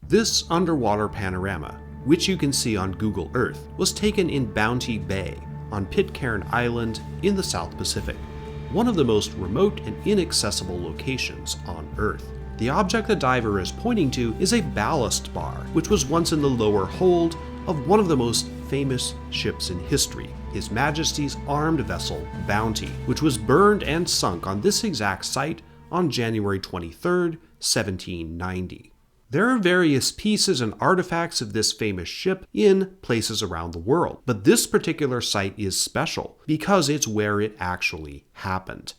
This underwater panorama, which you can see on Google Earth, was taken in Bounty Bay on Pitcairn Island in the South Pacific, one of the most remote and inaccessible locations on Earth. The object the diver is pointing to is a ballast bar, which was once in the lower hold of one of the most famous ships in history, His Majesty's armed vessel Bounty, which was burned and sunk on this exact site on January 23, 1790. There are various pieces and artifacts of this famous ship in places around the world, but this particular site is special because it's where it actually happened.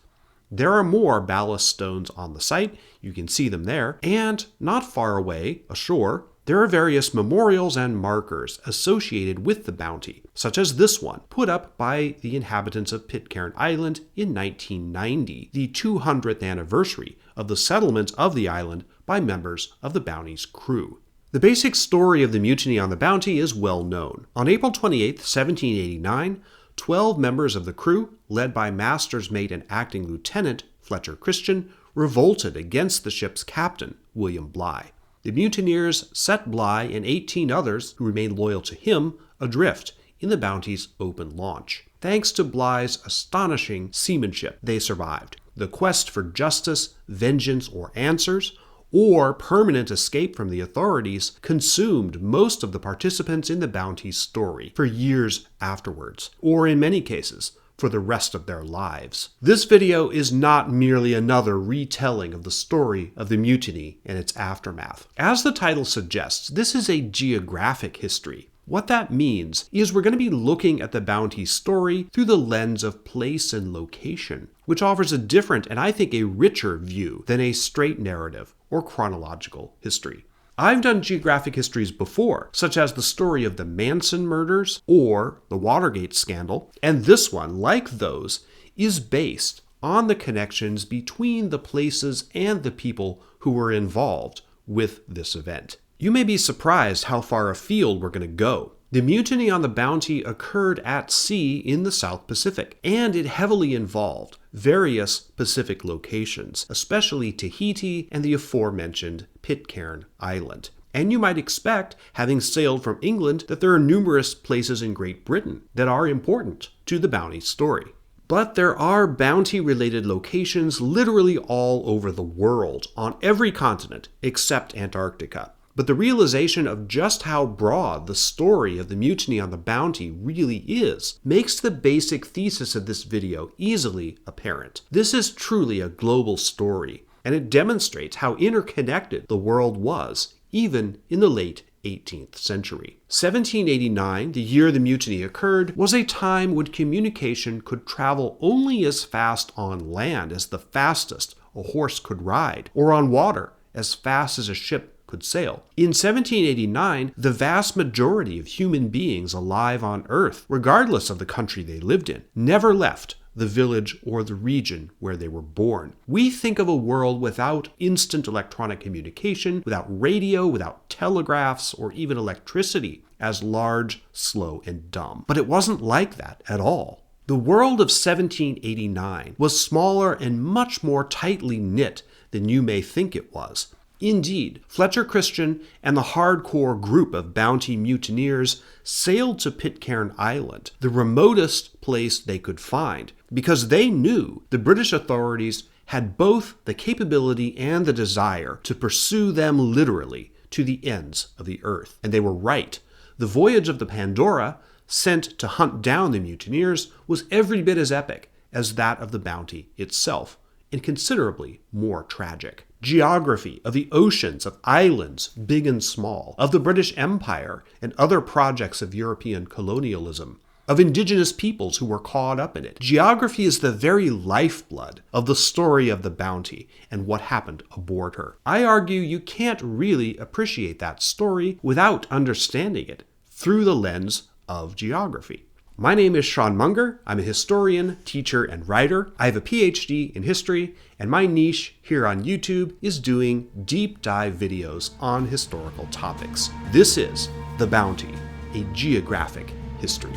There are more ballast stones on the site, you can see them there, and not far away, ashore, there are various memorials and markers associated with the Bounty, such as this one, put up by the inhabitants of Pitcairn Island in 1990, the 200th anniversary of the settlement of the island by members of the Bounty's crew. The basic story of the mutiny on the Bounty is well known. On April 28, 1789, 12 members of the crew, led by master's mate and acting lieutenant Fletcher Christian, revolted against the ship's captain, William Bligh. The mutineers set Bligh and 18 others, who remained loyal to him, adrift in the Bounty's open launch. Thanks to Bligh's astonishing seamanship, they survived. The quest for justice, vengeance, or answers, or permanent escape from the authorities, consumed most of the participants in the Bounty's story for years afterwards, or in many cases, for the rest of their lives. This video is not merely another retelling of the story of the mutiny and its aftermath. As the title suggests, this is a geographic history. What that means is we're going to be looking at the Bounty story through the lens of place and location, which offers a different and I think a richer view than a straight narrative or chronological history. I've done geographic histories before, such as the story of the Manson murders or the Watergate scandal, and this one, like those, is based on the connections between the places and the people who were involved with this event. You may be surprised how far afield we're going to go. The mutiny on the Bounty occurred at sea in the South Pacific, and it heavily involved various Pacific locations, especially Tahiti and the aforementioned Pitcairn Island. And you might expect, having sailed from England, that there are numerous places in Great Britain that are important to the Bounty story. But there are Bounty-related locations literally all over the world, on every continent except Antarctica. But the realization of just how broad the story of the mutiny on the Bounty really is makes the basic thesis of this video easily apparent. This is truly a global story, and it demonstrates how interconnected the world was, even in the late 18th century. 1789, the year the mutiny occurred, was a time when communication could travel only as fast on land as the fastest a horse could ride, or on water as fast as a ship could sail. In 1789, the vast majority of human beings alive on Earth, regardless of the country they lived in, never left the village or the region where they were born. We think of a world without instant electronic communication, without radio, without telegraphs, or even electricity as large, slow, and dumb. But it wasn't like that at all. The world of 1789 was smaller and much more tightly knit than you may think it was. Indeed, Fletcher Christian and the hardcore group of Bounty mutineers sailed to Pitcairn Island, the remotest place they could find, because they knew the British authorities had both the capability and the desire to pursue them literally to the ends of the earth. And they were right. The voyage of the Pandora, sent to hunt down the mutineers, was every bit as epic as that of the Bounty itself, and considerably more tragic. Geography of the oceans, of islands, big and small, of the British Empire and other projects of European colonialism, of indigenous peoples who were caught up in it. Geography is the very lifeblood of the story of the Bounty and what happened aboard her. I argue you can't really appreciate that story without understanding it through the lens of geography. My name is Sean Munger. I'm a historian, teacher, and writer. I have a PhD in history, and my niche here on YouTube is doing deep dive videos on historical topics. This is The Bounty, a geographic history.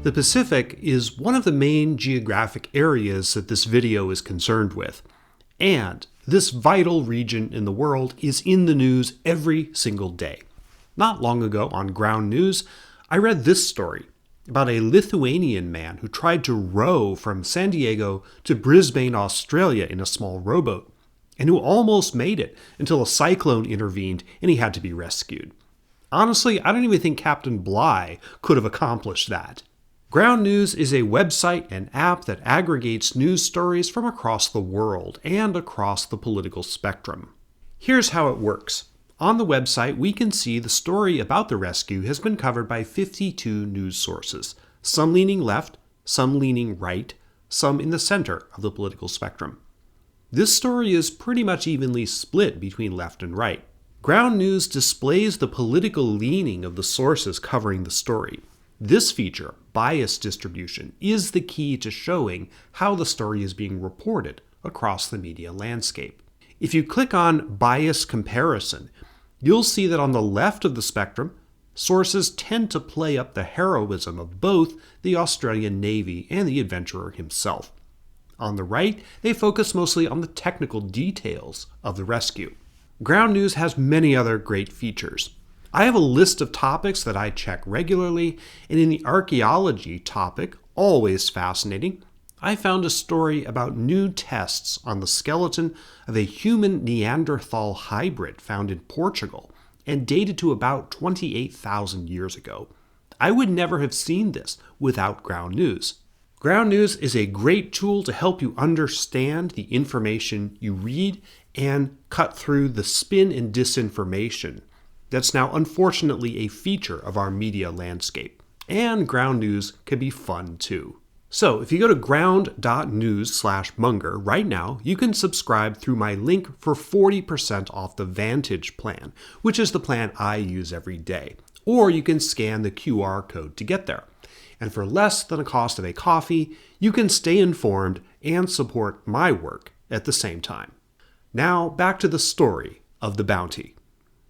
The Pacific is one of the main geographic areas that this video is concerned with, and this vital region in the world is in the news every single day. Not long ago on Ground News, I read this story about a Lithuanian man who tried to row from San Diego to Brisbane, Australia in a small rowboat, and who almost made it until a cyclone intervened and he had to be rescued. Honestly, I don't even think Captain Bligh could have accomplished that. Ground News is a website and app that aggregates news stories from across the world and across the political spectrum. Here's how it works. On the website, we can see the story about the rescue has been covered by 52 news sources, some leaning left, some leaning right, some in the center of the political spectrum. This story is pretty much evenly split between left and right. Ground News displays the political leaning of the sources covering the story. This feature, bias distribution, is the key to showing how the story is being reported across the media landscape. If you click on Bias Comparison, you'll see that on the left of the spectrum, sources tend to play up the heroism of both the Australian Navy and the adventurer himself. On the right, they focus mostly on the technical details of the rescue. Ground News has many other great features. I have a list of topics that I check regularly, and in the archaeology topic, always fascinating, I found a story about new tests on the skeleton of a human Neanderthal hybrid found in Portugal and dated to about 28,000 years ago. I would never have seen this without Ground News. Ground News is a great tool to help you understand the information you read and cut through the spin and disinformation that's now unfortunately a feature of our media landscape. And Ground News can be fun too. So if you go to ground.news/Munger right now, you can subscribe through my link for 40% off the Vantage plan, which is the plan I use every day. Or you can scan the QR code to get there. And for less than the cost of a coffee, you can stay informed and support my work at the same time. Now back to the story of the Bounty.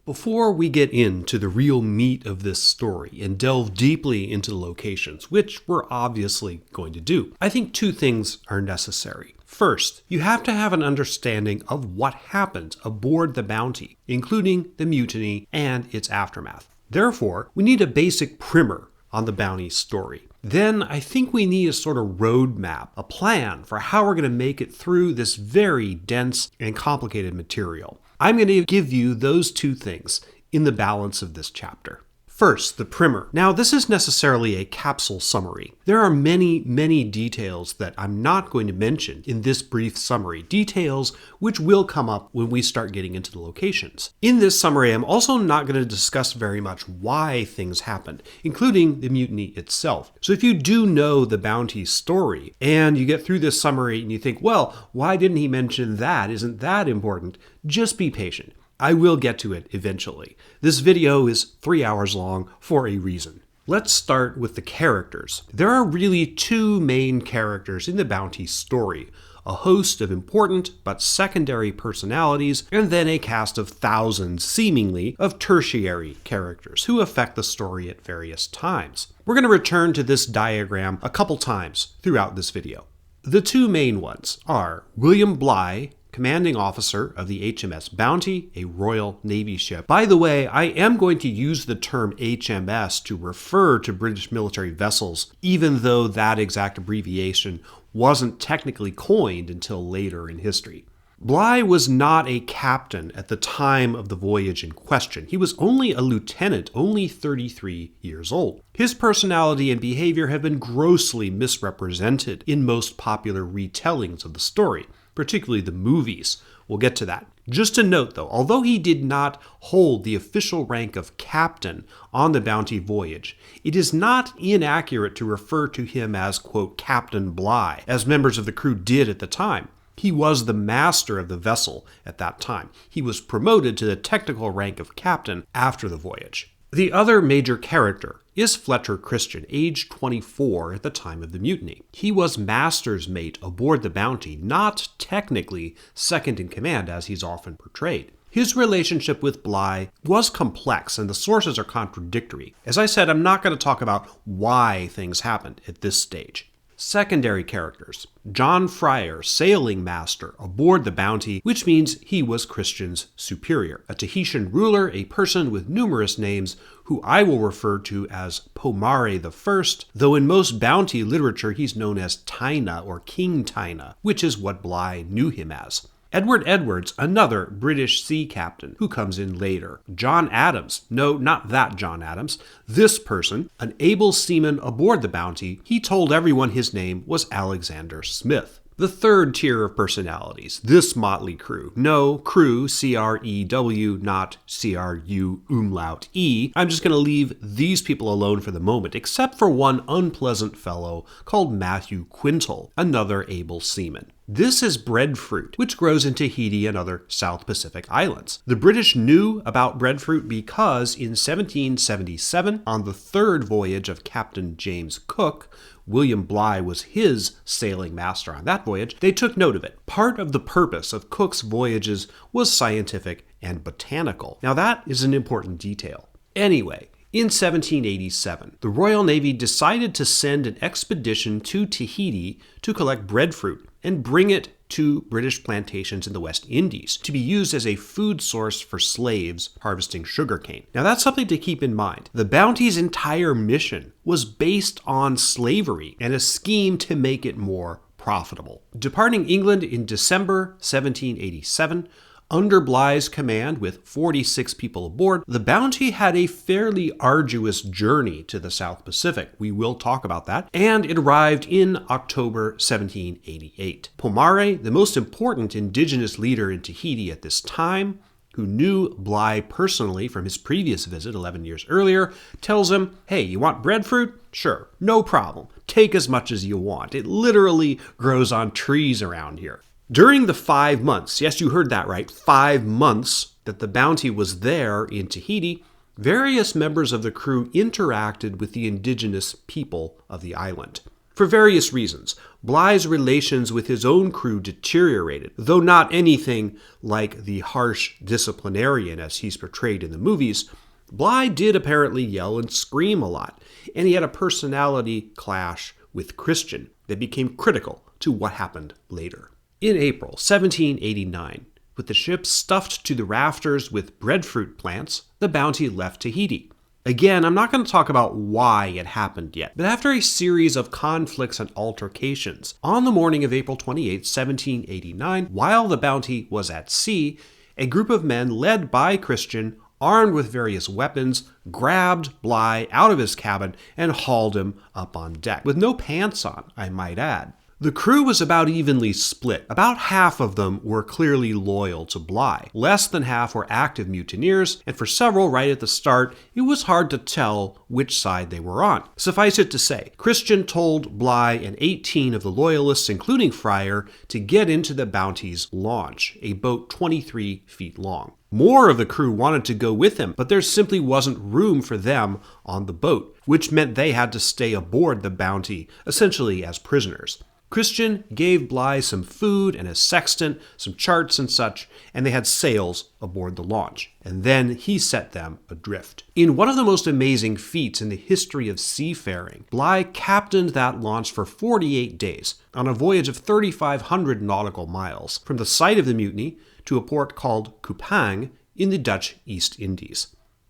Before we get into the real meat of this story and delve deeply into the locations, which we're obviously going to do, I think two things are necessary. First, you have to have an understanding of what happened aboard the Bounty, including the mutiny and its aftermath. Therefore, we need a basic primer on the Bounty story. Then I think we need a sort of roadmap, a plan for how we're going to make it through this very dense and complicated material. I'm going to give you those two things in the balance of this chapter. First, the primer. Now, this is necessarily a capsule summary. There are many details that I'm not going to mention in this brief summary, details which will come up when we start getting into the locations. In this summary, I'm also not going to discuss very much why things happened, including the mutiny itself. So if you do know the Bounty story and you get through this summary and you think, well, why didn't he mention that? Isn't that important? Just be patient. I will get to it eventually. This video is 3 hours long for a reason. Let's start with the characters. There are really two main characters in the Bounty story, a host of important but secondary personalities, and then a cast of thousands, seemingly, of tertiary characters who affect the story at various times. We're going to return to this diagram a couple times throughout this video. The two main ones are William Bligh, commanding officer of the HMS Bounty, a Royal Navy ship. By the way, I am going to use the term HMS to refer to British military vessels, even though that exact abbreviation wasn't technically coined until later in history. Bligh was not a captain at the time of the voyage in question. He was only a lieutenant, only 33 years old. His personality and behavior have been grossly misrepresented in most popular retellings of the story, particularly the movies. We'll get to that. Just a note though, although he did not hold the official rank of captain on the Bounty voyage, it is not inaccurate to refer to him as, quote, Captain Bligh, as members of the crew did at the time. He was the master of the vessel at that time. He was promoted to the technical rank of captain after the voyage. The other major character is Fletcher Christian, age 24 at the time of the mutiny. He was master's mate aboard the Bounty, not technically second in command as he's often portrayed. His relationship with Bligh was complex and the sources are contradictory. As I said, I'm not going to talk about why things happened at this stage. Secondary characters. John Fryer, sailing master aboard the Bounty, which means he was Christian's superior. A Tahitian ruler, a person with numerous names, who I will refer to as Pomare I, though in most Bounty literature he's known as Taina or King Taina, which is what Bligh knew him as. Edward Edwards, another British sea captain, who comes in later. John Adams, no, not that John Adams, this person, an able seaman aboard the Bounty, he told everyone his name was Alexander Smith. The third tier of personalities, this motley crew. No, crew, C-R-E-W, not C-R-U umlaut E. I'm just going to leave these people alone for the moment, except for one unpleasant fellow called Matthew Quintal, another able seaman. This is breadfruit, which grows in Tahiti and other South Pacific islands. The British knew about breadfruit because in 1777, on the third voyage of Captain James Cook, William Bligh was his sailing master on that voyage, they took note of it. Part of the purpose of Cook's voyages was scientific and botanical. Now that is an important detail. Anyway, in 1787, the Royal Navy decided to send an expedition to Tahiti to collect breadfruit and bring it to British plantations in the West Indies to be used as a food source for slaves harvesting sugarcane. Now that's something to keep in mind. The Bounty's entire mission was based on slavery and a scheme to make it more profitable. Departing England in December 1787, under Bligh's command, with 46 people aboard, the Bounty had a fairly arduous journey to the South Pacific. We will talk about that. And it arrived in October 1788. Pomare, the most important indigenous leader in Tahiti at this time, who knew Bligh personally from his previous visit 11 years earlier, tells him, hey, you want breadfruit? Sure, no problem. Take as much as you want. It literally grows on trees around here. During the 5 months, yes, you heard that right, 5 months that the Bounty was there in Tahiti, various members of the crew interacted with the indigenous people of the island. For various reasons, Bligh's relations with his own crew deteriorated, though not anything like the harsh disciplinarian as he's portrayed in the movies. Bligh did apparently yell and scream a lot, and he had a personality clash with Christian that became critical to what happened later. In April 1789, with the ship stuffed to the rafters with breadfruit plants, the Bounty left Tahiti. Again, I'm not going to talk about why it happened yet, but after a series of conflicts and altercations, on the morning of April 28, 1789, while the Bounty was at sea, a group of men led by Christian, armed with various weapons, grabbed Bligh out of his cabin and hauled him up on deck, with no pants on, I might add. The crew was about evenly split. About half of them were clearly loyal to Bligh. Less than half were active mutineers, and for several right at the start, it was hard to tell which side they were on. Suffice it to say, Christian told Bligh and 18 of the loyalists, including Fryer, to get into the Bounty's launch, a boat 23 feet long. More of the crew wanted to go with him, but there simply wasn't room for them on the boat, which meant they had to stay aboard the Bounty, essentially as prisoners. Christian gave Bligh some food and a sextant, some charts and such, and they had sails aboard the launch. And then he set them adrift. In one of the most amazing feats in the history of seafaring, Bligh captained that launch for 48 days on a voyage of 3,500 nautical miles from the site of the mutiny to a port called Kupang in the Dutch East Indies.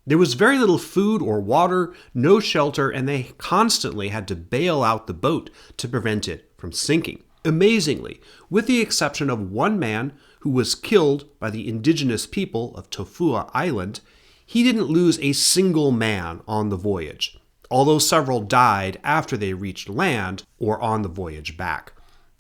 There was very little food or water, no shelter, and they constantly had to bail out the boat to prevent it from sinking. Amazingly, with the exception of one man who was killed by the indigenous people of Tofua Island, he didn't lose a single man on the voyage, although several died after they reached land or on the voyage back.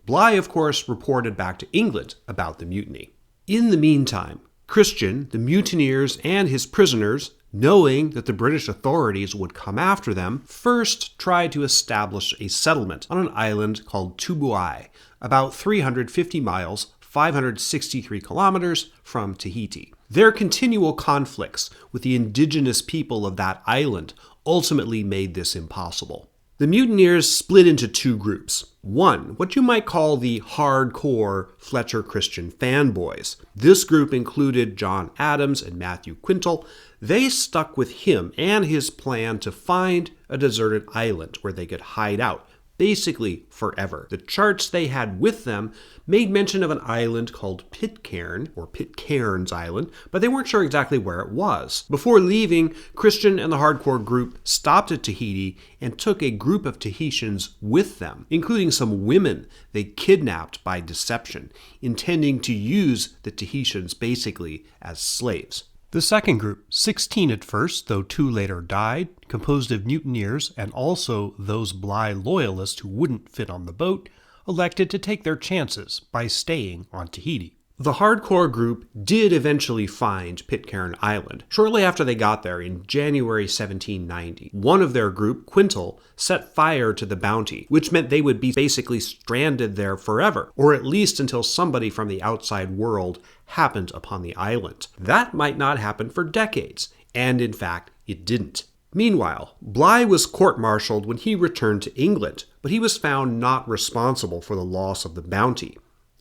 Bligh, of course, reported back to England about the mutiny. In the meantime, Christian, the mutineers, and his prisoners, knowing that the British authorities would come after them, first tried to establish a settlement on an island called Tubuai, about 350 miles, 563 kilometers from Tahiti. Their continual conflicts with the indigenous people of that island ultimately made this impossible. The mutineers split into two groups. One, what you might call the hardcore Fletcher Christian fanboys. This group included John Adams and Matthew Quintal. They stuck with him and his plan to find a deserted island where they could hide out, basically forever. The charts they had with them made mention of an island called Pitcairn, or Pitcairn's Island, but they weren't sure exactly where it was. Before leaving, Christian and the hardcore group stopped at Tahiti and took a group of Tahitians with them, including some women they kidnapped by deception, intending to use the Tahitians basically as slaves. The second group, 16 at first, though 2 later died, composed of mutineers and also those Bligh loyalists who wouldn't fit on the boat, elected to take their chances by staying on Tahiti. The hardcore group did eventually find Pitcairn Island. Shortly after they got there, in January 1790, one of their group, Quintal, set fire to the Bounty, which meant they would be basically stranded there forever, or at least until somebody from the outside world happened upon the island. That might not happen for decades, and in fact, it didn't. Meanwhile, Bligh was court-martialed when he returned to England, but he was found not responsible for the loss of the Bounty.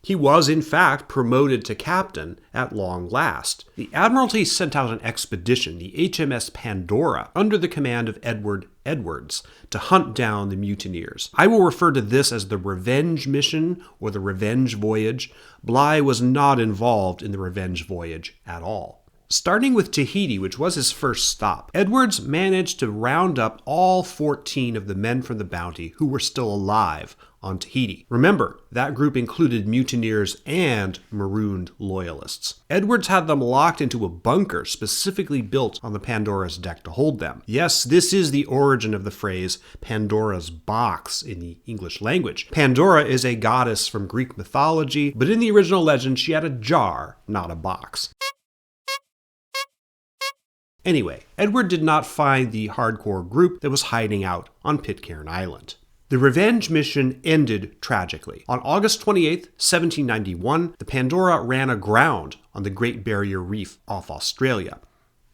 He was, in fact, promoted to captain at long last. The Admiralty sent out an expedition, the HMS Pandora, under the command of Edward Edwards, to hunt down the mutineers. I will refer to this as the Revenge Mission or the Revenge Voyage. Bligh was not involved in the Revenge Voyage at all. Starting with Tahiti, which was his first stop, Edwards managed to round up all 14 of the men from the Bounty who were still alive on Tahiti. Remember, that group included mutineers and marooned loyalists. Edwards had them locked into a bunker specifically built on the Pandora's deck to hold them. Yes, this is the origin of the phrase Pandora's box in the English language. Pandora is a goddess from Greek mythology, but in the original legend she had a jar, not a box. Anyway, Edward did not find the hardcore group that was hiding out on Pitcairn Island. The revenge mission ended tragically. On August 28, 1791, the Pandora ran aground on the Great Barrier Reef off Australia.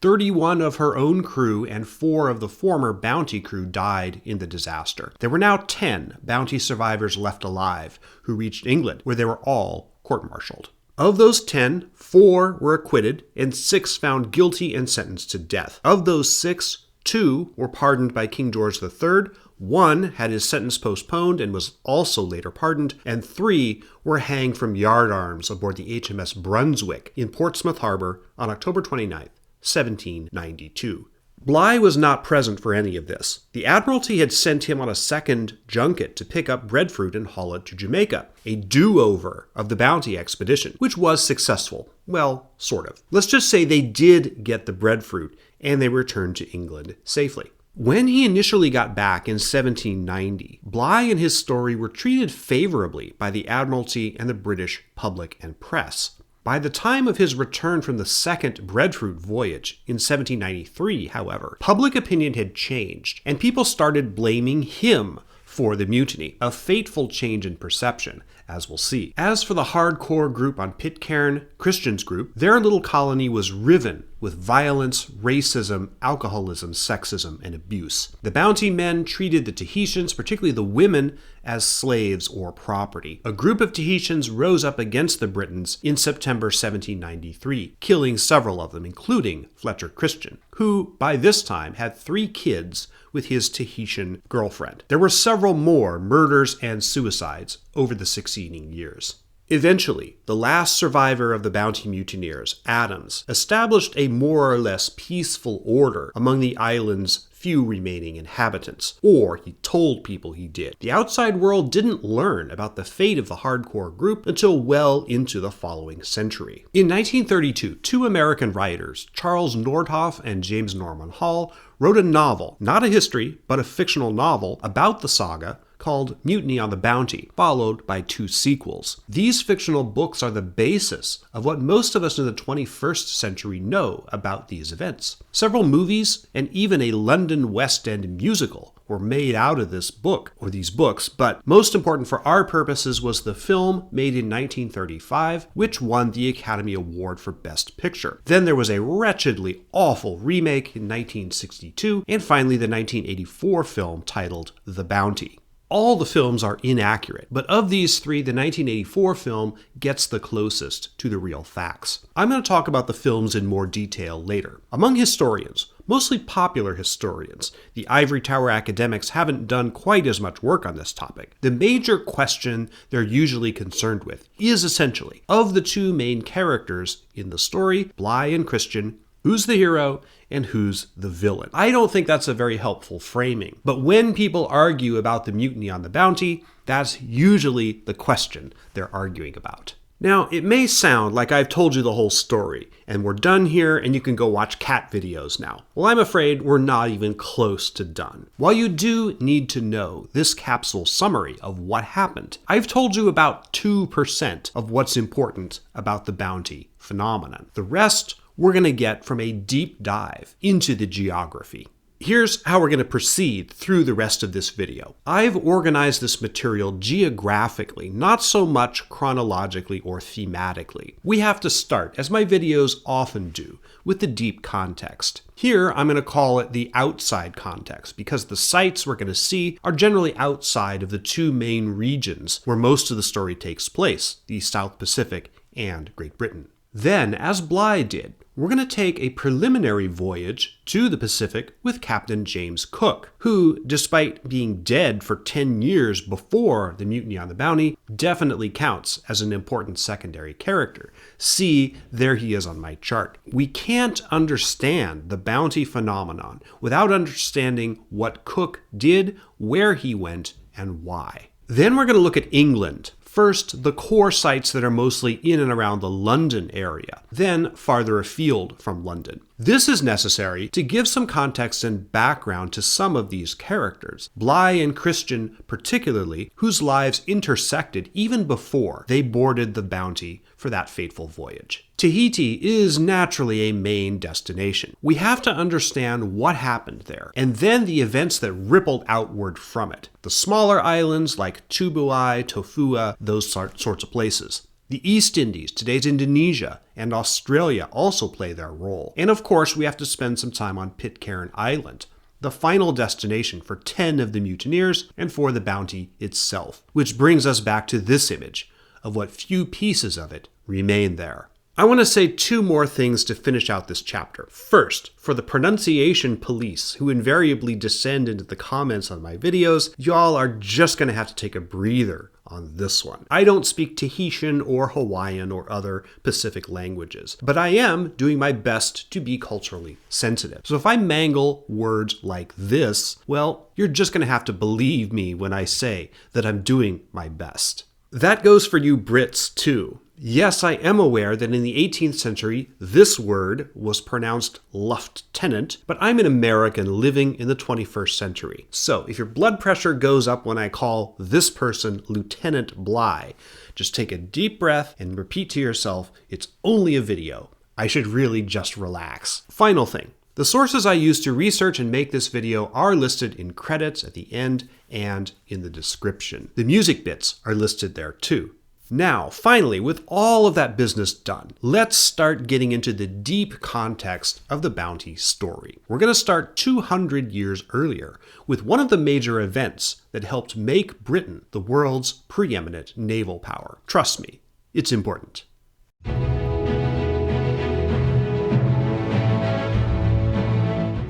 31 of her own crew and 4 of the former Bounty crew died in the disaster. There were now 10 Bounty survivors left alive who reached England, where they were all court-martialed. Of those 10, 4 were acquitted and 6 found guilty and sentenced to death. Of those 6, 2 were pardoned by King George III, 1 had his sentence postponed and was also later pardoned, and 3 were hanged from yardarms aboard the HMS Brunswick in Portsmouth Harbor on October 29, 1792. Bligh was not present for any of this. The Admiralty had sent him on a second junket to pick up breadfruit and haul it to Jamaica, a do-over of the Bounty expedition, which was successful. Well, sort of. Let's just say they did get the breadfruit, and they returned to England safely. When he initially got back in 1790, Bligh and his story were treated favorably by the Admiralty and the British public and press. By the time of his return from the second breadfruit voyage in 1793, however, public opinion had changed, and people started blaming him for the mutiny, a fateful change in perception, as we'll see. As for the hardcore group on Pitcairn, Christian's group, their little colony was riven with violence, racism, alcoholism, sexism, and abuse. The Bounty men treated the Tahitians, particularly the women, as slaves or property. A group of Tahitians rose up against the Britons in September 1793, killing several of them, including Fletcher Christian, who by this time had 3 kids with his Tahitian girlfriend. There were several more murders and suicides over the succeeding years. Eventually, the last survivor of the Bounty mutineers, Adams, established a more or less peaceful order among the island's few remaining inhabitants, or he told people he did. The outside world didn't learn about the fate of the hardcore group until well into the following century. In 1932, 2 American writers, Charles Nordhoff and James Norman Hall, wrote a novel, not a history, but a fictional novel about the saga, called Mutiny on the Bounty, followed by 2 sequels. These fictional books are the basis of what most of us in the 21st century know about these events. Several movies and even a London West End musical were made out of this book, or these books, but most important for our purposes was the film made in 1935, which won the Academy Award for Best Picture. Then there was a wretchedly awful remake in 1962, and finally the 1984 film titled The Bounty. All the films are inaccurate, but of these three, the 1984 film gets the closest to the real facts. I'm going to talk about the films in more detail later. Among historians, mostly popular historians, the ivory tower academics haven't done quite as much work on this topic. The major question they're usually concerned with is essentially, of the two main characters in the story, Bligh and Christian, who's the hero and who's the villain? I don't think that's a very helpful framing. But when people argue about the mutiny on the Bounty, that's usually the question they're arguing about. Now, it may sound like I've told you the whole story, and we're done here and you can go watch cat videos now. Well, I'm afraid we're not even close to done. While you do need to know this capsule summary of what happened, I've told you about 2% of what's important about the Bounty phenomenon. The rest we're going to get from a deep dive into the geography. Here's how we're going to proceed through the rest of this video. I've organized this material geographically, not so much chronologically or thematically. We have to start, as my videos often do, with the deep context. Here, I'm going to call it the outside context, because the sites we're going to see are generally outside of the two main regions where most of the story takes place, the South Pacific and Great Britain. Then, as Bligh did, we're going to take a preliminary voyage to the Pacific with Captain James Cook, who, despite being dead for 10 years before the mutiny on the Bounty, definitely counts as an important secondary character. See, there he is on my chart. We can't understand the Bounty phenomenon without understanding what Cook did, where he went, and why. Then we're going to look at England. First, the core sites that are mostly in and around the London area, then farther afield from London. This is necessary to give some context and background to some of these characters, Bligh and Christian particularly, whose lives intersected even before they boarded the Bounty for that fateful voyage. Tahiti is naturally a main destination. We have to understand what happened there, and then the events that rippled outward from it. The smaller islands like Tubuai, Tofua, those sorts of places. The East Indies, today's Indonesia, and Australia also play their role. And of course, we have to spend some time on Pitcairn Island, the final destination for 10 of the mutineers and for the Bounty itself, which brings us back to this image of what few pieces of it remain there. I want to say two more things to finish out this chapter. First, for the pronunciation police who invariably descend into the comments on my videos, y'all are just going to have to take a breather on this one. I don't speak Tahitian or Hawaiian or other Pacific languages, but I am doing my best to be culturally sensitive. So if I mangle words like this, well, you're just going to have to believe me when I say that I'm doing my best. That goes for you Brits too. Yes, I am aware that in the 18th century, this word was pronounced lieutenant, but I'm an American living in the 21st century. So if your blood pressure goes up when I call this person Lieutenant Bligh, just take a deep breath and repeat to yourself, it's only a video. I should really just relax. Final thing. The sources I used to research and make this video are listed in credits at the end and in the description. The music bits are listed there too. Now, finally, with all of that business done, let's start getting into the deep context of the Bounty story. We're going to start 200 years earlier with one of the major events that helped make Britain the world's preeminent naval power. Trust me, it's important.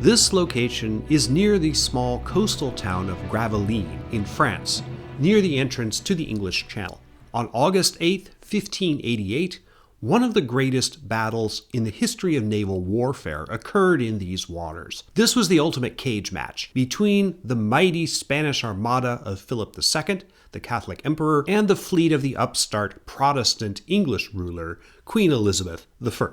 This location is near the small coastal town of Gravelines in France, near the entrance to the English Channel. On August 8, 1588, one of the greatest battles in the history of naval warfare occurred in these waters. This was the ultimate cage match between the mighty Spanish Armada of Philip II, the Catholic Emperor, and the fleet of the upstart Protestant English ruler, Queen Elizabeth I.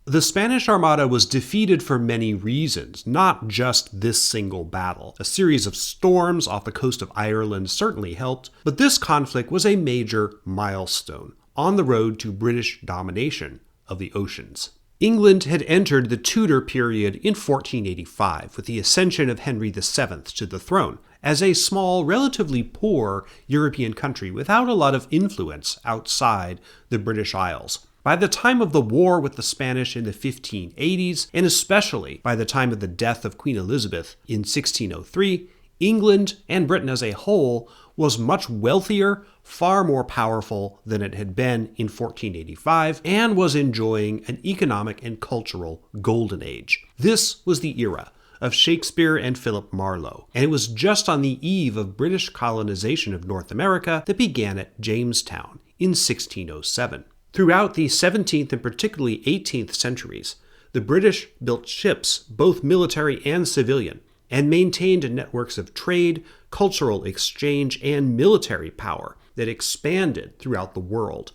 The Spanish Armada was defeated for many reasons, not just this single battle. A series of storms off the coast of Ireland certainly helped, but this conflict was a major milestone on the road to British domination of the oceans. England had entered the Tudor period in 1485 with the ascension of Henry VII to the throne, as a small, relatively poor European country without a lot of influence outside the British Isles. By the time of the war with the Spanish in the 1580s, and especially by the time of the death of Queen Elizabeth in 1603, England, and Britain as a whole, was much wealthier, far more powerful than it had been in 1485, and was enjoying an economic and cultural golden age. This was the era of Shakespeare and Philip Marlowe, and it was just on the eve of British colonization of North America that began at Jamestown in 1607. Throughout the 17th and particularly 18th centuries, the British built ships, both military and civilian, and maintained networks of trade, cultural exchange, and military power that expanded throughout the world.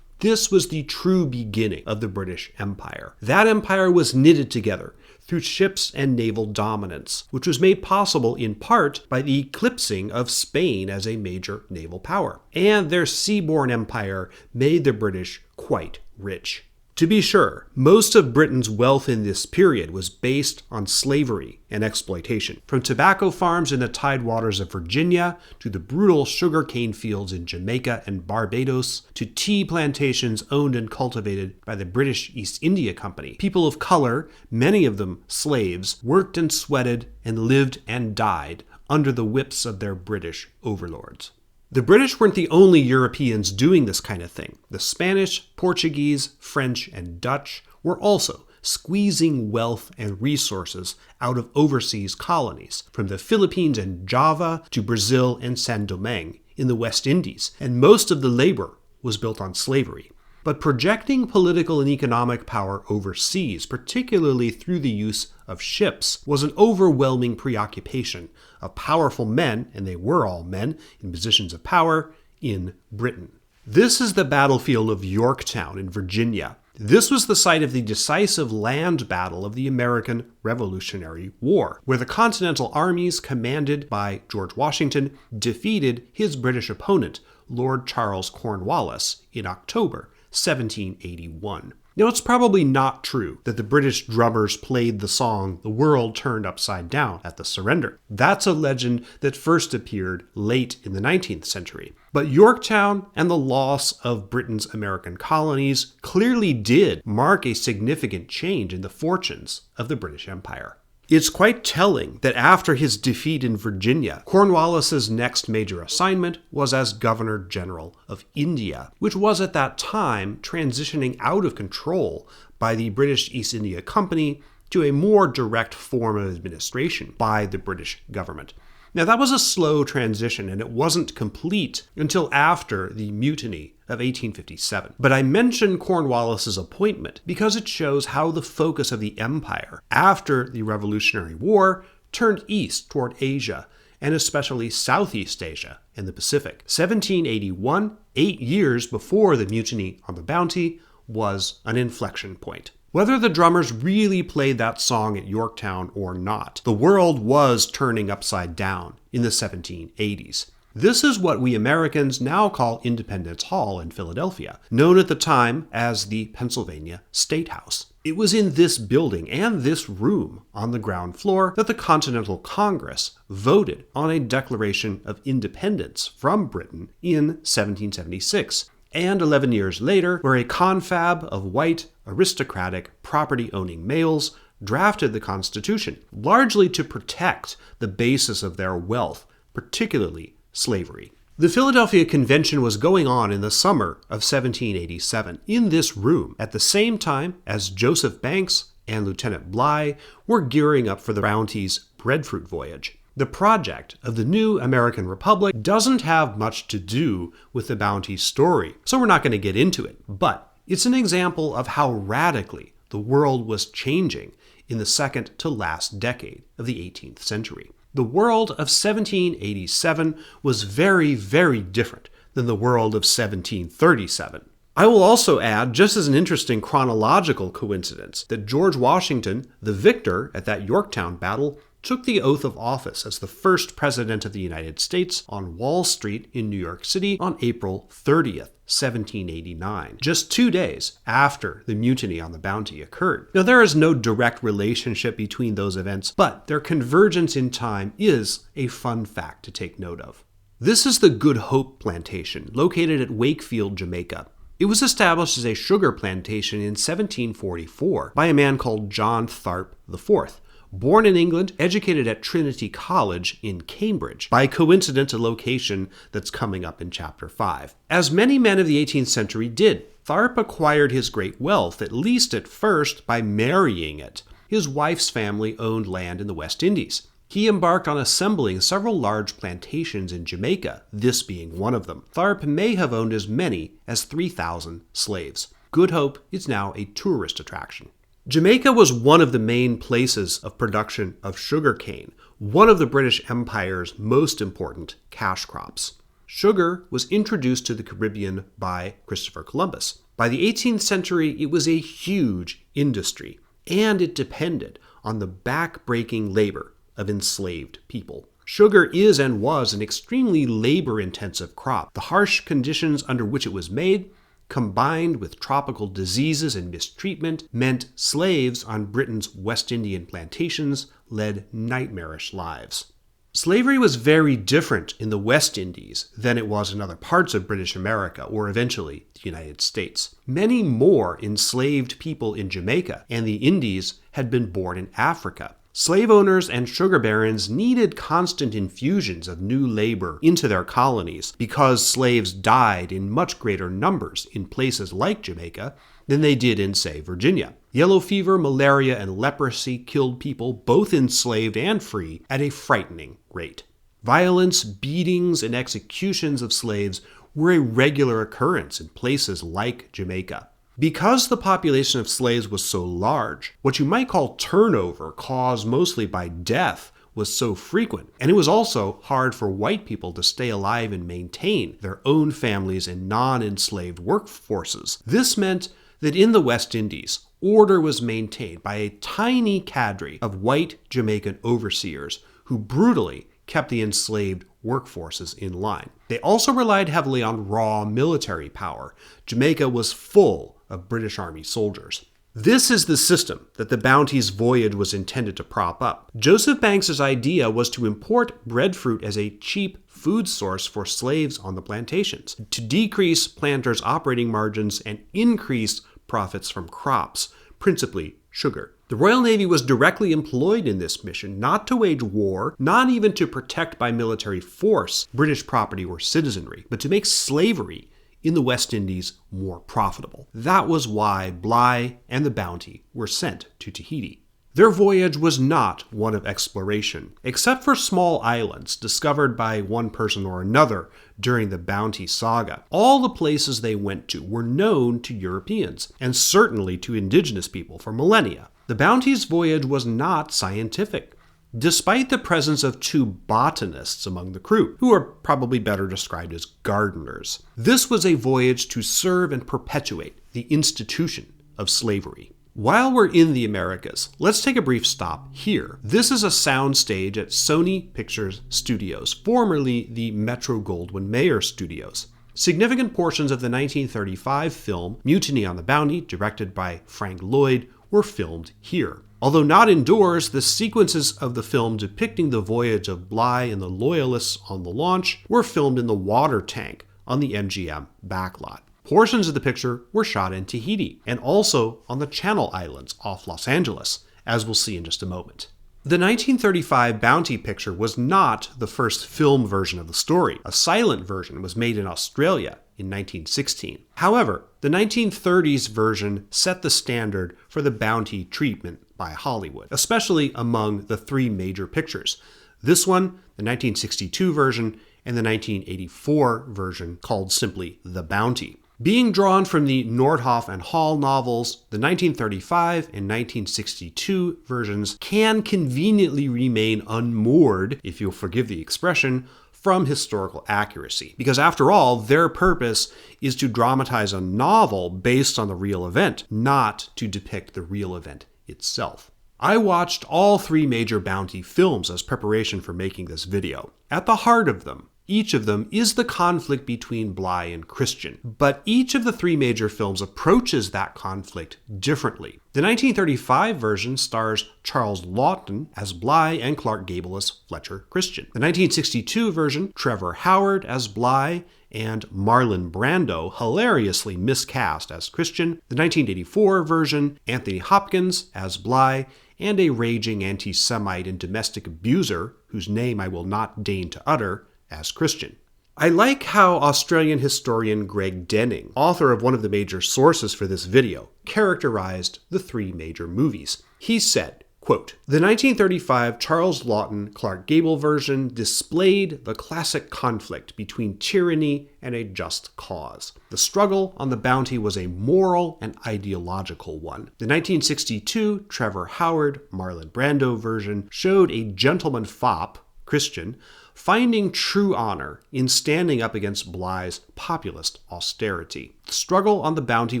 This was the true beginning of the British Empire. That empire was knitted together through ships and naval dominance, which was made possible in part by the eclipsing of Spain as a major naval power. And their seaborne empire made the British quite rich. To be sure, most of Britain's wealth in this period was based on slavery and exploitation. From tobacco farms in the tidewaters of Virginia, to the brutal sugarcane fields in Jamaica and Barbados, to tea plantations owned and cultivated by the British East India Company, people of color, many of them slaves, worked and sweated and lived and died under the whips of their British overlords. The British weren't the only Europeans doing this kind of thing. The Spanish, Portuguese, French, and Dutch were also squeezing wealth and resources out of overseas colonies, from the Philippines and Java to Brazil and Saint-Domingue in the West Indies, and most of the labor was built on slavery. But projecting political and economic power overseas, particularly through the use of ships, was an overwhelming preoccupation of powerful men, and they were all men in positions of power, in Britain. This is the battlefield of Yorktown in Virginia. This was the site of the decisive land battle of the American Revolutionary War, where the Continental armies commanded by George Washington defeated his British opponent, Lord Charles Cornwallis, in October 1781. Now, it's probably not true that the British drummers played the song "The World Turned Upside Down" at the surrender. That's a legend that first appeared late in the 19th century. But Yorktown and the loss of Britain's American colonies clearly did mark a significant change in the fortunes of the British Empire. It's quite telling that after his defeat in Virginia, Cornwallis's next major assignment was as Governor General of India, which was at that time transitioning out of control by the British East India Company to a more direct form of administration by the British government. Now, that was a slow transition, and it wasn't complete until after the Mutiny of 1857. But I mention Cornwallis's appointment because it shows how the focus of the empire after the Revolutionary War turned east toward Asia, and especially Southeast Asia and the Pacific. 1781, 8 years before the Mutiny on the Bounty, was an inflection point. Whether the drummers really played that song at Yorktown or not, the world was turning upside down in the 1780s. This is what we Americans now call Independence Hall in Philadelphia, known at the time as the Pennsylvania State House. It was in this building and this room on the ground floor that the Continental Congress voted on a Declaration of Independence from Britain in 1776. And 11 years later, where a confab of white, aristocratic, property-owning males drafted the Constitution, largely to protect the basis of their wealth, particularly slavery. The Philadelphia Convention was going on in the summer of 1787 in this room, at the same time as Joseph Banks and Lieutenant Bligh were gearing up for the Bounty's breadfruit voyage. The project of the new American Republic doesn't have much to do with the Bounty story, so we're not going to get into it. But it's an example of how radically the world was changing in the second to last decade of the 18th century. The world of 1787 was very, very different than the world of 1737. I will also add, just as an interesting chronological coincidence, that George Washington, the victor at that Yorktown battle, took the oath of office as the first president of the United States on Wall Street in New York City on April 30th. 1789, just 2 days after the mutiny on the Bounty occurred. Now, there is no direct relationship between those events, but their convergence in time is a fun fact to take note of. This is the Good Hope Plantation, located at Wakefield, Jamaica. It was established as a sugar plantation in 1744 by a man called John Tharp IV. Born in England, educated at Trinity College in Cambridge, by coincidence a location that's coming up in Chapter 5. As many men of the 18th century did, Tharp acquired his great wealth, at least at first, by marrying it. His wife's family owned land in the West Indies. He embarked on assembling several large plantations in Jamaica, this being one of them. Tharp may have owned as many as 3,000 slaves. Good Hope is now a tourist attraction. Jamaica was one of the main places of production of sugarcane, one of the British Empire's most important cash crops. Sugar was introduced to the Caribbean by Christopher Columbus. By the 18th century, it was a huge industry, and it depended on the back-breaking labor of enslaved people. Sugar is and was an extremely labor-intensive crop. The harsh conditions under which it was made, combined with tropical diseases and mistreatment, meant slaves on Britain's West Indian plantations led nightmarish lives. Slavery was very different in the West Indies than it was in other parts of British America, or eventually the United States. Many more enslaved people in Jamaica and the Indies had been born in Africa. Slave owners and sugar barons needed constant infusions of new labor into their colonies because slaves died in much greater numbers in places like Jamaica than they did in, say, Virginia. Yellow fever, malaria, and leprosy killed people, both enslaved and free, at a frightening rate. Violence, beatings, and executions of slaves were a regular occurrence in places like Jamaica. Because the population of slaves was so large, what you might call turnover, caused mostly by death, was so frequent, and it was also hard for white people to stay alive and maintain their own families and non-enslaved workforces. This meant that in the West Indies, order was maintained by a tiny cadre of white Jamaican overseers who brutally kept the enslaved workforces in line. They also relied heavily on raw military power. Jamaica was full of British Army soldiers. This is the system that the Bounty's voyage was intended to prop up. Joseph Banks's idea was to import breadfruit as a cheap food source for slaves on the plantations, to decrease planters' operating margins and increase profits from crops, principally sugar. The Royal Navy was directly employed in this mission, not to wage war, not even to protect by military force British property or citizenry, but to make slavery in the West Indies more profitable. That was why Bligh and the Bounty were sent to Tahiti. Their voyage was not one of exploration, except for small islands discovered by one person or another during the Bounty saga. All the places they went to were known to Europeans, and certainly to indigenous people for millennia. The Bounty's voyage was not scientific, despite the presence of 2 botanists among the crew, who are probably better described as gardeners. This was a voyage to serve and perpetuate the institution of slavery. While we're in the Americas, let's take a brief stop here. This is a soundstage at Sony Pictures Studios, formerly the Metro-Goldwyn-Mayer Studios. Significant portions of the 1935 film Mutiny on the Bounty, directed by Frank Lloyd, were filmed here. Although not indoors, the sequences of the film depicting the voyage of Bligh and the Loyalists on the launch were filmed in the water tank on the MGM backlot. Portions of the picture were shot in Tahiti and also on the Channel Islands off Los Angeles, as we'll see in just a moment. The 1935 Bounty picture was not the first film version of the story. A silent version was made in Australia in 1916. However, the 1930s version set the standard for the Bounty treatment by Hollywood, especially among the 3 major pictures. This one, the 1962 version, and the 1984 version called simply The Bounty. Being drawn from the Nordhoff and Hall novels, the 1935 and 1962 versions can conveniently remain unmoored, if you'll forgive the expression, from historical accuracy. Because after all, their purpose is to dramatize a novel based on the real event, not to depict the real event itself. I watched all 3 major bounty films as preparation for making this video. At the heart of them, each of them is the conflict between Bligh and Christian, but each of the 3 major films approaches that conflict differently. The 1935 version stars Charles Laughton as Bligh and Clark Gable as Fletcher Christian. The 1962 version, Trevor Howard as Bligh and Marlon Brando, hilariously miscast as Christian. The 1984 version, Anthony Hopkins as Bligh, and a raging anti-Semite and domestic abuser, whose name I will not deign to utter, as Christian. I like how Australian historian Greg Denning, author of one of the major sources for this video, characterized the 3 major movies. He said, quote, "The 1935 Charles Laughton Clark Gable version displayed the classic conflict between tyranny and a just cause. The struggle on the bounty was a moral and ideological one. The 1962 Trevor Howard Marlon Brando version showed a gentleman fop, Christian, finding true honor in standing up against Bligh's populist austerity. The struggle on the bounty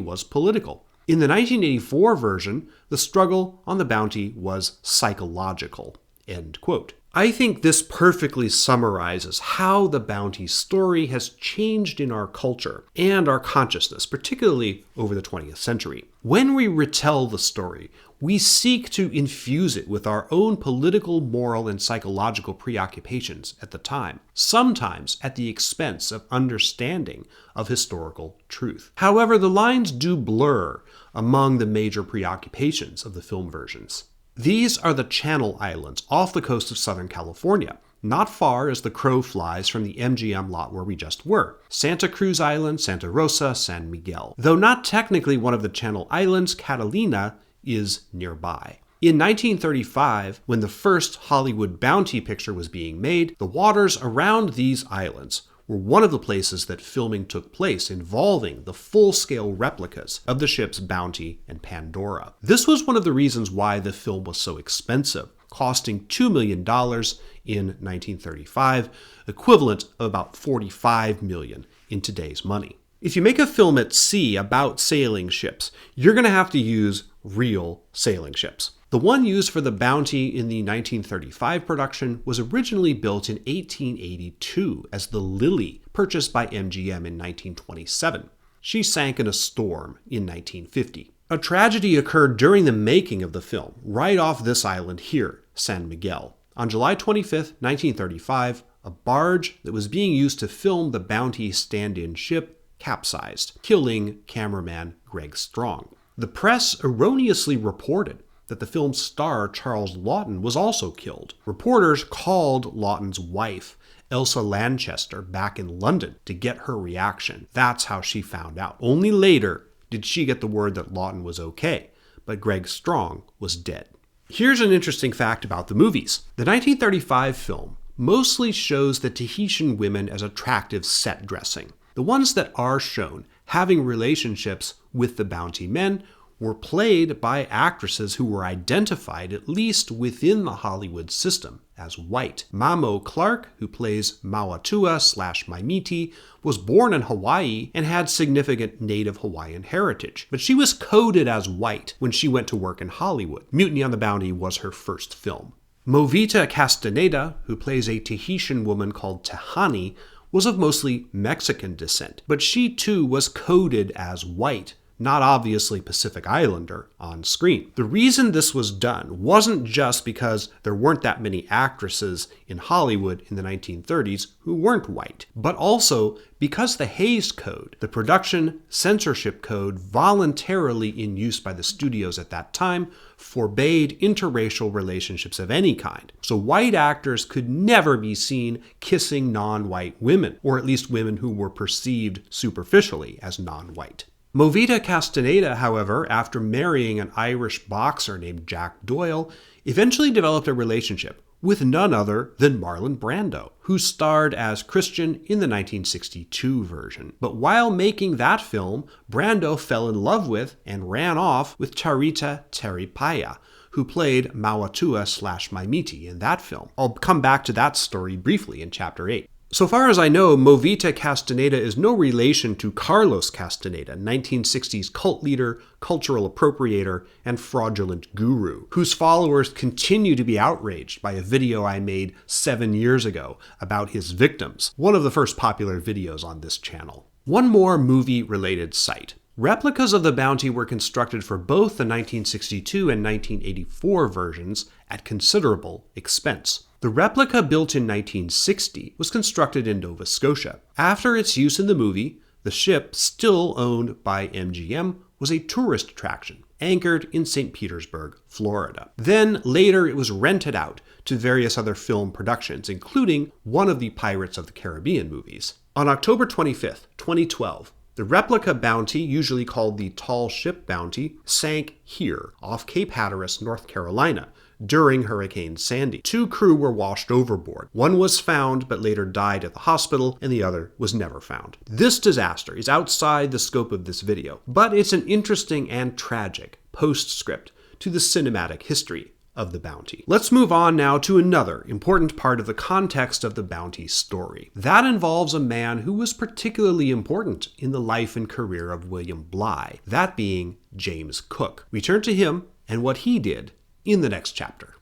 was political. In the 1984 version, the struggle on the bounty was psychological." End quote. I think this perfectly summarizes how the bounty story has changed in our culture and our consciousness, particularly over the 20th century. When we retell the story, we seek to infuse it with our own political, moral, and psychological preoccupations at the time, sometimes at the expense of understanding of historical truth. However, the lines do blur among the major preoccupations of the film versions. These are the Channel Islands off the coast of Southern California, not far as the crow flies from the MGM lot where we just were. Santa Cruz Island, Santa Rosa, San Miguel. Though not technically one of the Channel Islands, Catalina is nearby. In 1935, when the first Hollywood bounty picture was being made, the waters around these islands were one of the places that filming took place involving the full-scale replicas of the ships Bounty and Pandora. This was one of the reasons why the film was so expensive, costing $2 million in 1935, equivalent of about $45 million in today's money. If you make a film at sea about sailing ships, you're going to have to use real sailing ships. The one used for the Bounty in the 1935 production was originally built in 1882 as the Lily, purchased by MGM in 1927. She sank in a storm in 1950. A tragedy occurred during the making of the film, right off this island here, San Miguel. On July 25, 1935, a barge that was being used to film the Bounty stand-in ship capsized, killing cameraman Greg Strong. The press erroneously reported that the film's star, Charles Laughton, was also killed. Reporters called Laughton's wife, Elsa Lanchester, back in London to get her reaction. That's how she found out. Only later did she get the word that Laughton was okay, but Greg Strong was dead. Here's an interesting fact about the movies. The 1935 film mostly shows the Tahitian women as attractive set dressing. The ones that are shown having relationships with the Bounty men were played by actresses who were identified, at least within the Hollywood system, as white. Mamo Clark, who plays Mauatua/Maimiti, was born in Hawaii and had significant native Hawaiian heritage, but she was coded as white when she went to work in Hollywood. Mutiny on the Bounty was her first film. Movita Castaneda, who plays a Tahitian woman called Tahani, was of mostly Mexican descent, but she too was coded as white, not obviously Pacific Islander, on screen. The reason this was done wasn't just because there weren't that many actresses in Hollywood in the 1930s who weren't white, but also because the Hays Code, the production censorship code voluntarily in use by the studios at that time, forbade interracial relationships of any kind. So white actors could never be seen kissing non-white women, or at least women who were perceived superficially as non-white. Movita Castaneda, however, after marrying an Irish boxer named Jack Doyle, eventually developed a relationship with none other than Marlon Brando, who starred as Christian in the 1962 version. But while making that film, Brando fell in love with and ran off with Charita Teripaya, who played Mauatua/Maimiti in that film. I'll come back to that story briefly in Chapter 8. So far as I know, Movita Castaneda is no relation to Carlos Castaneda, 1960s cult leader, cultural appropriator, and fraudulent guru, whose followers continue to be outraged by a video I made 7 years ago about his victims, one of the first popular videos on this channel. One more movie-related site. Replicas of the Bounty were constructed for both the 1962 and 1984 versions at considerable expense. The replica built in 1960 was constructed in Nova Scotia. After its use in the movie, the ship, still owned by MGM, was a tourist attraction, anchored in St. Petersburg, Florida. Then, later, it was rented out to various other film productions, including one of the Pirates of the Caribbean movies. On October 25th, 2012, the replica Bounty, usually called the Tall Ship Bounty, sank here, off Cape Hatteras, North Carolina, during Hurricane Sandy. 2 crew were washed overboard. One was found but later died at the hospital, and the other was never found. This disaster is outside the scope of this video, but it's an interesting and tragic postscript to the cinematic history of the Bounty. Let's move on now to another important part of the context of the Bounty story. That involves a man who was particularly important in the life and career of William Bligh, that being James Cook. We turn to him and what he did in the next chapter.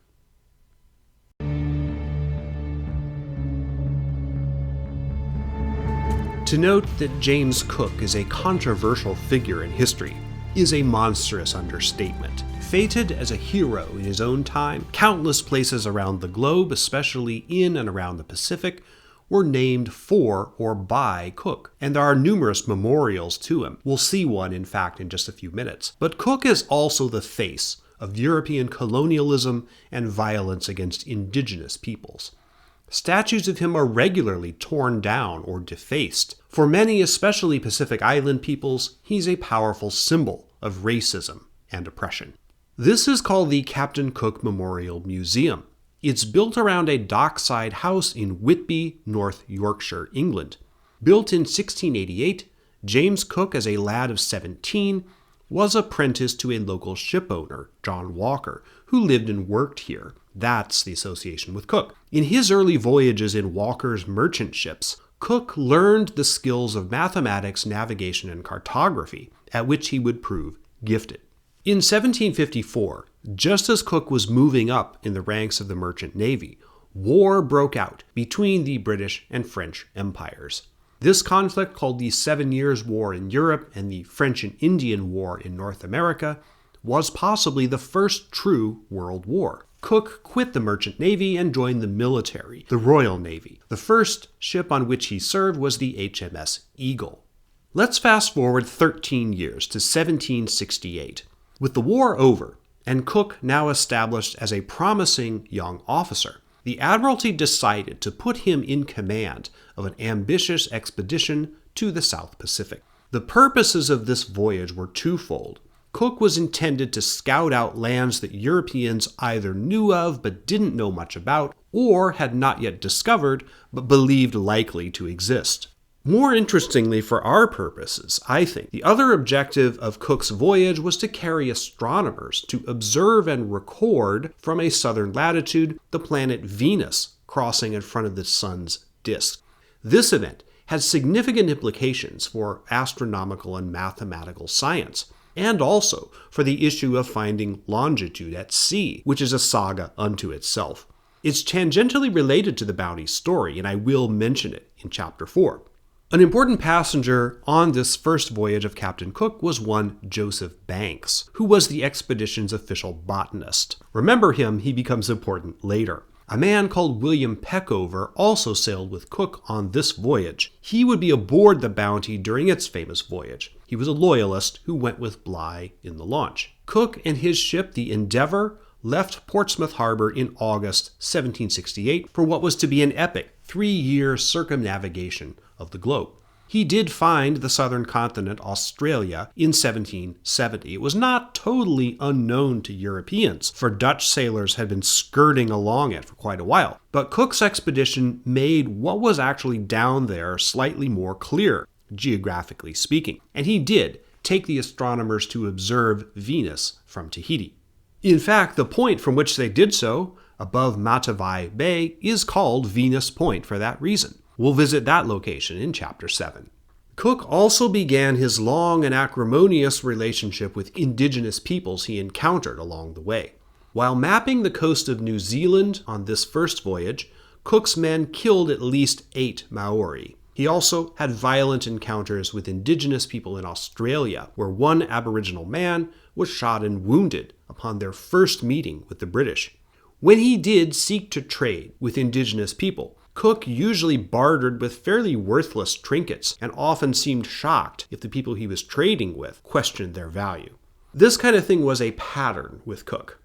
To note that James Cook is a controversial figure in history is a monstrous understatement. Fated as a hero in his own time, countless places around the globe, especially in and around the Pacific, were named for or by Cook, and there are numerous memorials to him. We'll see one, in fact, in just a few minutes. But Cook is also the face of European colonialism and violence against indigenous peoples. Statues of him are regularly torn down or defaced. For many, especially Pacific Island peoples, he's a powerful symbol of racism and oppression. This is called the Captain Cook Memorial Museum. It's built around a dockside house in Whitby, North Yorkshire, England. Built in 1688, James Cook, as a lad of 17, was apprenticed to a local shipowner, John Walker, who lived and worked here. That's the association with Cook. In his early voyages in Walker's merchant ships, Cook learned the skills of mathematics, navigation, and cartography, at which he would prove gifted. In 1754, just as Cook was moving up in the ranks of the merchant navy, war broke out between the British and French empires. This conflict, called the 7 Years' War in Europe and the French and Indian War in North America, was possibly the first true world war. Cook quit the merchant navy and joined the military, the Royal Navy. The first ship on which he served was the HMS Eagle. Let's fast forward 13 years to 1768. With the war over, and Cook now established as a promising young officer, the Admiralty decided to put him in command of an ambitious expedition to the South Pacific. The purposes of this voyage were twofold. Cook was intended to scout out lands that Europeans either knew of but didn't know much about, or had not yet discovered but believed likely to exist. More interestingly for our purposes, I think, the other objective of Cook's voyage was to carry astronomers to observe and record from a southern latitude the planet Venus crossing in front of the sun's disk. This event has significant implications for astronomical and mathematical science, and also for the issue of finding longitude at sea, which is a saga unto itself. It's tangentially related to the Bounty story, and I will mention it in Chapter 4. An important passenger on this first voyage of Captain Cook was one Joseph Banks, who was the expedition's official botanist. Remember him, he becomes important later. A man called William Peckover also sailed with Cook on this voyage. He would be aboard the Bounty during its famous voyage. He was a loyalist who went with Bligh in the launch. Cook and his ship, the Endeavour, left Portsmouth Harbor in August 1768 for what was to be an epic 3-year circumnavigation of the globe. He did find the southern continent, Australia, in 1770. It was not totally unknown to Europeans, for Dutch sailors had been skirting along it for quite a while. But Cook's expedition made what was actually down there slightly more clear, geographically speaking. And he did take the astronomers to observe Venus from Tahiti. In fact, the point from which they did so, above Matavai Bay, is called Venus Point for that reason. We'll visit that location in Chapter 7. Cook also began his long and acrimonious relationship with indigenous peoples he encountered along the way. While mapping the coast of New Zealand on this first voyage, Cook's men killed at least 8 Maori. He also had violent encounters with indigenous people in Australia, where one Aboriginal man was shot and wounded upon their first meeting with the British. When he did seek to trade with indigenous people, Cook usually bartered with fairly worthless trinkets and often seemed shocked if the people he was trading with questioned their value. This kind of thing was a pattern with Cook.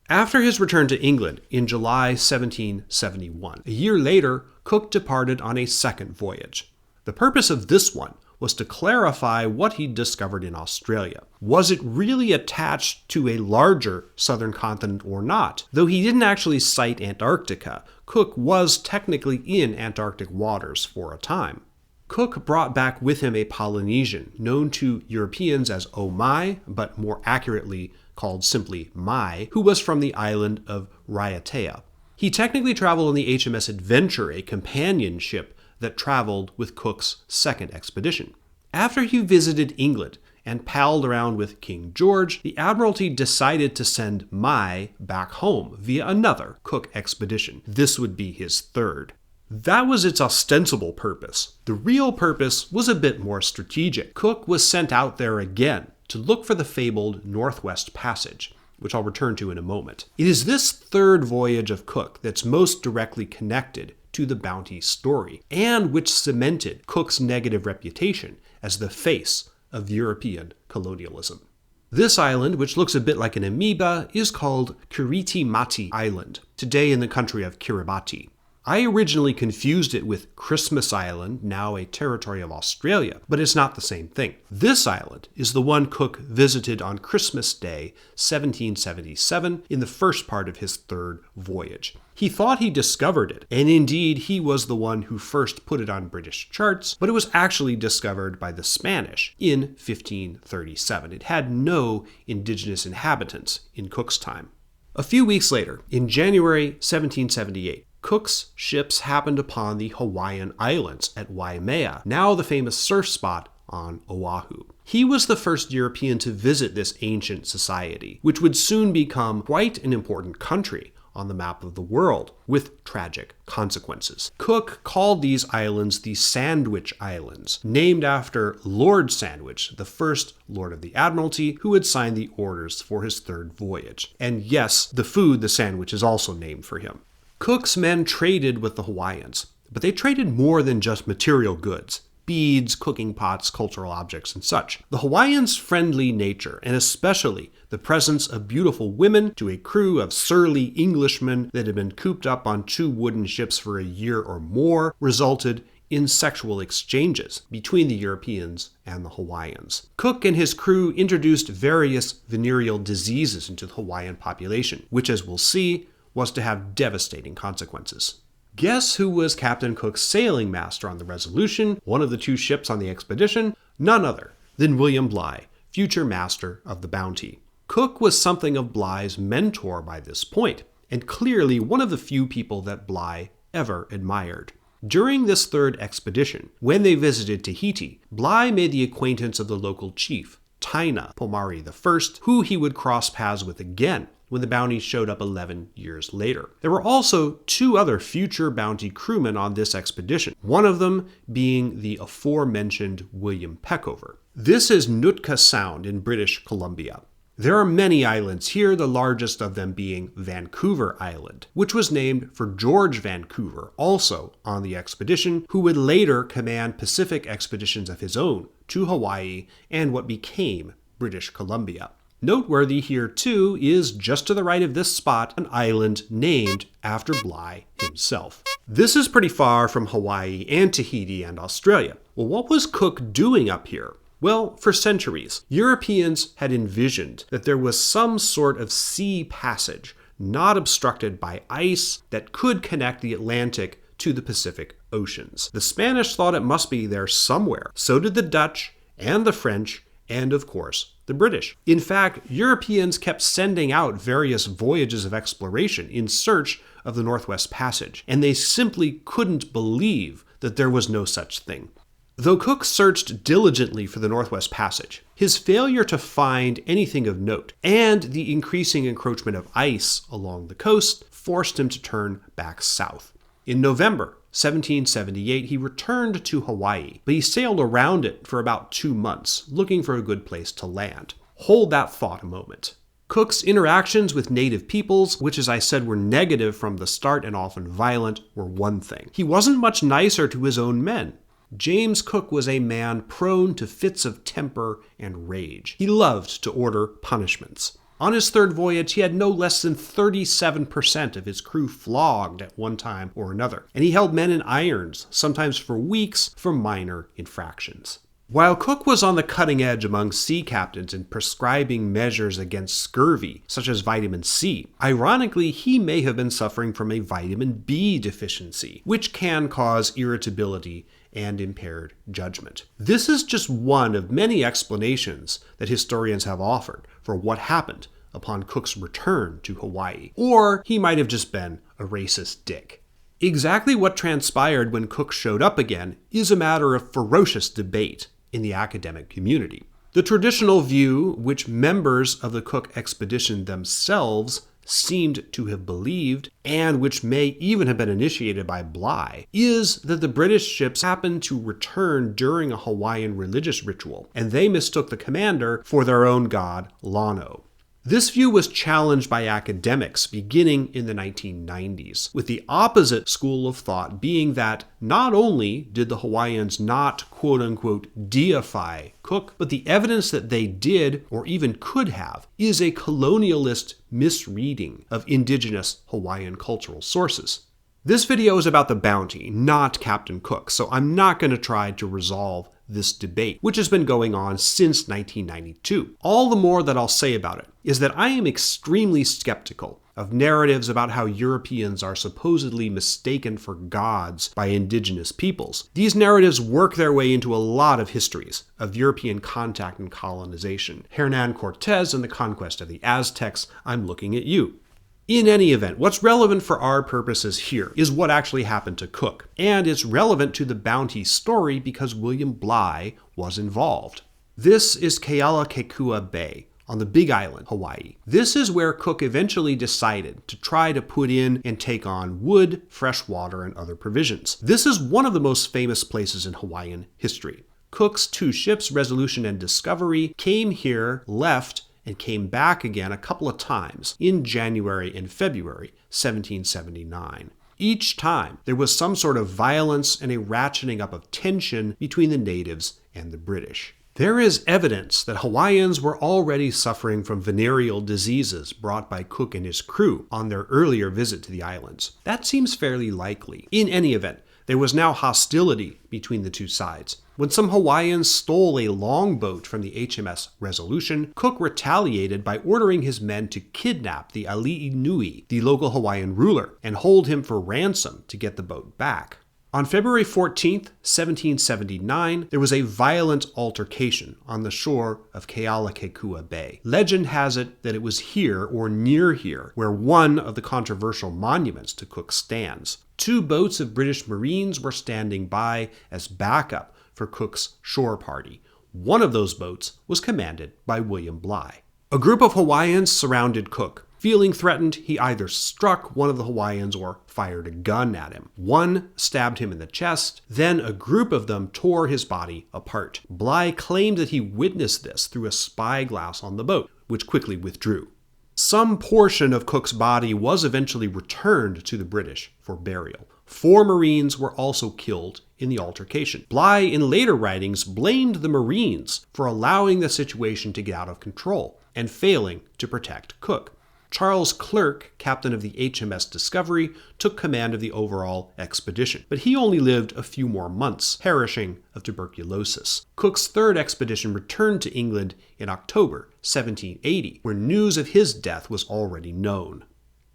After his return to England in July 1771, a year later, Cook departed on a second voyage. The purpose of this one was to clarify what he'd discovered in Australia. Was it really attached to a larger southern continent or not? Though he didn't actually sight Antarctica, Cook was technically in Antarctic waters for a time. Cook brought back with him a Polynesian, known to Europeans as Omai, but more accurately called simply Mai, who was from the island of Raiatea. He technically traveled on the HMS Adventure, a companion ship that traveled with Cook's second expedition. After he visited England and palled around with King George, the Admiralty decided to send Mai back home via another Cook expedition. This would be his third. That was its ostensible purpose. The real purpose was a bit more strategic. Cook was sent out there again to look for the fabled Northwest Passage, which I'll return to in a moment. It is this third voyage of Cook that's most directly connected to the Bounty story, and which cemented Cook's negative reputation as the face of European colonialism. This island, which looks a bit like an amoeba, is called Kiriti-Mati Island, today in the country of Kiribati. I originally confused it with Christmas Island, now a territory of Australia, but it's not the same thing. This island is the one Cook visited on Christmas Day, 1777, in the first part of his third voyage. He thought he discovered it, and indeed he was the one who first put it on British charts, but it was actually discovered by the Spanish in 1537. It had no indigenous inhabitants in Cook's time. A few weeks later, in January 1778, Cook's ships happened upon the Hawaiian Islands at Waimea, now the famous surf spot on Oahu. He was the first European to visit this ancient society, which would soon become quite an important country on the map of the world, with tragic consequences. Cook called these islands the Sandwich Islands, named after Lord Sandwich, the first Lord of the Admiralty, who had signed the orders for his third voyage. And yes, the food, the sandwich, is also named for him. Cook's men traded with the Hawaiians, but they traded more than just material goods. Beads, cooking pots, cultural objects, and such. The Hawaiians' friendly nature, and especially the presence of beautiful women to a crew of surly Englishmen that had been cooped up on 2 wooden ships for a year or more, resulted in sexual exchanges between the Europeans and the Hawaiians. Cook and his crew introduced various venereal diseases into the Hawaiian population, which, as we'll see, was to have devastating consequences. Guess who was Captain Cook's sailing master on the Resolution, one of the 2 ships on the expedition? None other than William Bligh, future master of the Bounty. Cook was something of Bligh's mentor by this point, and clearly one of the few people that Bligh ever admired. During this third expedition, when they visited Tahiti, Bligh made the acquaintance of the local chief, Taina Pomari I, who he would cross paths with again when the Bounty showed up 11 years later. There were also 2 other future Bounty crewmen on this expedition, one of them being the aforementioned William Peckover. This is Nootka Sound in British Columbia. There are many islands here, the largest of them being Vancouver Island, which was named for George Vancouver, also on the expedition, who would later command Pacific expeditions of his own to Hawaii and what became British Columbia. Noteworthy here, too, is just to the right of this spot, an island named after Bligh himself. This is pretty far from Hawaii and Tahiti and Australia. Well, what was Cook doing up here? Well, for centuries, Europeans had envisioned that there was some sort of sea passage, not obstructed by ice, that could connect the Atlantic to the Pacific Oceans. The Spanish thought it must be there somewhere. So did the Dutch and the French, and of course, the British. In fact, Europeans kept sending out various voyages of exploration in search of the Northwest Passage, and they simply couldn't believe that there was no such thing. Though Cook searched diligently for the Northwest Passage, his failure to find anything of note and the increasing encroachment of ice along the coast forced him to turn back south. In November 1778, he returned to Hawaii, but he sailed around it for about 2 months, looking for a good place to land. Hold that thought a moment. Cook's interactions with native peoples, which as I said were negative from the start and often violent, were one thing. He wasn't much nicer to his own men. James Cook was a man prone to fits of temper and rage. He loved to order punishments. On his third voyage, he had no less than 37% of his crew flogged at one time or another, and he held men in irons, sometimes for weeks, for minor infractions. While Cook was on the cutting edge among sea captains in prescribing measures against scurvy, such as vitamin C, ironically, he may have been suffering from a vitamin B deficiency, which can cause irritability and impaired judgment. This is just one of many explanations that historians have offered for what happened upon Cook's return to Hawaii. Or he might have just been a racist dick. Exactly what transpired when Cook showed up again is a matter of ferocious debate in the academic community. The traditional view, which members of the Cook expedition themselves seemed to have believed, and which may even have been initiated by Bligh, is that the British ships happened to return during a Hawaiian religious ritual, and they mistook the commander for their own god, Lano. This view was challenged by academics beginning in the 1990s, with the opposite school of thought being that not only did the Hawaiians not quote-unquote deify Cook, but the evidence that they did, or even could have, is a colonialist misreading of indigenous Hawaiian cultural sources. This video is about the Bounty, not Captain Cook, so I'm not going to try to resolve this debate, which has been going on since 1992. All the more that I'll say about it is that I am extremely skeptical of narratives about how Europeans are supposedly mistaken for gods by indigenous peoples. These narratives work their way into a lot of histories of European contact and colonization. Hernán Cortés and the conquest of the Aztecs, I'm looking at you. In any event, what's relevant for our purposes here is what actually happened to Cook, and it's relevant to the Bounty story because William Bligh was involved. This is Kealakekua Bay on the Big Island, Hawaii. This is where Cook eventually decided to try to put in and take on wood, fresh water, and other provisions. This is one of the most famous places in Hawaiian history. Cook's 2 ships, Resolution and Discovery, came here, left, and came back again a couple of times in January and February 1779. Each time, there was some sort of violence and a ratcheting up of tension between the natives and the British. There is evidence that Hawaiians were already suffering from venereal diseases brought by Cook and his crew on their earlier visit to the islands. That seems fairly likely. In any event, there was now hostility between the two sides. When some Hawaiians stole a longboat from the HMS Resolution, Cook retaliated by ordering his men to kidnap the Ali'i Nui, the local Hawaiian ruler, and hold him for ransom to get the boat back. On February 14th, 1779, there was a violent altercation on the shore of Kealakekua Bay. Legend has it that it was here, or near here, where one of the controversial monuments to Cook stands. 2 boats of British Marines were standing by as backup for Cook's shore party. One of those boats was commanded by William Bligh. A group of Hawaiians surrounded Cook. Feeling threatened, he either struck one of the Hawaiians or fired a gun at him. One stabbed him in the chest, then a group of them tore his body apart. Bligh claimed that he witnessed this through a spyglass on the boat, which quickly withdrew. Some portion of Cook's body was eventually returned to the British for burial. 4 Marines were also killed in the altercation. Bligh, in later writings, blamed the Marines for allowing the situation to get out of control and failing to protect Cook. Charles Clerke, captain of the HMS Discovery, took command of the overall expedition, but he only lived a few more months, perishing of tuberculosis. Cook's 3rd expedition returned to England in October 1780, where news of his death was already known.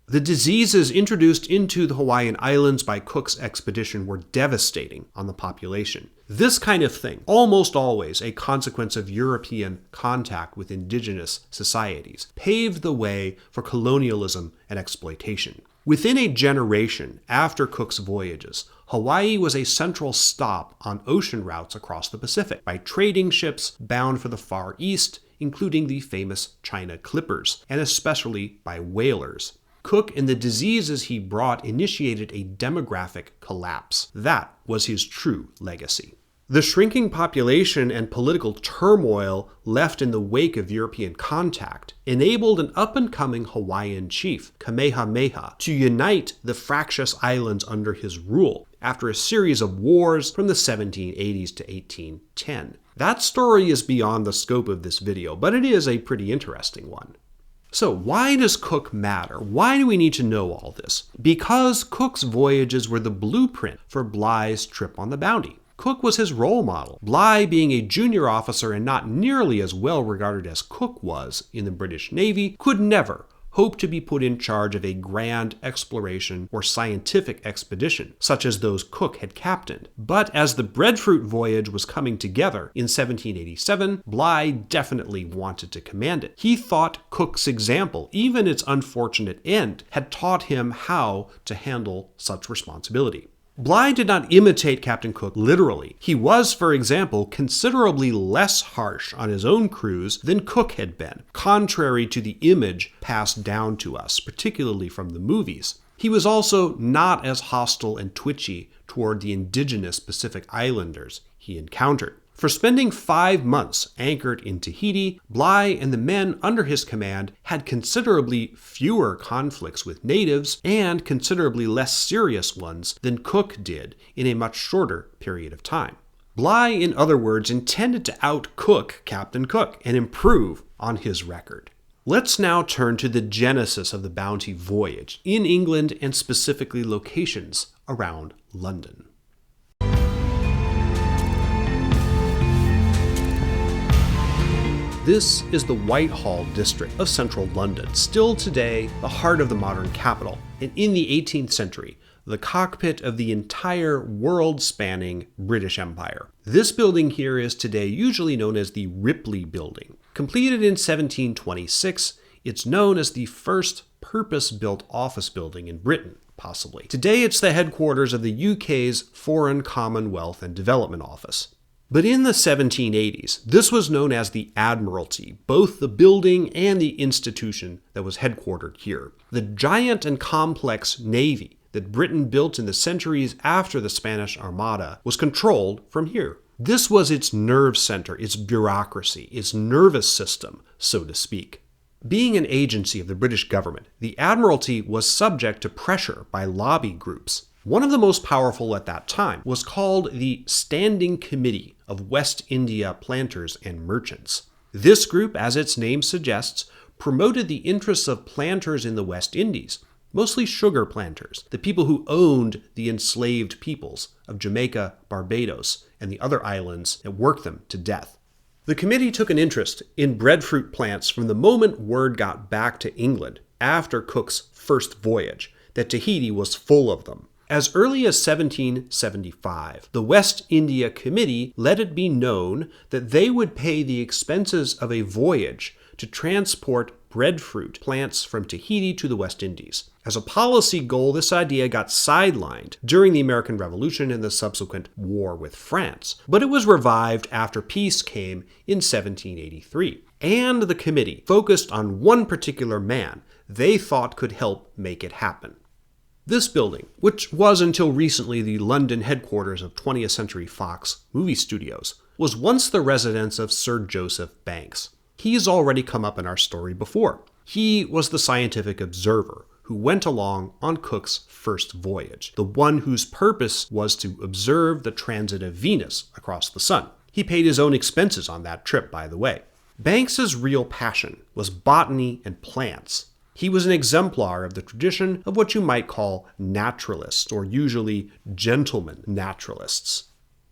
The diseases introduced into the Hawaiian Islands by Cook's expedition were devastating on the population. This kind of thing, almost always a consequence of European contact with indigenous societies, paved the way for colonialism and exploitation. Within a generation after Cook's voyages, Hawaii was a central stop on ocean routes across the Pacific by trading ships bound for the Far East, including the famous China Clippers, and especially by whalers. Cook and the diseases he brought initiated a demographic collapse. That was his true legacy. The shrinking population and political turmoil left in the wake of European contact enabled an up-and-coming Hawaiian chief, Kamehameha, to unite the fractious islands under his rule after a series of wars from the 1780s to 1810. That story is beyond the scope of this video, but it is a pretty interesting one. So why does Cook matter? Why do we need to know all this? Because Cook's voyages were the blueprint for Bligh's trip on the Bounty. Cook was his role model. Bligh, being a junior officer and not nearly as well regarded as Cook was in the British Navy, could never hope to be put in charge of a grand exploration or scientific expedition, such as those Cook had captained. But as the breadfruit voyage was coming together in 1787, Bligh definitely wanted to command it. He thought Cook's example, even its unfortunate end, had taught him how to handle such responsibility. Bligh did not imitate Captain Cook literally. He was, for example, considerably less harsh on his own crews than Cook had been, contrary to the image passed down to us, particularly from the movies. He was also not as hostile and twitchy toward the indigenous Pacific Islanders he encountered. For spending 5 months anchored in Tahiti, Bligh and the men under his command had considerably fewer conflicts with natives and considerably less serious ones than Cook did in a much shorter period of time. Bligh, in other words, intended to out-Cook Captain Cook and improve on his record. Let's now turn to the genesis of the Bounty voyage in England and specifically locations around London. This is the Whitehall district of central London, still today the heart of the modern capital, and in the 18th century, the cockpit of the entire world-spanning British Empire. This building here is today usually known as the Ripley Building. Completed in 1726, it's known as the first purpose-built office building in Britain, possibly. Today it's the headquarters of the UK's Foreign Commonwealth and Development Office. But in the 1780s, this was known as the Admiralty, both the building and the institution that was headquartered here. The giant and complex navy that Britain built in the centuries after the Spanish Armada was controlled from here. This was its nerve center, its bureaucracy, its nervous system, so to speak. Being an agency of the British government, the Admiralty was subject to pressure by lobby groups. One of the most powerful at that time was called the Standing Committee of West India Planters and Merchants. This group, as its name suggests, promoted the interests of planters in the West Indies, mostly sugar planters, the people who owned the enslaved peoples of Jamaica, Barbados, and the other islands that worked them to death. The committee took an interest in breadfruit plants from the moment word got back to England after Cook's first voyage that Tahiti was full of them. As early as 1775, the West India Committee let it be known that they would pay the expenses of a voyage to transport breadfruit plants from Tahiti to the West Indies. As a policy goal, this idea got sidelined during the American Revolution and the subsequent war with France, but it was revived after peace came in 1783. And the committee focused on one particular man they thought could help make it happen. This building, which was until recently the London headquarters of 20th Century Fox movie studios, was once the residence of Sir Joseph Banks. He's already come up in our story before. He was the scientific observer who went along on Cook's first voyage, the one whose purpose was to observe the transit of Venus across the sun. He paid his own expenses on that trip, by the way. Banks's real passion was botany and plants. He was an exemplar of the tradition of what you might call naturalists, or usually gentlemen naturalists.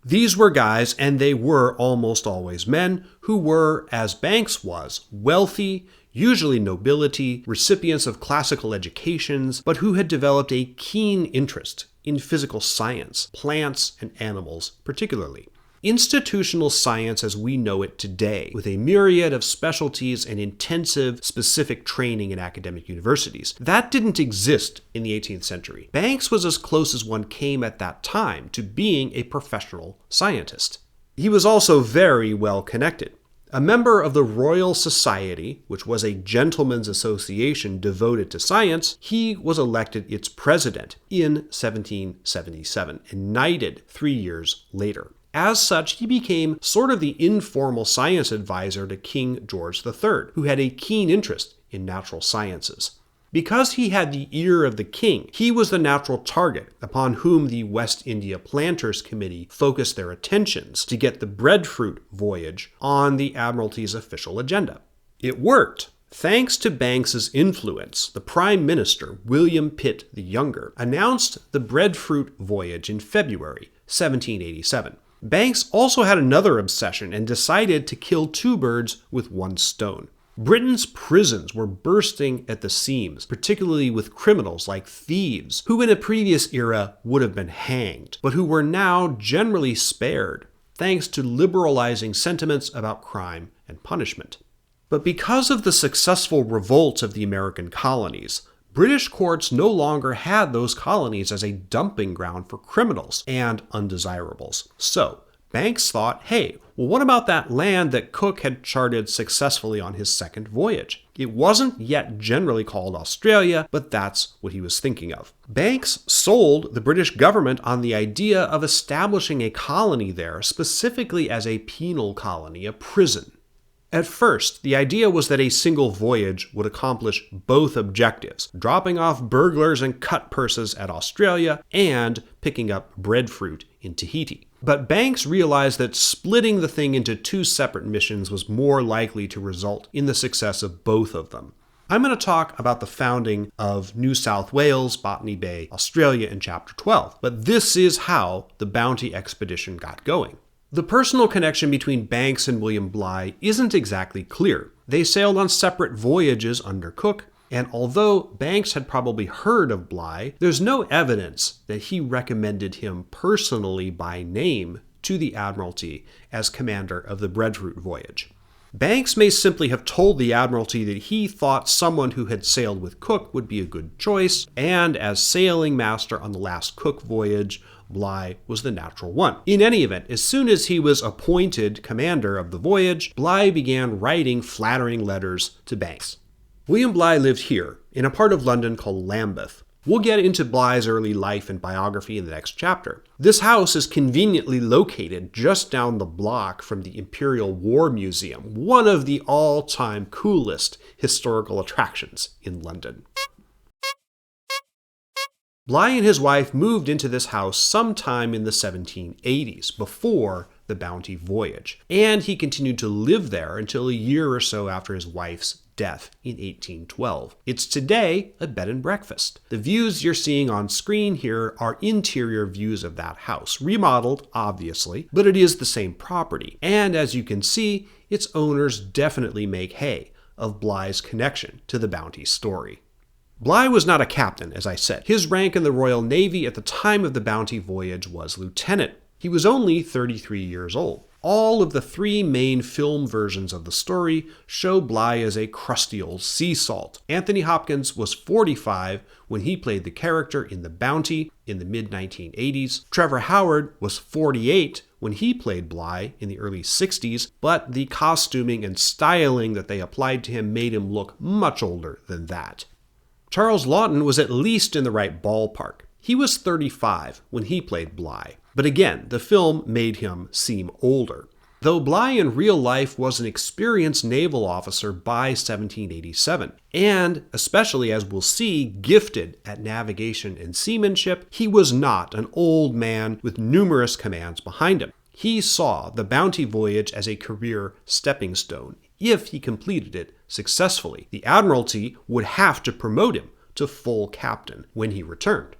These were guys, and they were almost always men, who were, as Banks was, wealthy, usually nobility, recipients of classical educations, but who had developed a keen interest in physical science, plants and animals particularly. institutional science as we know it today, with a myriad of specialties and intensive specific training in academic universities. That didn't exist in the 18th century. Banks was as close as one came at that time to being a professional scientist. He was also very well connected. A member of the Royal Society, which was a gentlemen's association devoted to science, he was elected its president in 1777 and knighted 3 years later. As such, he became sort of the informal science advisor to King George III, who had a keen interest in natural sciences. Because he had the ear of the king, he was the natural target upon whom the West India Planters Committee focused their attentions to get the breadfruit voyage on the Admiralty's official agenda. It worked. Thanks to Banks's influence, the Prime Minister, William Pitt the Younger, announced the breadfruit voyage in February 1787. Banks also had another obsession and decided to kill two birds with one stone. Britain's prisons were bursting at the seams, particularly with criminals like thieves, who in a previous era would have been hanged, but who were now generally spared, thanks to liberalizing sentiments about crime and punishment. But because of the successful revolts of the American colonies, British courts no longer had those colonies as a dumping ground for criminals and undesirables. So, Banks thought, hey, well, what about that land that Cook had charted successfully on his second voyage? It wasn't yet generally called Australia, but that's what he was thinking of. Banks sold the British government on the idea of establishing a colony there, specifically as a penal colony, a prison. At first, the idea was that a single voyage would accomplish both objectives, dropping off burglars and cut purses at Australia and picking up breadfruit in Tahiti. But Banks realized that splitting the thing into two separate missions was more likely to result in the success of both of them. I'm going to talk about the founding of New South Wales, Botany Bay, Australia in Chapter 12, but this is how the Bounty expedition got going. The personal connection between Banks and William Bligh isn't exactly clear. They sailed on separate voyages under Cook, and although Banks had probably heard of Bligh, there's no evidence that he recommended him personally by name to the Admiralty as commander of the breadfruit voyage. Banks may simply have told the Admiralty that he thought someone who had sailed with Cook would be a good choice, and as sailing master on the last Cook voyage, Bligh was the natural one. In any event, as soon as he was appointed commander of the voyage, Bligh began writing flattering letters to Banks. William Bligh lived here, in a part of London called Lambeth. We'll get into Bligh's early life and biography in the next chapter. This house is conveniently located just down the block from the Imperial War Museum, one of the all-time coolest historical attractions in London. Bligh and his wife moved into this house sometime in the 1780s, before the Bounty voyage, and he continued to live there until a year or so after his wife's death in 1812. It's today a bed and breakfast. The views you're seeing on screen here are interior views of that house, remodeled, obviously, but it is the same property, and as you can see, its owners definitely make hay of Bligh's connection to the Bounty story. Bligh was not a captain, as I said. His rank in the Royal Navy at the time of the Bounty voyage was lieutenant. He was only 33 years old. All of the three main film versions of the story show Bligh as a crusty old sea salt. Anthony Hopkins was 45 when he played the character in The Bounty in the mid-1980s. Trevor Howard was 48 when he played Bligh in the early 60s, but the costuming and styling that they applied to him made him look much older than that. Charles Laughton was at least in the right ballpark. He was 35 when he played Bligh. But again, the film made him seem older. Though Bligh in real life was an experienced naval officer by 1787, and, especially as we'll see, gifted at navigation and seamanship, he was not an old man with numerous commands behind him. He saw the Bounty voyage as a career stepping stone. If he completed it successfully, the Admiralty would have to promote him to full captain when he returned.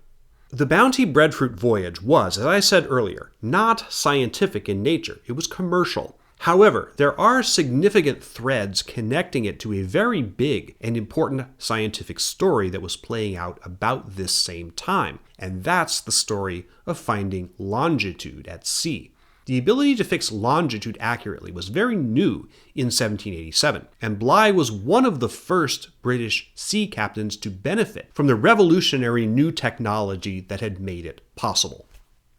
The Bounty breadfruit voyage was, as I said earlier, not scientific in nature. It was commercial. However, there are significant threads connecting it to a very big and important scientific story that was playing out about this same time, and that's the story of finding longitude at sea. The ability to fix longitude accurately was very new in 1787, and Bligh was one of the first British sea captains to benefit from the revolutionary new technology that had made it possible.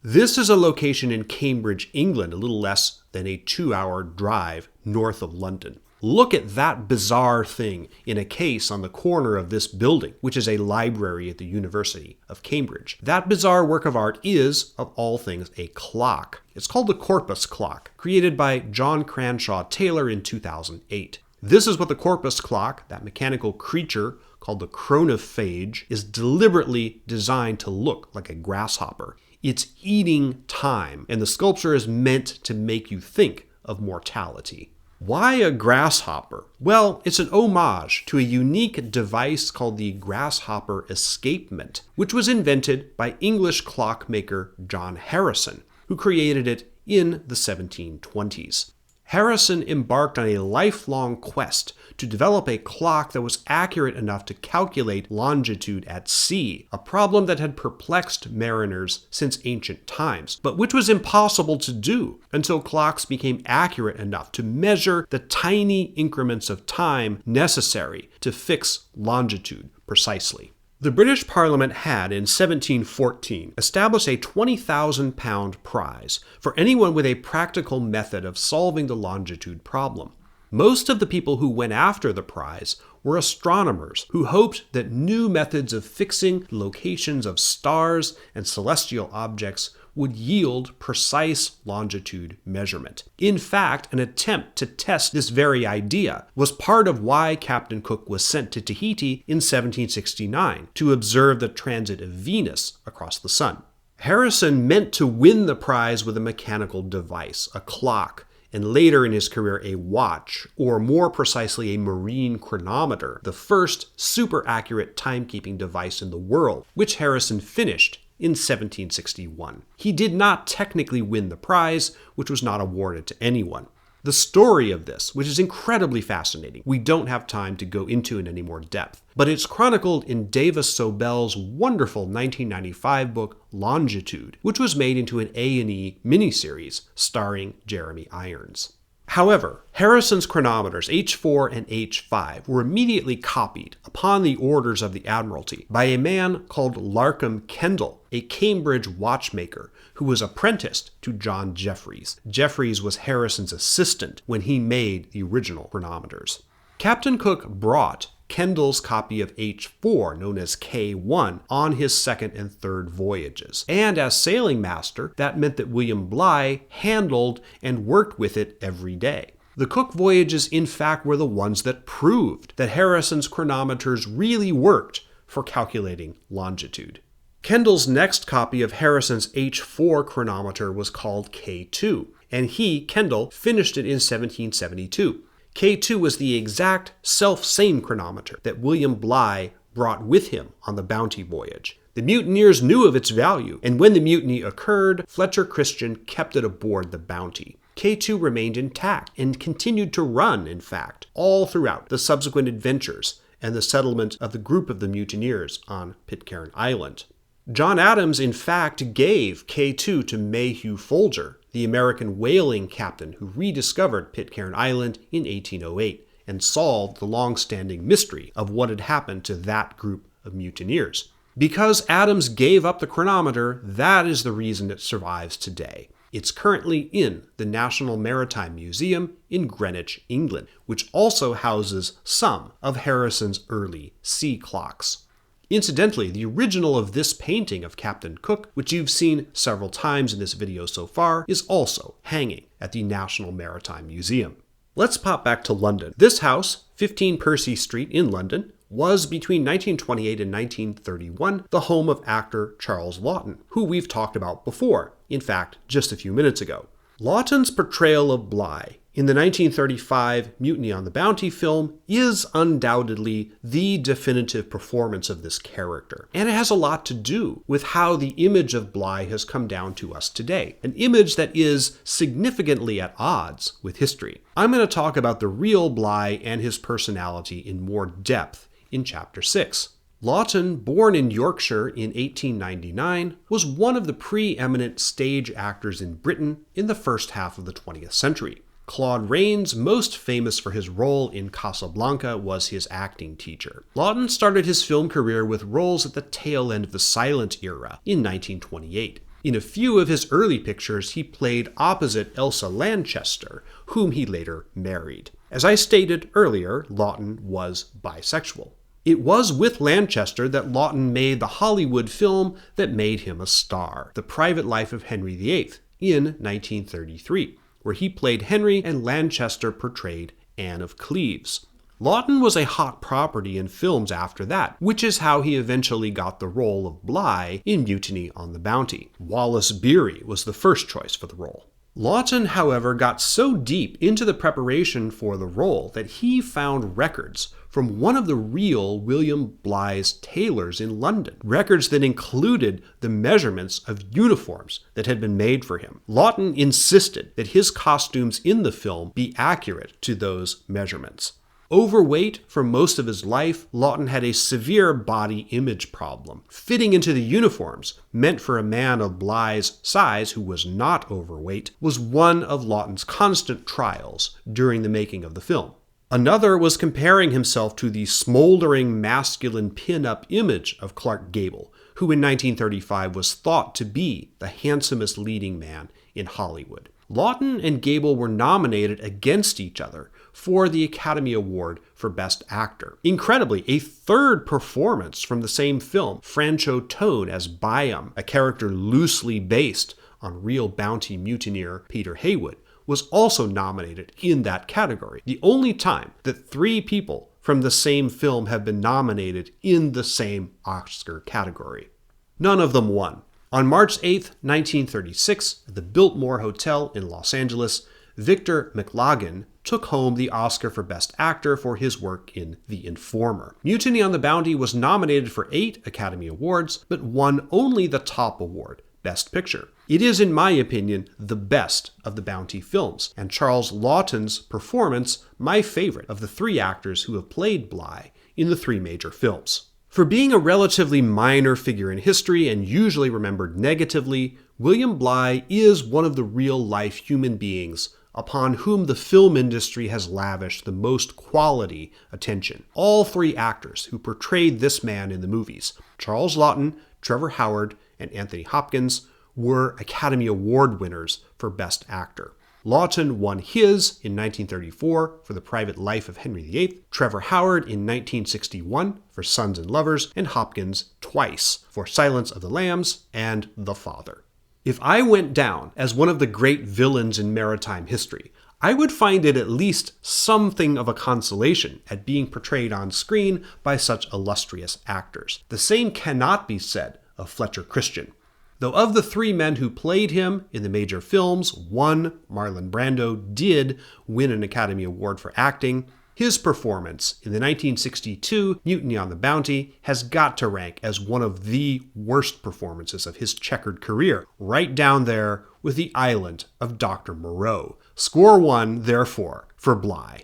This is a location in Cambridge, England, a little less than a 2-hour drive north of London. Look at that bizarre thing in a case on the corner of this building, which is a library at the University of Cambridge. That bizarre work of art is, of all things, a clock. It's called the Corpus Clock, created by John Cranshaw Taylor in 2008. This is what the Corpus Clock, that mechanical creature called the chronophage, is deliberately designed to look like a grasshopper. It's eating time, and the sculpture is meant to make you think of mortality. Why a grasshopper? Well, it's an homage to a unique device called the grasshopper escapement, which was invented by English clockmaker John Harrison, who created it in the 1720s. Harrison embarked on a lifelong quest to develop a clock that was accurate enough to calculate longitude at sea, a problem that had perplexed mariners since ancient times, but which was impossible to do until clocks became accurate enough to measure the tiny increments of time necessary to fix longitude precisely. The British Parliament had, in 1714, established a £20,000 prize for anyone with a practical method of solving the longitude problem. Most of the people who went after the prize were astronomers who hoped that new methods of fixing locations of stars and celestial objects would yield precise longitude measurement. In fact, an attempt to test this very idea was part of why Captain Cook was sent to Tahiti in 1769 to observe the transit of Venus across the sun. Harrison meant to win the prize with a mechanical device, a clock, and later in his career a watch, or more precisely a marine chronometer, the first super-accurate timekeeping device in the world, which Harrison finished in 1761. He did not technically win the prize, which was not awarded to anyone. The story of this, which is incredibly fascinating, we don't have time to go into in any more depth, but it's chronicled in Davis Sobel's wonderful 1995 book Longitude, which was made into an A&E miniseries starring Jeremy Irons. However, Harrison's chronometers H4 and H5 were immediately copied upon the orders of the Admiralty by a man called Larcom Kendall, a Cambridge watchmaker who was apprenticed to John Jeffreys. Jeffreys was Harrison's assistant when he made the original chronometers. Captain Cook brought Kendall's copy of H4, known as K1, on his second and third voyages. And as sailing master, that meant that William Bligh handled and worked with it every day. The Cook voyages, in fact, were the ones that proved that Harrison's chronometers really worked for calculating longitude. Kendall's next copy of Harrison's H4 chronometer was called K2, and he, Kendall, finished it in 1772. K2 was the exact self-same chronometer that William Bligh brought with him on the Bounty voyage. The mutineers knew of its value, and when the mutiny occurred, Fletcher Christian kept it aboard the Bounty. K2 remained intact and continued to run, in fact, all throughout the subsequent adventures and the settlement of the group of the mutineers on Pitcairn Island. John Adams, in fact, gave K2 to Mayhew Folger, the American whaling captain who rediscovered Pitcairn Island in 1808 and solved the long-standing mystery of what had happened to that group of mutineers. Because Adams gave up the chronometer, that is the reason it survives today. It's currently in the National Maritime Museum in Greenwich, England, which also houses some of Harrison's early sea clocks. Incidentally, the original of this painting of Captain Cook, which you've seen several times in this video so far, is also hanging at the National Maritime Museum. Let's pop back to London. This house, 15 Percy Street in London, was between 1928 and 1931 the home of actor Charles Laughton, who we've talked about before, in fact, just a few minutes ago. Laughton's portrayal of Bligh in the 1935 Mutiny on the Bounty film is undoubtedly the definitive performance of this character, and it has a lot to do with how the image of Bligh has come down to us today, an image that is significantly at odds with history. I'm going to talk about the real Bligh and his personality in more depth in Chapter 6. Lawton, born in Yorkshire in 1899, was one of the preeminent stage actors in Britain in the first half of the 20th century. Claude Rains, most famous for his role in Casablanca, was his acting teacher. Lawton started his film career with roles at the tail end of the silent era in 1928. In a few of his early pictures, he played opposite Elsa Lanchester, whom he later married. As I stated earlier, Lawton was bisexual. It was with Lanchester that Lawton made the Hollywood film that made him a star, The Private Life of Henry VIII, in 1933, where he played Henry and Lanchester portrayed Anne of Cleves. Lawton was a hot property in films after that, which is how he eventually got the role of Bligh in Mutiny on the Bounty. Wallace Beery was the first choice for the role. Lawton, however, got so deep into the preparation for the role that he found records from one of the real William Bligh's tailors in London, records that included the measurements of uniforms that had been made for him. Lawton insisted that his costumes in the film be accurate to those measurements. Overweight for most of his life, Lawton had a severe body image problem. Fitting into the uniforms, meant for a man of Bligh's size who was not overweight, was one of Lawton's constant trials during the making of the film. Another was comparing himself to the smoldering masculine pin-up image of Clark Gable, who in 1935 was thought to be the handsomest leading man in Hollywood. Lawton and Gable were nominated against each other for the Academy Award for Best Actor. Incredibly, a third performance from the same film, Francho Tone as Byam, a character loosely based on real bounty mutineer Peter Heywood, was also nominated in that category. The only time that three people from the same film have been nominated in the same Oscar category. None of them won. On March 8, 1936, at the Biltmore Hotel in Los Angeles, Victor McLagan took home the Oscar for Best Actor for his work in The Informer. Mutiny on the Bounty was nominated for 8 Academy Awards, but won only the top award, Best Picture. It is, in my opinion, the best of the Bounty films, and Charles Lawton's performance my favorite of the 3 actors who have played Bligh in the 3 major films. For being a relatively minor figure in history and usually remembered negatively, William Bligh is one of the real-life human beings upon whom the film industry has lavished the most quality attention. All 3 actors who portrayed this man in the movies, Charles Lawton, Trevor Howard, and Anthony Hopkins, were Academy Award winners for Best Actor. Lawton won his in 1934 for The Private Life of Henry VIII, Trevor Howard in 1961 for Sons and Lovers, and Hopkins twice for Silence of the Lambs and The Father. If I went down as one of the great villains in maritime history, I would find it at least something of a consolation at being portrayed on screen by such illustrious actors. The same cannot be said of Fletcher Christian. Though of the 3 men who played him in the major films, one, Marlon Brando, did win an Academy Award for acting, his performance in the 1962 Mutiny on the Bounty has got to rank as one of the worst performances of his checkered career, right down there with The Island of Dr. Moreau. Score 1, therefore, for Bligh.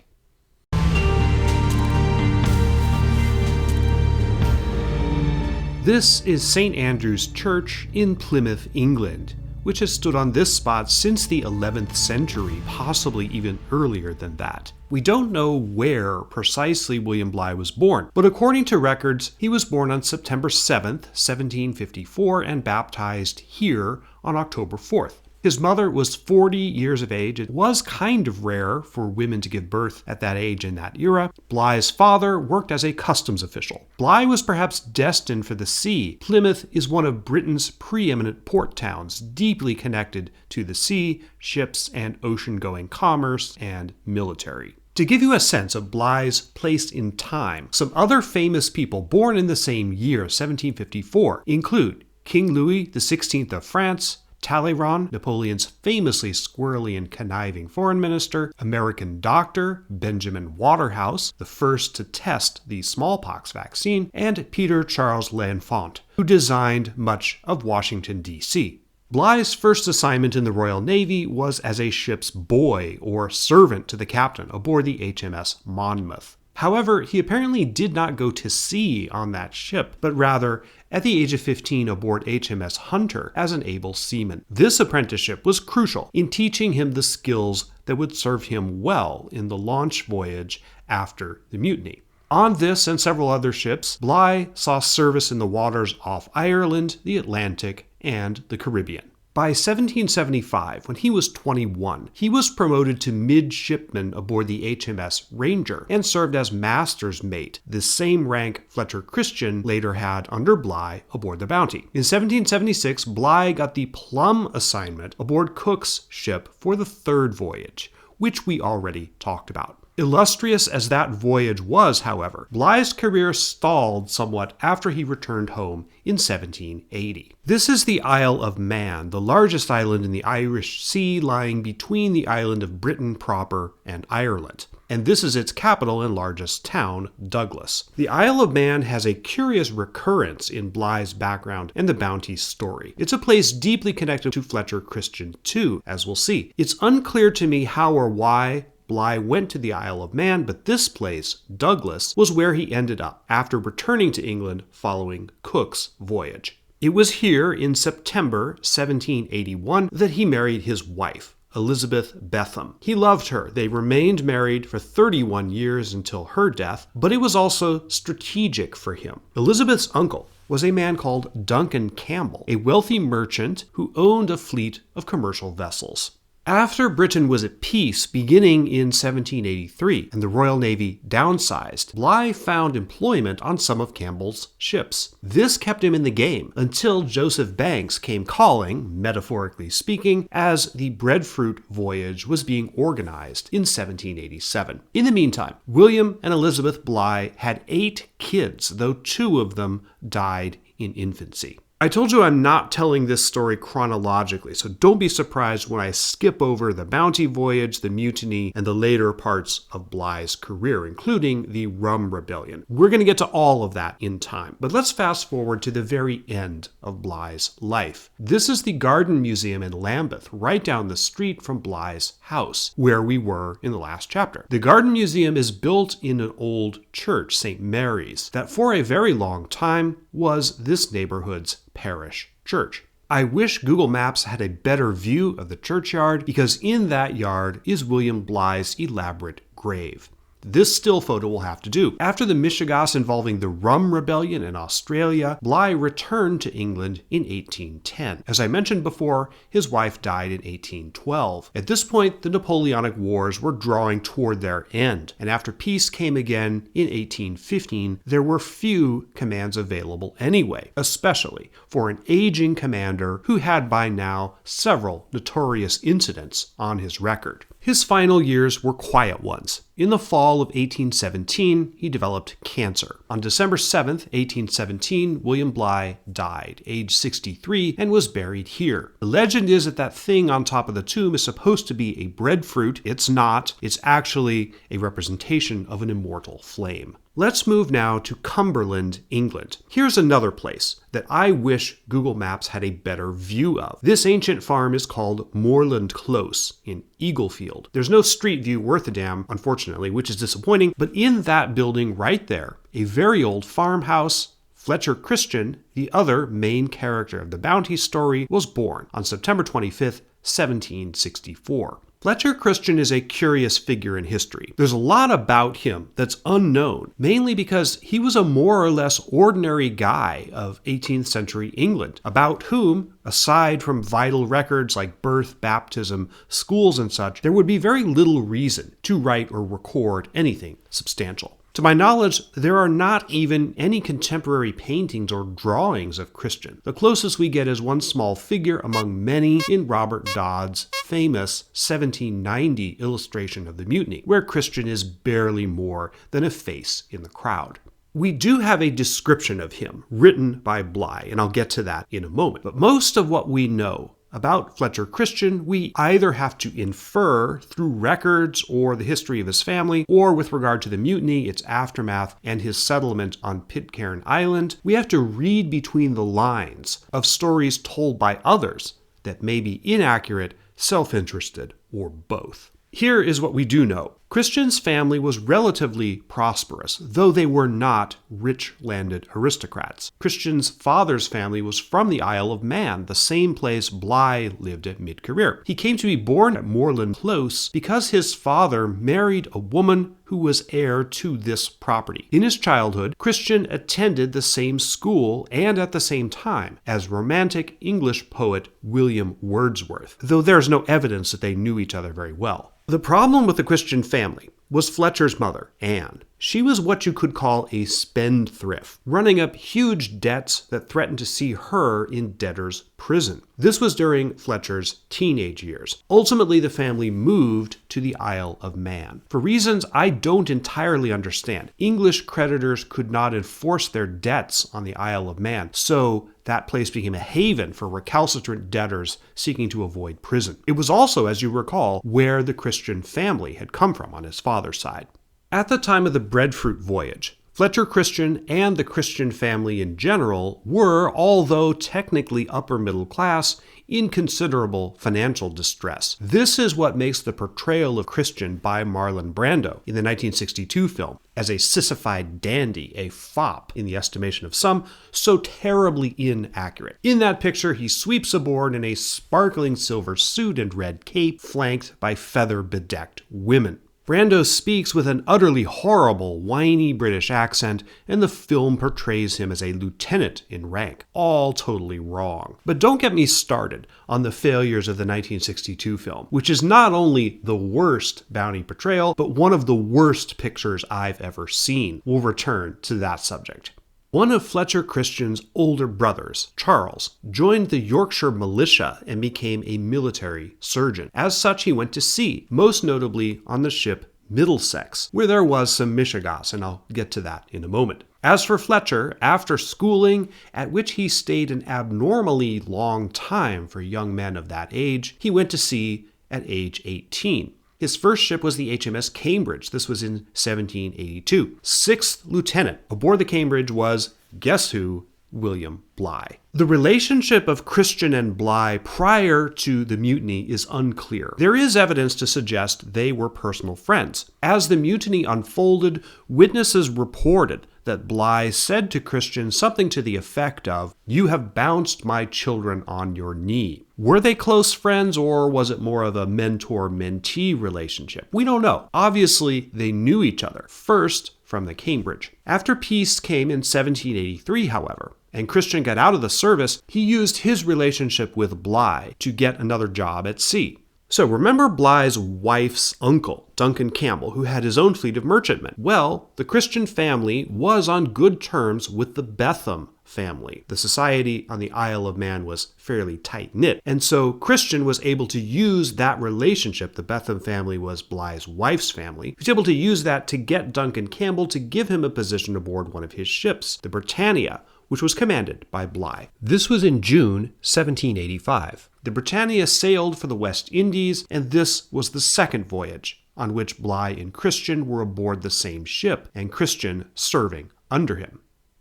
This is St. Andrew's Church in Plymouth, England, which has stood on this spot since the 11th century, possibly even earlier than that. We don't know where precisely William Bligh was born, but according to records, he was born on September 7th, 1754, and baptized here on October 4th. His mother was 40 years of age. It was kind of rare for women to give birth at that age in that era. Bligh's father worked as a customs official. Bligh was perhaps destined for the sea. Plymouth is one of Britain's preeminent port towns, deeply connected to the sea, ships, and ocean-going commerce and military. To give you a sense of Bligh's place in time, some other famous people born in the same year, 1754, include King Louis XVI of France, Talleyrand, Napoleon's famously squirrely and conniving foreign minister, American doctor Benjamin Waterhouse, the first to test the smallpox vaccine, and Peter Charles L'Enfant, who designed much of Washington, D.C. Bligh's first assignment in the Royal Navy was as a ship's boy or servant to the captain aboard the HMS Monmouth. However, he apparently did not go to sea on that ship, but rather at the age of 15 aboard HMS Hunter as an able seaman. This apprenticeship was crucial in teaching him the skills that would serve him well in the launch voyage after the mutiny. On this and several other ships, Bligh saw service in the waters off Ireland, the Atlantic, and the Caribbean. By 1775, when he was 21, he was promoted to midshipman aboard the HMS Ranger and served as master's mate, the same rank Fletcher Christian later had under Bligh aboard the Bounty. In 1776, Bligh got the plum assignment aboard Cook's ship for the third voyage, which we already talked about. Illustrious as that voyage was, however, Bligh's career stalled somewhat after he returned home in 1780. This is the Isle of Man, the largest island in the Irish Sea, lying between the island of Britain proper and Ireland. And this is its capital and largest town, Douglas. The Isle of Man has a curious recurrence in Bligh's background and the Bounty's story. It's a place deeply connected to Fletcher Christian too, as we'll see. It's unclear to me how or why Bligh went to the Isle of Man, but this place, Douglas, was where he ended up after returning to England following Cook's voyage. It was here in September 1781 that he married his wife, Elizabethan. He loved her. They remained married for 31 years until her death, but it was also strategic for him. Elizabeth's uncle was a man called Duncan Campbell, a wealthy merchant who owned a fleet of commercial vessels. After Britain was at peace beginning in 1783 and the Royal Navy downsized, Bligh found employment on some of Campbell's ships. This kept him in the game until Joseph Banks came calling, metaphorically speaking, as the breadfruit voyage was being organized in 1787. In the meantime, William and Elizabeth Bligh had 8 kids, though 2 of them died in infancy. I told you I'm not telling this story chronologically, so don't be surprised when I skip over the Bounty voyage, the mutiny, and the later parts of Bligh's career, including the Rum Rebellion. We're going to get to all of that in time, but let's fast forward to the very end of Bligh's life. This is the Garden Museum in Lambeth, right down the street from Bligh's house, where we were in the last chapter. The Garden Museum is built in an old church, St. Mary's, that for a very long time was this neighborhood's parish church. I wish Google Maps had a better view of the churchyard because in that yard is William Bligh's elaborate grave. This still photo will have to do. After the mishegas involving the Rum Rebellion in Australia, Bligh returned to England in 1810. As I mentioned before, his wife died in 1812. At this point, the Napoleonic Wars were drawing toward their end, and after peace came again in 1815, there were few commands available anyway, especially for an aging commander who had by now several notorious incidents on his record. His final years were quiet ones. In the fall of 1817, he developed cancer. On December 7, 1817, William Bligh died, age 63, and was buried here. The legend is that thing on top of the tomb is supposed to be a breadfruit. It's not. It's actually a representation of an immortal flame. Let's move now to Cumberland, England. Here's another place that I wish Google Maps had a better view of. This ancient farm is called Moorland Close in Eaglefield. There's no street view worth a damn, unfortunately, which is disappointing, but in that building right there, a very old farmhouse, Fletcher Christian, the other main character of the Bounty story, was born on September 25th, 1764. Fletcher Christian is a curious figure in history. There's a lot about him that's unknown, mainly because he was a more or less ordinary guy of 18th century England, about whom, aside from vital records like birth, baptism, schools, and such, there would be very little reason to write or record anything substantial. To my knowledge, there are not even any contemporary paintings or drawings of Christian. The closest we get is one small figure among many in Robert Dodd's famous 1790 illustration of the Mutiny, where Christian is barely more than a face in the crowd. We do have a description of him written by Bligh, and I'll get to that in a moment. But most of what we know about Fletcher Christian, we either have to infer through records or the history of his family, or with regard to the mutiny, its aftermath, and his settlement on Pitcairn Island, we have to read between the lines of stories told by others that may be inaccurate, self-interested, or both. Here is what we do know. Christian's family was relatively prosperous, though they were not rich landed aristocrats. Christian's father's family was from the Isle of Man, the same place Bligh lived at mid-career. He came to be born at Moreland Close because his father married a woman who was heir to this property. In his childhood, Christian attended the same school and at the same time as Romantic English poet William Wordsworth, though there's no evidence that they knew each other very well. The problem with the Christian family was Fletcher's mother, Anne. She was what you could call a spendthrift, running up huge debts that threatened to see her in debtor's prison. This was during Fletcher's teenage years. Ultimately, the family moved to the Isle of Man. For reasons I don't entirely understand, English creditors could not enforce their debts on the Isle of Man, so that place became a haven for recalcitrant debtors seeking to avoid prison. It was also, as you recall, where the Christian family had come from on his father's side. At the time of the breadfruit voyage, Fletcher Christian and the Christian family in general were, although technically upper middle class, in considerable financial distress. This is what makes the portrayal of Christian by Marlon Brando in the 1962 film as a sissified dandy, a fop in the estimation of some, so terribly inaccurate. In that picture, he sweeps aboard in a sparkling silver suit and red cape, flanked by feather-bedecked women. Brando speaks with an utterly horrible, whiny British accent, and the film portrays him as a lieutenant in rank. All totally wrong. But don't get me started on the failures of the 1962 film, which is not only the worst bounty portrayal, but one of the worst pictures I've ever seen. We'll return to that subject. One of Fletcher Christian's older brothers, Charles, joined the Yorkshire militia and became a military surgeon. As such, he went to sea, most notably on the ship Middlesex, where there was some mishegas, and I'll get to that in a moment. As for Fletcher, after schooling, at which he stayed an abnormally long time for young men of that age, he went to sea at age 18. His first ship was the HMS Cambridge. This was in 1782. Sixth lieutenant aboard the Cambridge was, guess who? William Bligh. The relationship of Christian and Bligh prior to the mutiny is unclear. There is evidence to suggest they were personal friends. As the mutiny unfolded, witnesses reported that Bligh said to Christian something to the effect of, "You have bounced my children on your knee." Were they close friends, or was it more of a mentor-mentee relationship? We don't know. Obviously, they knew each other, first from the Cambridge. After peace came in 1783, however, and Christian got out of the service, he used his relationship with Bligh to get another job at sea. So remember Bligh's wife's uncle, Duncan Campbell, who had his own fleet of merchantmen. Well, the Christian family was on good terms with the Betham family. The society on the Isle of Man was fairly tight-knit, and so Christian was able to use that relationship. The Betham family was Bligh's wife's family. He was able to use that to get Duncan Campbell to give him a position aboard one of his ships, the Britannia, which was commanded by Bligh. This was in June 1785. The Britannia sailed for the West Indies, and this was the second voyage on which Bligh and Christian were aboard the same ship, and Christian serving under him.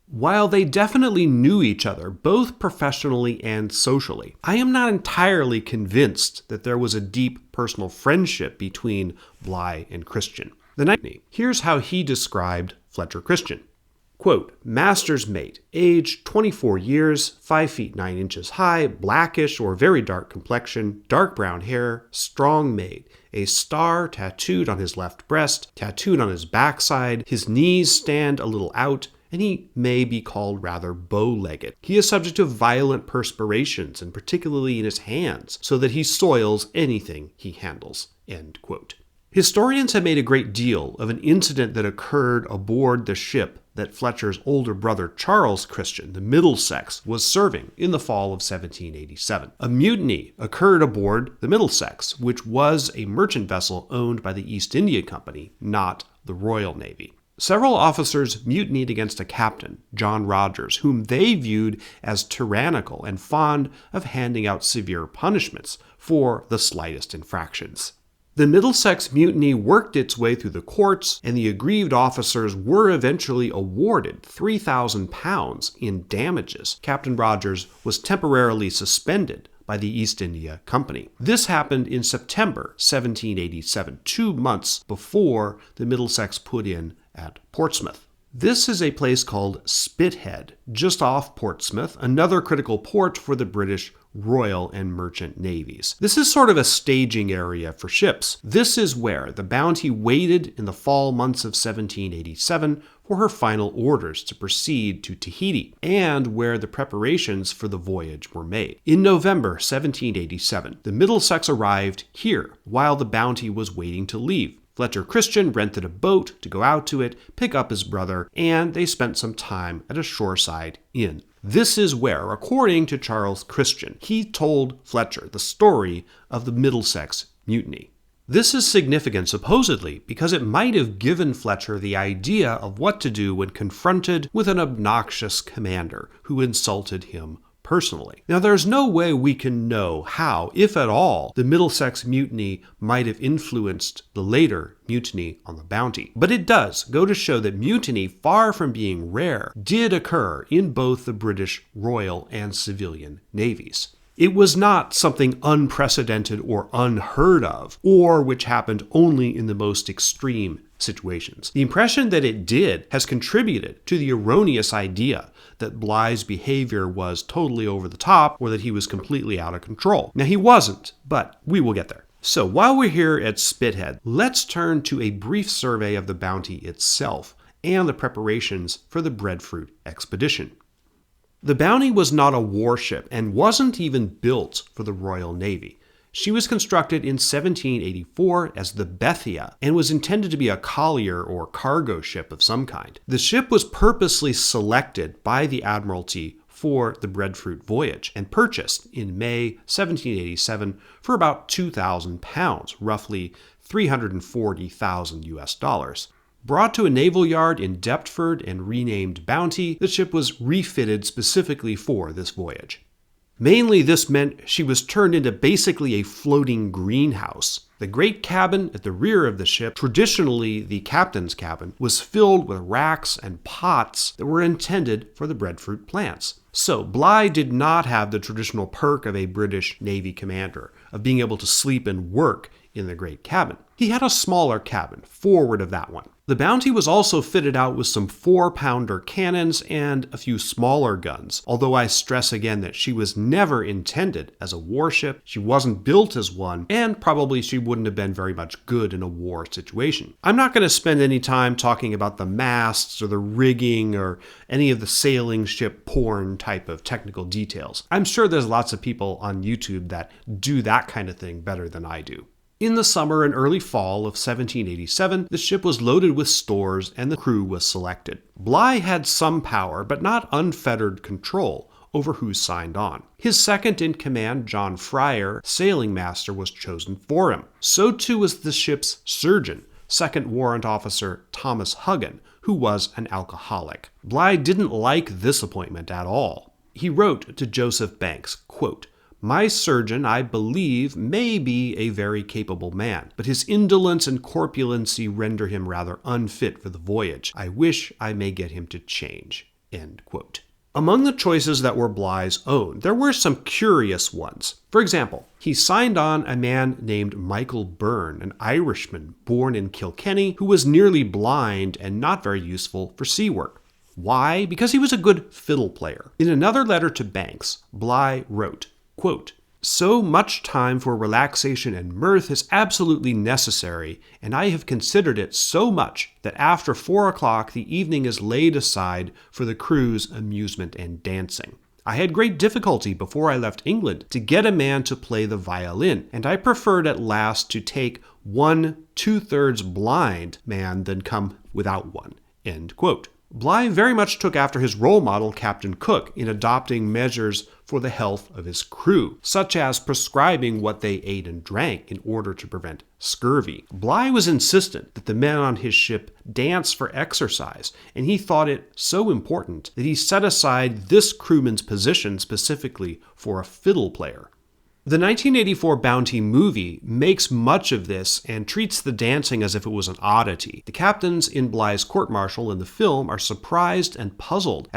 While they definitely knew each other, both professionally and socially, I am not entirely convinced that there was a deep personal friendship between Bligh and Christian. Here's how he described Fletcher Christian. Quote, "Master's mate, age 24 years, 5 feet 9 inches high, blackish or very dark complexion, dark brown hair, strong made, a star tattooed on his left breast, tattooed on his backside, his knees stand a little out, and he may be called rather bow-legged. He is subject to violent perspirations, and particularly in his hands, so that he soils anything he handles." End quote. Historians have made a great deal of an incident that occurred aboard the ship that Fletcher's older brother Charles Christian, the Middlesex, was serving in the fall of 1787. A mutiny occurred aboard the Middlesex, which was a merchant vessel owned by the East India Company, not the Royal Navy. Several officers mutinied against a captain, John Rogers, whom they viewed as tyrannical and fond of handing out severe punishments for the slightest infractions. The Middlesex mutiny worked its way through the courts, and the aggrieved officers were eventually awarded £3,000 in damages. Captain Rogers was temporarily suspended by by the East India Company. This happened in September 1787, 2 months before the Middlesex put in at Portsmouth. This is a place called Spithead, just off Portsmouth, another critical port for the British Royal and Merchant Navies. This is sort of a staging area for ships. This is where the Bounty waited in the fall months of 1787 for her final orders to proceed to Tahiti, and where the preparations for the voyage were made. In November 1787, the Middlesex arrived here while the Bounty was waiting to leave. Fletcher Christian rented a boat to go out to it, pick up his brother, and they spent some time at a shoreside inn. This is where, according to Charles Christian, he told Fletcher the story of the Middlesex Mutiny. This is significant, supposedly, because it might have given Fletcher the idea of what to do when confronted with an obnoxious commander who insulted him personally. Now, there's no way we can know how, if at all, the Middlesex Mutiny might have influenced the later mutiny on the Bounty. But it does go to show that mutiny, far from being rare, did occur in both the British Royal and civilian navies. It was not something unprecedented or unheard of, or which happened only in the most extreme situations. The impression that it did has contributed to the erroneous idea that Bligh's behavior was totally over the top or that he was completely out of control. Now, he wasn't, but we will get there. So while we're here at Spithead, let's turn to a brief survey of the Bounty itself and the preparations for the breadfruit expedition. The Bounty was not a warship and wasn't even built for the Royal Navy. She was constructed in 1784 as the Bethia and was intended to be a collier or cargo ship of some kind. The ship was purposely selected by the Admiralty for the breadfruit voyage and purchased in May 1787 for about £2,000, roughly $340,000 US. Brought to a naval yard in Deptford and renamed Bounty, the ship was refitted specifically for this voyage. Mainly, this meant she was turned into basically a floating greenhouse. The great cabin at the rear of the ship, traditionally the captain's cabin, was filled with racks and pots that were intended for the breadfruit plants. So, Bligh did not have the traditional perk of a British Navy commander, of being able to sleep and work in the great cabin. He had a smaller cabin, forward of that one. The Bounty was also fitted out with some 4-pounder cannons and a few smaller guns, although I stress again that she was never intended as a warship, she wasn't built as one, and probably she wouldn't have been very much good in a war situation. I'm not going to spend any time talking about the masts or the rigging or any of the sailing ship porn type of technical details. I'm sure there's lots of people on YouTube that do that kind of thing better than I do. In the summer and early fall of 1787, the ship was loaded with stores and the crew was selected. Bligh had some power, but not unfettered control over who signed on. His second-in-command, John Fryer, sailing master, was chosen for him. So too was the ship's surgeon, Second Warrant Officer Thomas Huggin, who was an alcoholic. Bligh didn't like this appointment at all. He wrote to Joseph Banks, quote, "My surgeon, I believe, may be a very capable man, but his indolence and corpulency render him rather unfit for the voyage. I wish I may get him to change." End quote. Among the choices that were Bligh's own, there were some curious ones. For example, he signed on a man named Michael Byrne, an Irishman born in Kilkenny, who was nearly blind and not very useful for sea work. Why? Because he was a good fiddle player. In another letter to Banks, Bligh wrote, quote, "So much time for relaxation and mirth is absolutely necessary, and I have considered it so much that after 4 o'clock the evening is laid aside for the crew's amusement and dancing. I had great difficulty before I left England to get a man to play the violin, and I preferred at last to take 1 2/3 blind man than come without one." End quote. Bligh very much took after his role model, Captain Cook, in adopting measures for the health of his crew, such as prescribing what they ate and drank in order to prevent scurvy. Bligh was insistent that the men on his ship dance for exercise, and he thought it so important that he set aside this crewman's position specifically for a fiddle player. The 1984 Bounty movie makes much of this and treats the dancing as if it was an oddity. The captains in Bligh's court-martial in the film are surprised and puzzled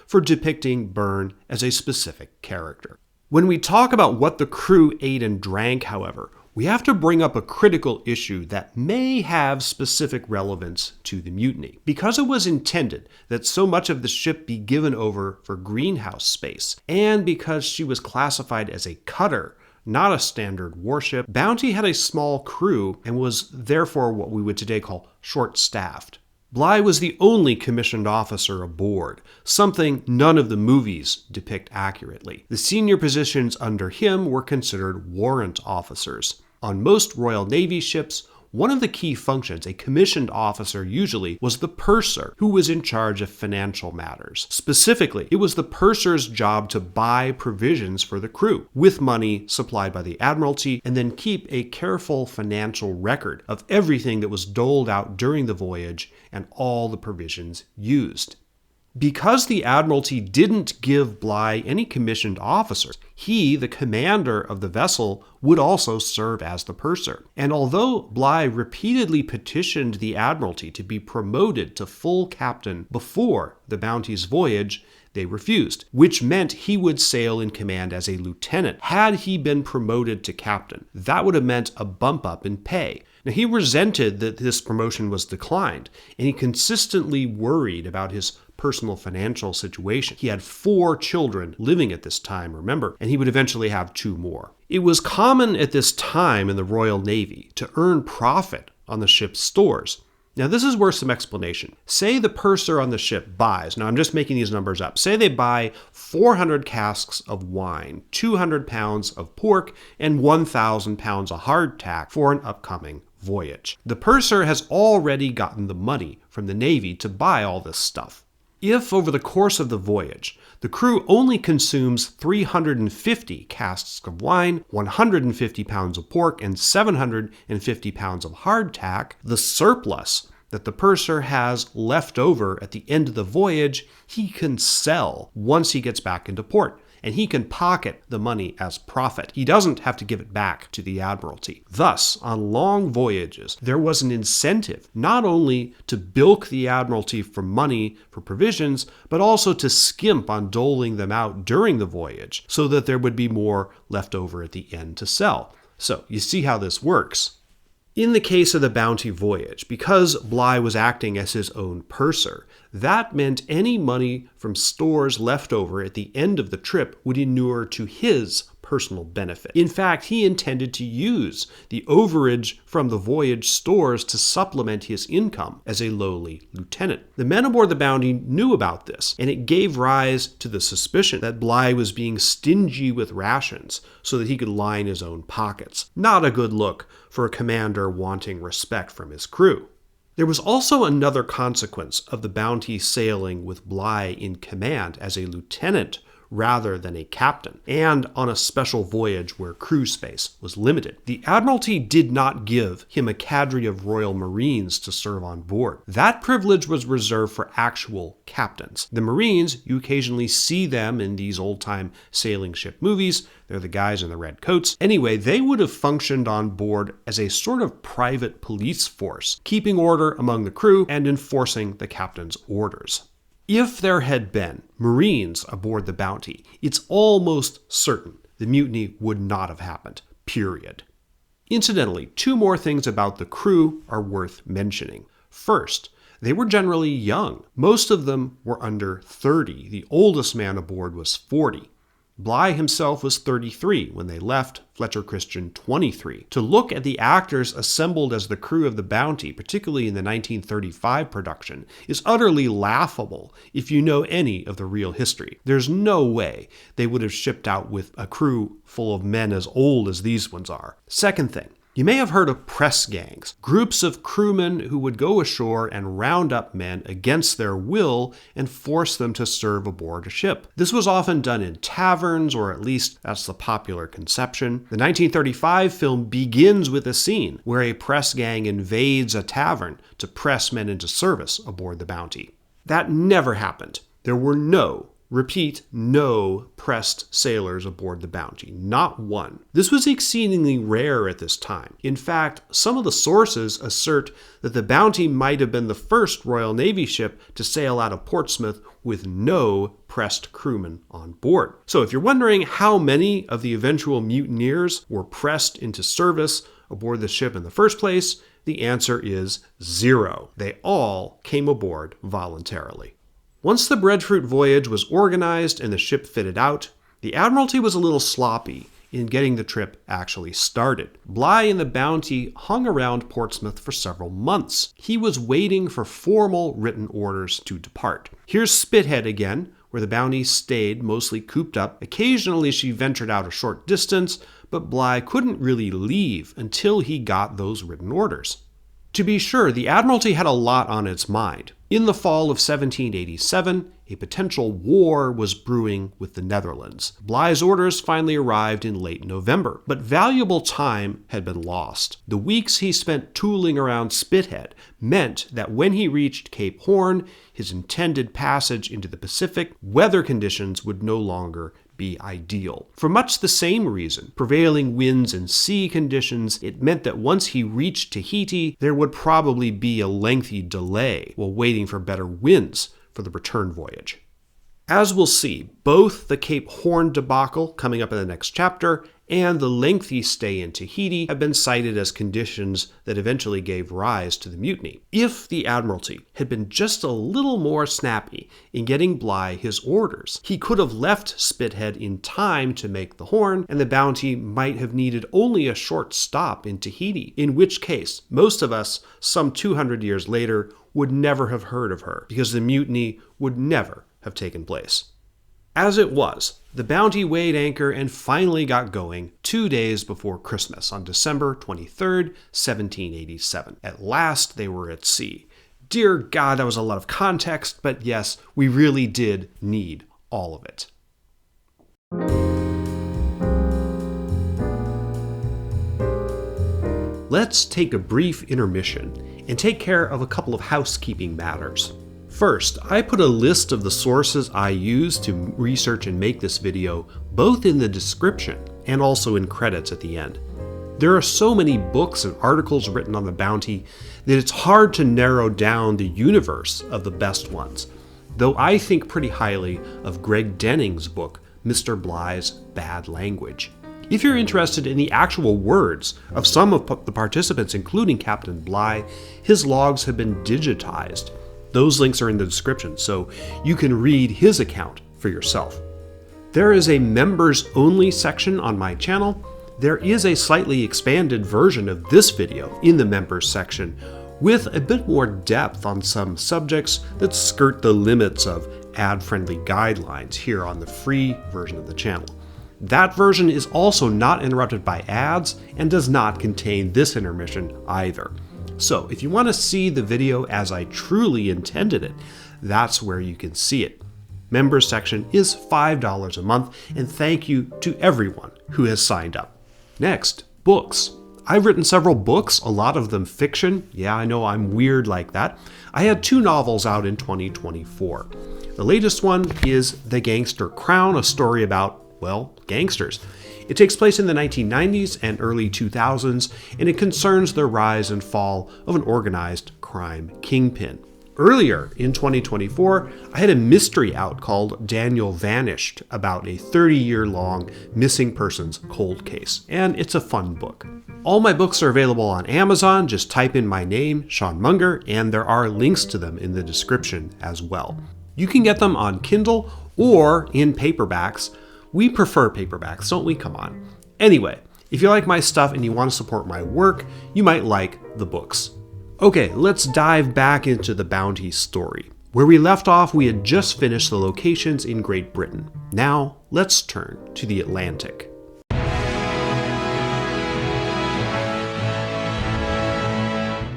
for depicting Byrne as a specific character. When we talk about what the crew ate and drank, however, we have to bring up a critical issue that may have specific relevance to the mutiny. Because it was intended that so much of the ship be given over for greenhouse space, and because she was classified as a cutter, not a standard warship, Bounty had a small crew and was therefore what we would today call short-staffed. Bligh was the only commissioned officer aboard, something none of the movies depict accurately. The senior positions under him were considered warrant officers. On most Royal Navy ships, one of the key functions, a commissioned officer usually, was the purser, who was in charge of financial matters. Specifically, it was the purser's job to buy provisions for the crew, with money supplied by the Admiralty, and then keep a careful financial record of everything that was doled out during the voyage and all the provisions used. Because the Admiralty didn't give Bligh any commissioned officers, he, the commander of the vessel, would also serve as the purser. And although Bligh repeatedly petitioned the Admiralty to be promoted to full captain before the Bounty's voyage, they refused, which meant he would sail in command as a lieutenant. Had he been promoted to captain, that would have meant a bump up in pay. Now, he resented that this promotion was declined, and he consistently worried about his personal financial situation. He had 4 children living at this time, remember, and he would eventually have 2 more. It was common at this time in the Royal Navy to earn profit on the ship's stores. Now, this is worth some explanation. Say the purser on the ship buys, now I'm just making these numbers up, say they buy 400 casks of wine, 200 pounds of pork, and 1,000 pounds of hardtack for an upcoming voyage. The purser has already gotten the money from the Navy to buy all this stuff. If, over the course of the voyage, the crew only consumes 350 casks of wine, 150 pounds of pork, and 750 pounds of hardtack, the surplus that the purser has left over at the end of the voyage, he can sell once he gets back into port, and he can pocket the money as profit. He doesn't have to give it back to the Admiralty. Thus, on long voyages, there was an incentive not only to bilk the Admiralty for money for provisions, but also to skimp on doling them out during the voyage so that there would be more left over at the end to sell. So, you see how this works. In the case of the Bounty voyage, because Bligh was acting as his own purser, that meant any money from stores left over at the end of the trip would inure to his personal benefit. In fact, he intended to use the overage from the voyage stores to supplement his income as a lowly lieutenant. The men aboard the Bounty knew about this, and it gave rise to the suspicion that Bligh was being stingy with rations so that he could line his own pockets. Not a good look for a commander wanting respect from his crew. There was also another consequence of the Bounty sailing with Bligh in command as a lieutenant rather than a captain, and on a special voyage where crew space was limited. The Admiralty did not give him a cadre of Royal Marines to serve on board. That privilege was reserved for actual captains. The Marines, you occasionally see them in these old-time sailing ship movies. They're the guys in the red coats. Anyway, they would have functioned on board as a sort of private police force, keeping order among the crew and enforcing the captain's orders. If there had been Marines aboard the Bounty, it's almost certain the mutiny would not have happened, period. Incidentally, 2 more things about the crew are worth mentioning. First, they were generally young. Most of them were under 30. The oldest man aboard was 40. Bligh himself was 33 when they left, Fletcher Christian 23. To look at the actors assembled as the crew of the Bounty, particularly in the 1935 production, is utterly laughable if you know any of the real history. There's no way they would have shipped out with a crew full of men as old as these ones are. Second thing, you may have heard of press gangs, groups of crewmen who would go ashore and round up men against their will and force them to serve aboard a ship. This was often done in taverns, or at least that's the popular conception. The 1935 film begins with a scene where a press gang invades a tavern to press men into service aboard the Bounty. That never happened. There were no Repeat, no pressed sailors aboard the Bounty, not one. This was exceedingly rare at this time. In fact, some of the sources assert that the Bounty might have been the first Royal Navy ship to sail out of Portsmouth with no pressed crewmen on board. So if you're wondering how many of the eventual mutineers were pressed into service aboard the ship in the first place, the answer is 0. They all came aboard voluntarily. Once the breadfruit voyage was organized and the ship fitted out, the Admiralty was a little sloppy in getting the trip actually started. Bligh and the Bounty hung around Portsmouth for several months. He was waiting for formal written orders to depart. Here's Spithead again, where the Bounty stayed mostly cooped up. Occasionally she ventured out a short distance, but Bligh couldn't really leave until he got those written orders. To be sure, the Admiralty had a lot on its mind. In the fall of 1787, a potential war was brewing with the Netherlands. Bligh's orders finally arrived in late November, but valuable time had been lost. The weeks he spent tooling around Spithead meant that when he reached Cape Horn, his intended passage into the Pacific, weather conditions would no longer be ideal. For much the same reason, prevailing winds and sea conditions, it meant that once he reached Tahiti, there would probably be a lengthy delay while waiting for better winds for the return voyage. As we'll see, both the Cape Horn debacle coming up in the next chapter and the lengthy stay in Tahiti have been cited as conditions that eventually gave rise to the mutiny. If the Admiralty had been just a little more snappy in getting Bligh his orders, he could have left Spithead in time to make the Horn, and the Bounty might have needed only a short stop in Tahiti, in which case most of us, some 200 years later, would never have heard of her, because the mutiny would never have taken place. As it was, the Bounty weighed anchor and finally got going 2 days before Christmas on December 23rd, 1787. At last they were at sea. Dear God, that was a lot of context, but yes, we really did need all of it. Let's take a brief intermission and take care of a couple of housekeeping matters. First, I put a list of the sources I used to research and make this video, both in the description and also in credits at the end. There are so many books and articles written on the Bounty that it's hard to narrow down the universe of the best ones, though I think pretty highly of Greg Denning's book, Mr. Bligh's Bad Language. If you're interested in the actual words of some of the participants, including Captain Bligh, his logs have been digitized. Those links are in the description, so you can read his account for yourself. There is a members-only section on my channel. There is a slightly expanded version of this video in the members section with a bit more depth on some subjects that skirt the limits of ad-friendly guidelines here on the free version of the channel. That version is also not interrupted by ads and does not contain this intermission either. So if you want to see the video as I truly intended it, that's where you can see it. Members section is $5 a month, and thank you to everyone who has signed up. Next, books. I've written several books, a lot of them fiction. Yeah, I know I'm weird like that. I had 2 novels out in 2024. The latest one is The Gangster Crown, a story about, well, gangsters. It takes place in the 1990s and early 2000s, and it concerns the rise and fall of an organized crime kingpin. Earlier in 2024, I had a mystery out called Daniel Vanished, about a 30-year-long missing persons cold case, and it's a fun book. All my books are available on Amazon. Just type in my name, Sean Munger, and there are links to them in the description as well. You can get them on Kindle or in paperbacks. We prefer paperbacks, don't we? Come on. Anyway, if you like my stuff and you want to support my work, you might like the books. Okay, let's dive back into the Bounty story. Where we left off, we had just finished the locations in Great Britain. Now, let's turn to the Atlantic.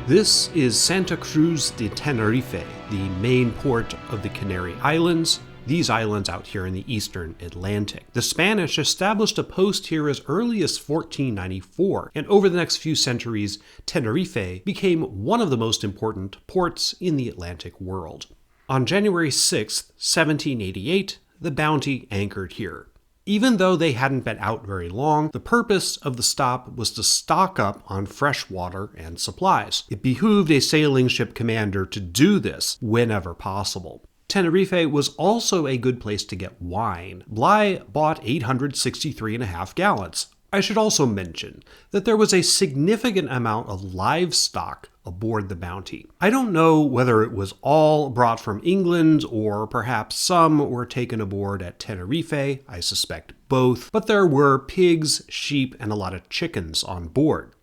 This is Santa Cruz de Tenerife, the main port of the Canary Islands, these islands out here in the eastern Atlantic. The Spanish established a post here as early as 1494, and over the next few centuries, Tenerife became one of the most important ports in the Atlantic world. On January 6, 1788, the Bounty anchored here. Even though they hadn't been out very long, the purpose of the stop was to stock up on fresh water and supplies. It behooved a sailing ship commander to do this whenever possible. Tenerife was also a good place to get wine. Bligh bought 863.5 gallons. I should also mention that there was a significant amount of livestock aboard the Bounty. I don't know whether it was all brought from England or perhaps some were taken aboard at Tenerife. I suspect both, but there were pigs, sheep, and a lot of chickens on board.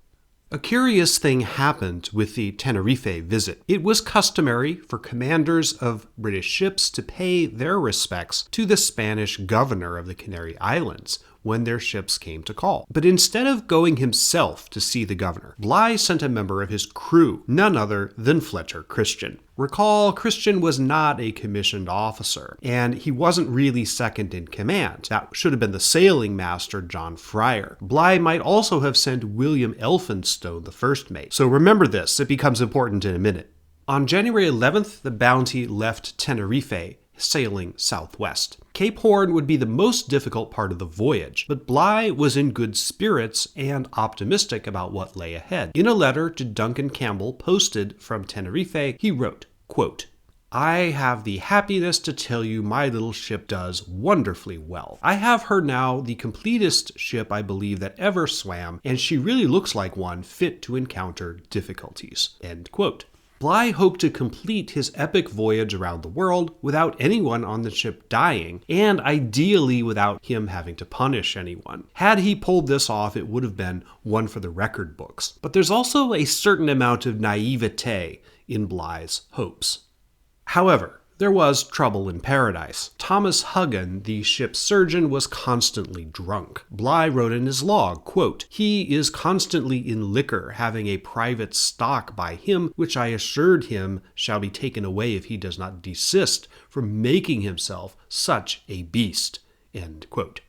A curious thing happened with the Tenerife visit. It was customary for commanders of British ships to pay their respects to the Spanish governor of the Canary Islands when their ships came to call. But instead of going himself to see the governor, Bligh sent a member of his crew, none other than Fletcher Christian. Recall, Christian was not a commissioned officer, and he wasn't really second in command. That should have been the sailing master, John Fryer. Bligh might also have sent William Elphinstone, the first mate. So remember this, it becomes important in a minute. On January 11th, the Bounty left Tenerife, sailing southwest. Cape Horn would be the most difficult part of the voyage, but Bligh was in good spirits and optimistic about what lay ahead. In a letter to Duncan Campbell posted from Tenerife, he wrote, quote, "I have the happiness to tell you my little ship does wonderfully well. I have her now the completest ship I believe that ever swam, and she really looks like one fit to encounter difficulties." End quote. Bligh hoped to complete his epic voyage around the world without anyone on the ship dying, and ideally without him having to punish anyone. Had he pulled this off, it would have been one for the record books. But there's also a certain amount of naivete in Bligh's hopes. However, there was trouble in paradise. Thomas Huggan, the ship's surgeon, was constantly drunk. Bligh wrote in his log, quote, "He is constantly in liquor, having a private stock by him, which I assured him shall be taken away if he does not desist from making himself such a beast." End quote.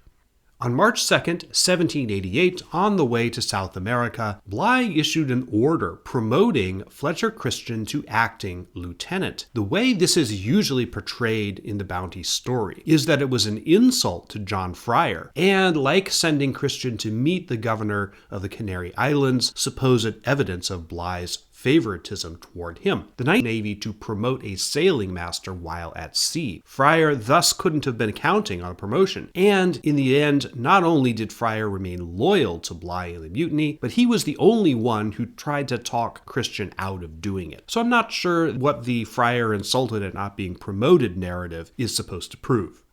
On March 2nd, 1788, on the way to South America, Bligh issued an order promoting Fletcher Christian to acting lieutenant. The way this is usually portrayed in the Bounty story is that it was an insult to John Fryer, and like sending Christian to meet the governor of the Canary Islands, supposed evidence of Bligh's favoritism toward him. The Navy to promote a sailing master while at sea. Fryer thus couldn't have been counting on a promotion, and in the end, not only did Fryer remain loyal to Bligh in the mutiny, but he was the only one who tried to talk Christian out of doing it. So I'm not sure what the Fryer insulted at not being promoted narrative is supposed to prove.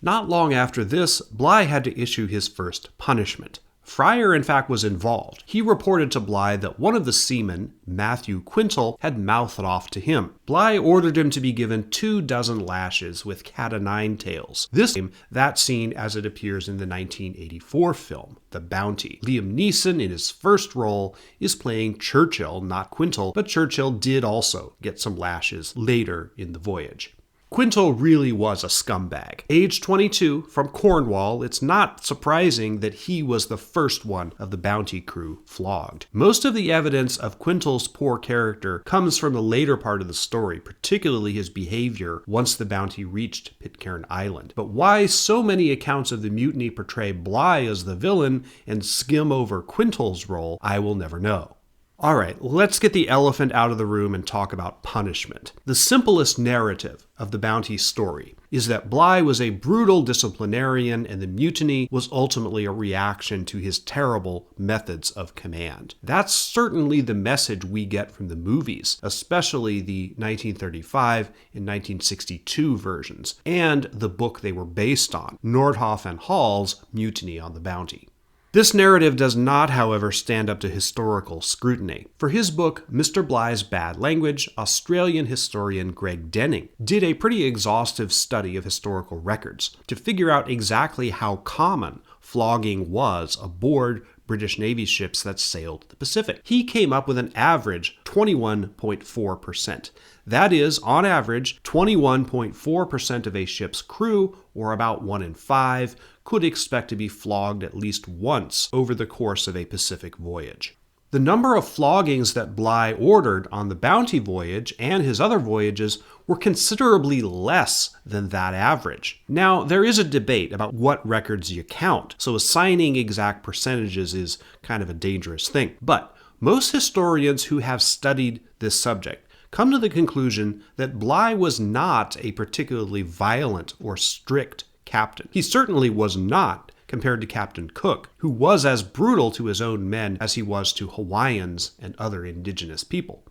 Not long after this, Bligh had to issue his first punishment. Fryer, in fact, was involved. He reported to Bligh that one of the seamen, Matthew Quintal, had mouthed off to him. Bligh ordered him to be given 24 lashes with cat-o'-nine tails. This time, that scene as it appears in the 1984 film, The Bounty. Liam Neeson, in his first role, is playing Churchill, not Quintal, but Churchill did also get some lashes later in the voyage. Quintal really was a scumbag. Age 22, from Cornwall, it's not surprising that he was the first one of the Bounty crew flogged. Most of the evidence of Quintal's poor character comes from the later part of the story, particularly his behavior once the Bounty reached Pitcairn Island. But why so many accounts of the mutiny portray Bligh as the villain and skim over Quintal's role, I will never know. All right, let's get the elephant out of the room and talk about punishment. The simplest narrative of the Bounty story is that Bligh was a brutal disciplinarian and the mutiny was ultimately a reaction to his terrible methods of command. That's certainly the message we get from the movies, especially the 1935 and 1962 versions, and the book they were based on, Nordhoff and Hall's Mutiny on the Bounty. This narrative does not, however, stand up to historical scrutiny. For his book, Mr. Bligh's Bad Language, Australian historian Greg Denning did a pretty exhaustive study of historical records to figure out exactly how common flogging was aboard British Navy ships that sailed the Pacific. He came up with an average 21.4%. That is, on average, 21.4% of a ship's crew, or about 1 in 5, could expect to be flogged at least once over the course of a Pacific voyage. The number of floggings that Bligh ordered on the Bounty voyage and his other voyages were considerably less than that average. Now, there is a debate about what records you count, so assigning exact percentages is kind of a dangerous thing. But most historians who have studied this subject come to the conclusion that Bligh was not a particularly violent or strict captain. He certainly was not compared to Captain Cook, who was as brutal to his own men as he was to Hawaiians and other indigenous people.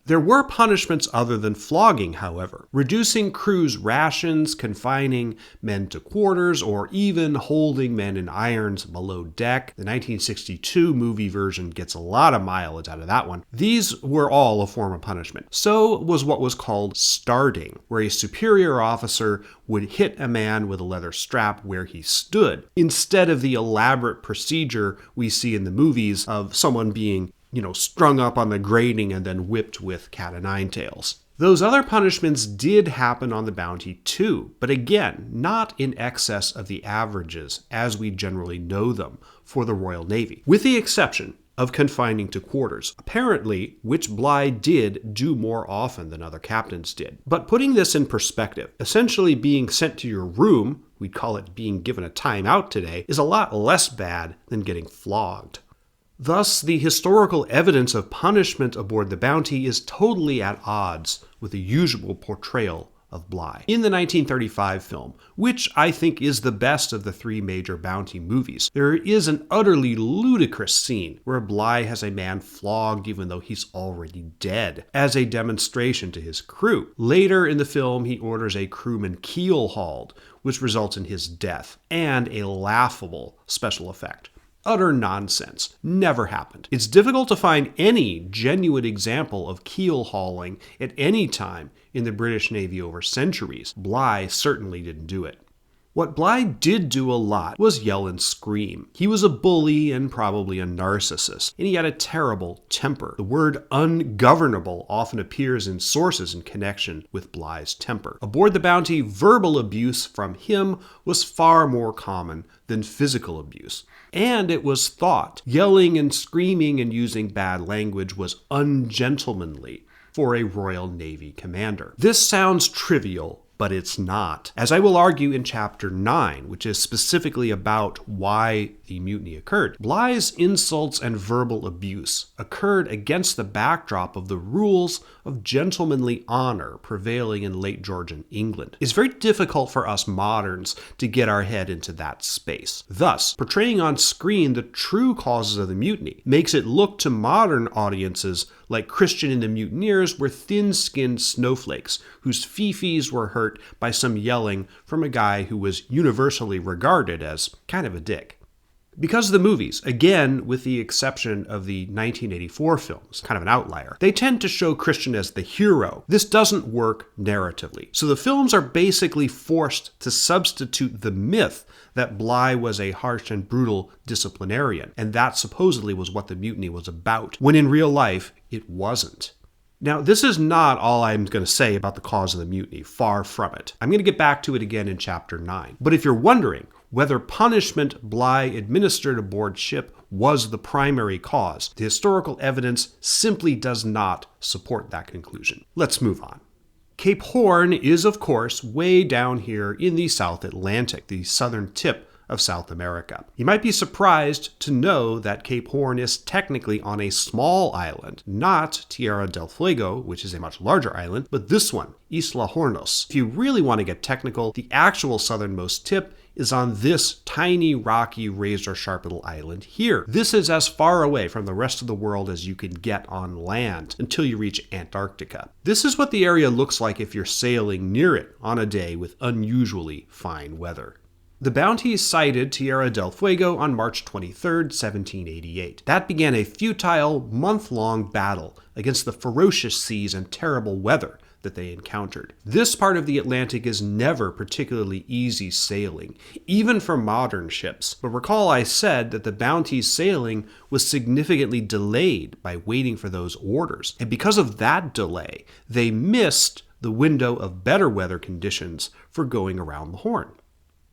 There were punishments other than flogging, however, reducing crews' rations, confining men to quarters, or even holding men in irons below deck. The 1962 movie version gets a lot of mileage out of that one. These were all a form of punishment. So was what was called starting, where a superior officer would hit a man with a leather strap where he stood, instead of the elaborate procedure we see in the movies of someone being strung up on the grating and then whipped with cat-o'-nine-tails. Those other punishments did happen on the Bounty too, but again, not in excess of the averages as we generally know them for the Royal Navy, with the exception of confining to quarters, apparently, which Bligh did do more often than other captains did. But putting this in perspective, essentially being sent to your room, we'd call it being given a timeout today, is a lot less bad than getting flogged. Thus, the historical evidence of punishment aboard the Bounty is totally at odds with the usual portrayal of Bligh. In the 1935 film, which I think is the best of the three major Bounty movies, there is an utterly ludicrous scene where Bligh has a man flogged even though he's already dead, as a demonstration to his crew. Later in the film, he orders a crewman keel-hauled, which results in his death, and a laughable special effect. Utter nonsense. Never happened. It's difficult to find any genuine example of keel hauling at any time in the British Navy over centuries. Bligh certainly didn't do it. What Bligh did do a lot was yell and scream. He was a bully and probably a narcissist, and he had a terrible temper. The word ungovernable often appears in sources in connection with Bligh's temper. Aboard the Bounty, verbal abuse from him was far more common than physical abuse. And it was thought yelling and screaming and using bad language was ungentlemanly for a Royal Navy commander. This sounds trivial, but it's not. As I will argue in Chapter 9, which is specifically about why the mutiny occurred, Bligh's insults and verbal abuse occurred against the backdrop of the rules of gentlemanly honor prevailing in late Georgian England. It's very difficult for us moderns to get our head into that space. Thus, portraying on screen the true causes of the mutiny makes it look to modern audiences like Christian and the Mutineers were thin-skinned snowflakes whose fifis were hurt by some yelling from a guy who was universally regarded as kind of a dick. Because the movies, again with the exception of the 1984 films, kind of an outlier, they tend to show Christian as the hero. This doesn't work narratively. So the films are basically forced to substitute the myth that Bligh was a harsh and brutal disciplinarian, and that supposedly was what the mutiny was about, when in real life, it wasn't. Now, this is not all I'm going to say about the cause of the mutiny, far from it. I'm going to get back to it again in Chapter 9. But if you're wondering whether punishment Bligh administered aboard ship was the primary cause, the historical evidence simply does not support that conclusion. Let's move on. Cape Horn is, of course, way down here in the South Atlantic, the southern tip of South America. You might be surprised to know that Cape Horn is technically on a small island, not Tierra del Fuego, which is a much larger island, but this one, Isla Hornos. If you really want to get technical, the actual southernmost tip is on this tiny, rocky, razor-sharp little island here. This is as far away from the rest of the world as you can get on land until you reach Antarctica. This is what the area looks like if you're sailing near it on a day with unusually fine weather. The Bounty sighted Tierra del Fuego on March 23, 1788. That began a futile, month-long battle against the ferocious seas and terrible weather that they encountered. This part of the Atlantic is never particularly easy sailing, even for modern ships. But recall I said that the Bounty's sailing was significantly delayed by waiting for those orders. And because of that delay, they missed the window of better weather conditions for going around the Horn.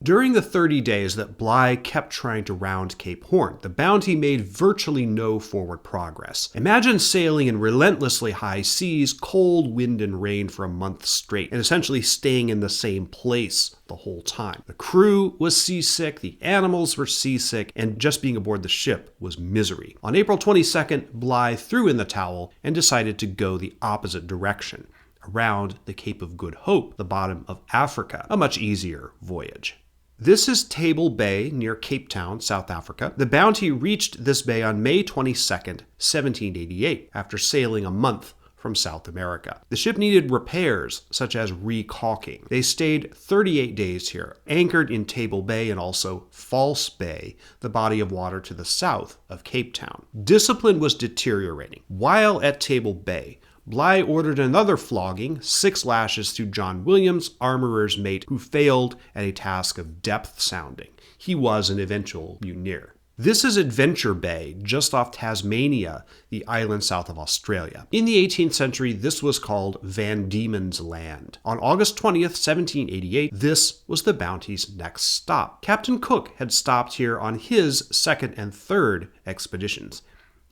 During the 30 days that Bligh kept trying to round Cape Horn, the Bounty made virtually no forward progress. Imagine sailing in relentlessly high seas, cold wind and rain for a month straight, and essentially staying in the same place the whole time. The crew was seasick, the animals were seasick, and just being aboard the ship was misery. On April 22nd, Bligh threw in the towel and decided to go the opposite direction, around the Cape of Good Hope, the bottom of Africa, a much easier voyage. This is Table Bay near Cape Town, South Africa. The Bounty reached this bay on May 22nd, 1788, after sailing a month from South America. The ship needed repairs, such as recalking. They stayed 38 days here, anchored in Table Bay and also False Bay, the body of water to the south of Cape Town. Discipline was deteriorating. While at Table Bay, Bligh ordered another flogging, 6 lashes to John Williams, armorer's mate, who failed at a task of depth sounding. He was an eventual mutineer. This is Adventure Bay, just off Tasmania, the island south of Australia. In the 18th century, this was called Van Diemen's Land. On August 20th, 1788, this was the Bounty's next stop. Captain Cook had stopped here on his second and third expeditions.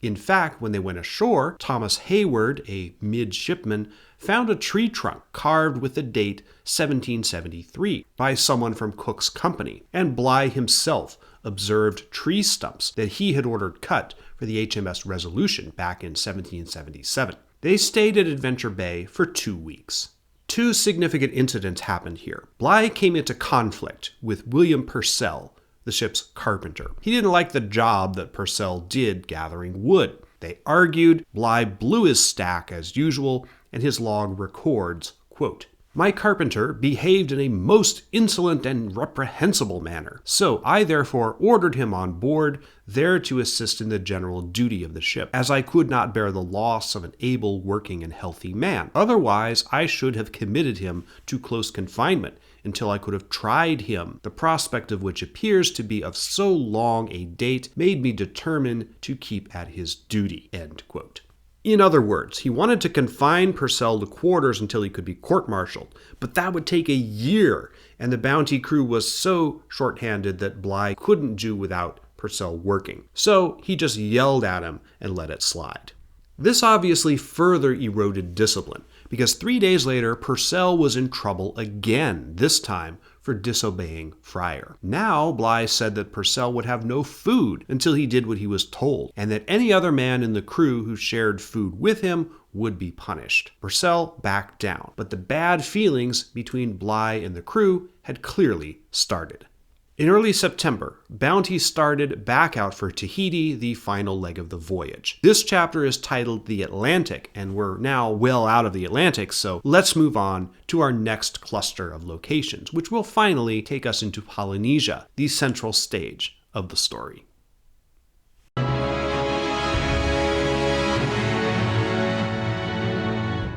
In fact, when they went ashore, Thomas Hayward, a midshipman, found a tree trunk carved with the date 1773 by someone from Cook's company, and Bligh himself observed tree stumps that he had ordered cut for the HMS Resolution back in 1777. They stayed at Adventure Bay for 2 weeks. 2 significant incidents happened here. Bligh came into conflict with William Purcell, the ship's carpenter. He didn't like the job that Purcell did gathering wood. They argued, Bligh blew his stack as usual, and his log records, quote, "My carpenter behaved in a most insolent and reprehensible manner, so I therefore ordered him on board, there to assist in the general duty of the ship, as I could not bear the loss of an able, working, and healthy man. Otherwise, I should have committed him to close confinement, until I could have tried him, the prospect of which appears to be of so long a date made me determine to keep at his duty." End quote. In other words, he wanted to confine Purcell to quarters until he could be court-martialed, but that would take a year, and the Bounty crew was so short-handed that Bligh couldn't do without Purcell working. So he just yelled at him and let it slide. This obviously further eroded discipline, because 3 days later, Purcell was in trouble again, this time for disobeying Fryer. Now, Bligh said that Purcell would have no food until he did what he was told, and that any other man in the crew who shared food with him would be punished. Purcell backed down, but the bad feelings between Bligh and the crew had clearly started. In early September, Bounty started back out for Tahiti, the final leg of the voyage. This chapter is titled The Atlantic, and we're now well out of the Atlantic, so let's move on to our next cluster of locations, which will finally take us into Polynesia, the central stage of the story.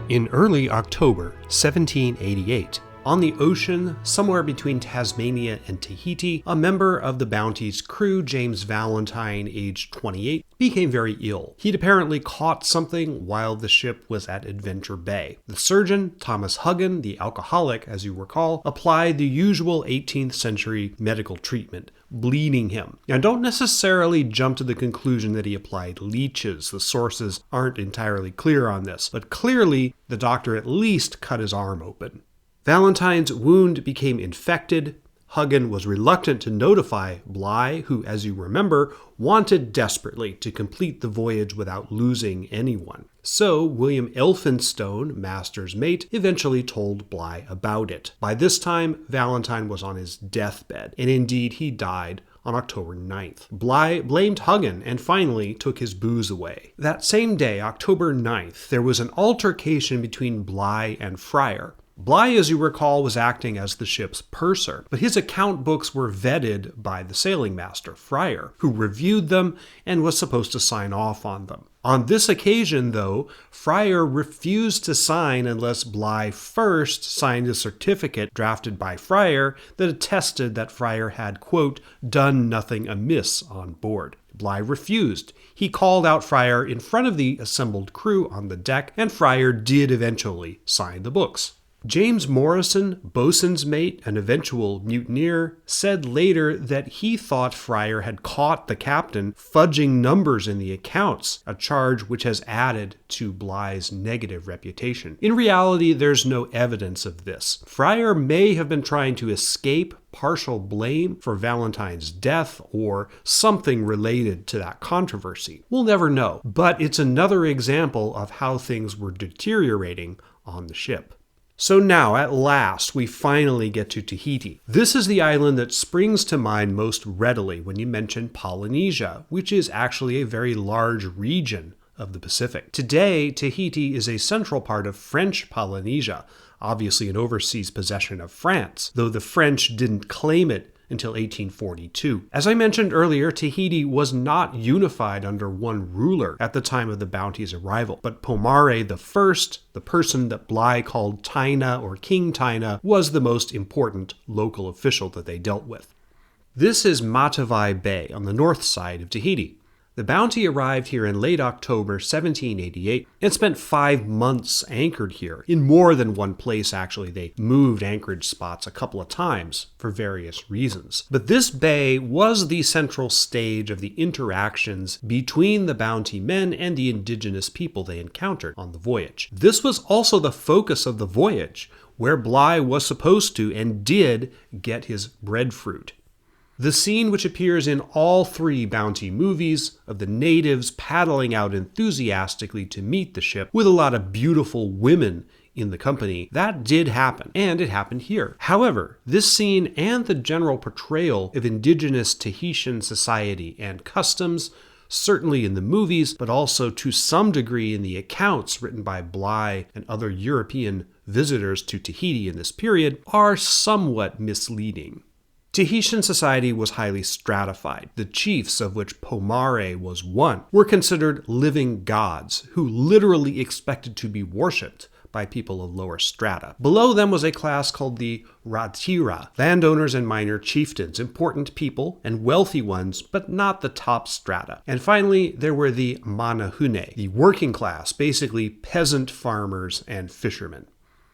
In early October 1788, on the ocean, somewhere between Tasmania and Tahiti, a member of the Bounty's crew, James Valentine, aged 28, became very ill. He'd apparently caught something while the ship was at Adventure Bay. The surgeon, Thomas Huggan, the alcoholic, as you recall, applied the usual 18th century medical treatment, bleeding him. Now, don't necessarily jump to the conclusion that he applied leeches. The sources aren't entirely clear on this, but clearly the doctor at least cut his arm open. Valentine's wound became infected. Huggan was reluctant to notify Bligh, who, as you remember, wanted desperately to complete the voyage without losing anyone. So William Elphinstone, master's mate, eventually told Bligh about it. By this time, Valentine was on his deathbed, and indeed he died on October 9th. Bligh blamed Huggan and finally took his booze away. That same day, October 9th, there was an altercation between Bligh and Fryer. Bligh, as you recall, was acting as the ship's purser, but his account books were vetted by the sailing master, Fryer, who reviewed them and was supposed to sign off on them. On this occasion, though, Fryer refused to sign unless Bligh first signed a certificate drafted by Fryer that attested that Fryer had, quote, done nothing amiss on board. Bligh refused. He called out Fryer in front of the assembled crew on the deck, and Fryer did eventually sign the books. James Morrison, bosun's mate and eventual mutineer, said later that he thought Fryer had caught the captain fudging numbers in the accounts, a charge which has added to Bligh's negative reputation. In reality, there's no evidence of this. Fryer may have been trying to escape partial blame for Valentine's death or something related to that controversy. We'll never know, but it's another example of how things were deteriorating on the ship. So now, at last, we finally get to Tahiti. This is the island that springs to mind most readily when you mention Polynesia, which is actually a very large region of the Pacific. Today, Tahiti is a central part of French Polynesia, obviously an overseas possession of France, though the French didn't claim it until 1842. As I mentioned earlier, Tahiti was not unified under one ruler at the time of the Bounty's arrival, but Pomare I, the person that Bligh called Taina or King Taina, was the most important local official that they dealt with. This is Matavai Bay on the north side of Tahiti. The Bounty arrived here in late October 1788 and spent 5 months anchored here. In more than one place, actually. They moved anchorage spots a couple of times for various reasons. But this bay was the central stage of the interactions between the Bounty men and the indigenous people they encountered on the voyage. This was also the focus of the voyage, where Bligh was supposed to and did get his breadfruit. The scene which appears in all 3 Bounty movies of the natives paddling out enthusiastically to meet the ship with a lot of beautiful women in the company, that did happen, and it happened here. However, this scene and the general portrayal of indigenous Tahitian society and customs, certainly in the movies, but also to some degree in the accounts written by Bligh and other European visitors to Tahiti in this period, are somewhat misleading. Tahitian society was highly stratified. The chiefs, of which Pomare was one, were considered living gods who literally expected to be worshipped by people of lower strata. Below them was a class called the Ratira, landowners and minor chieftains, important people and wealthy ones, but not the top strata. And finally, there were the Manahune, the working class, basically peasant farmers and fishermen.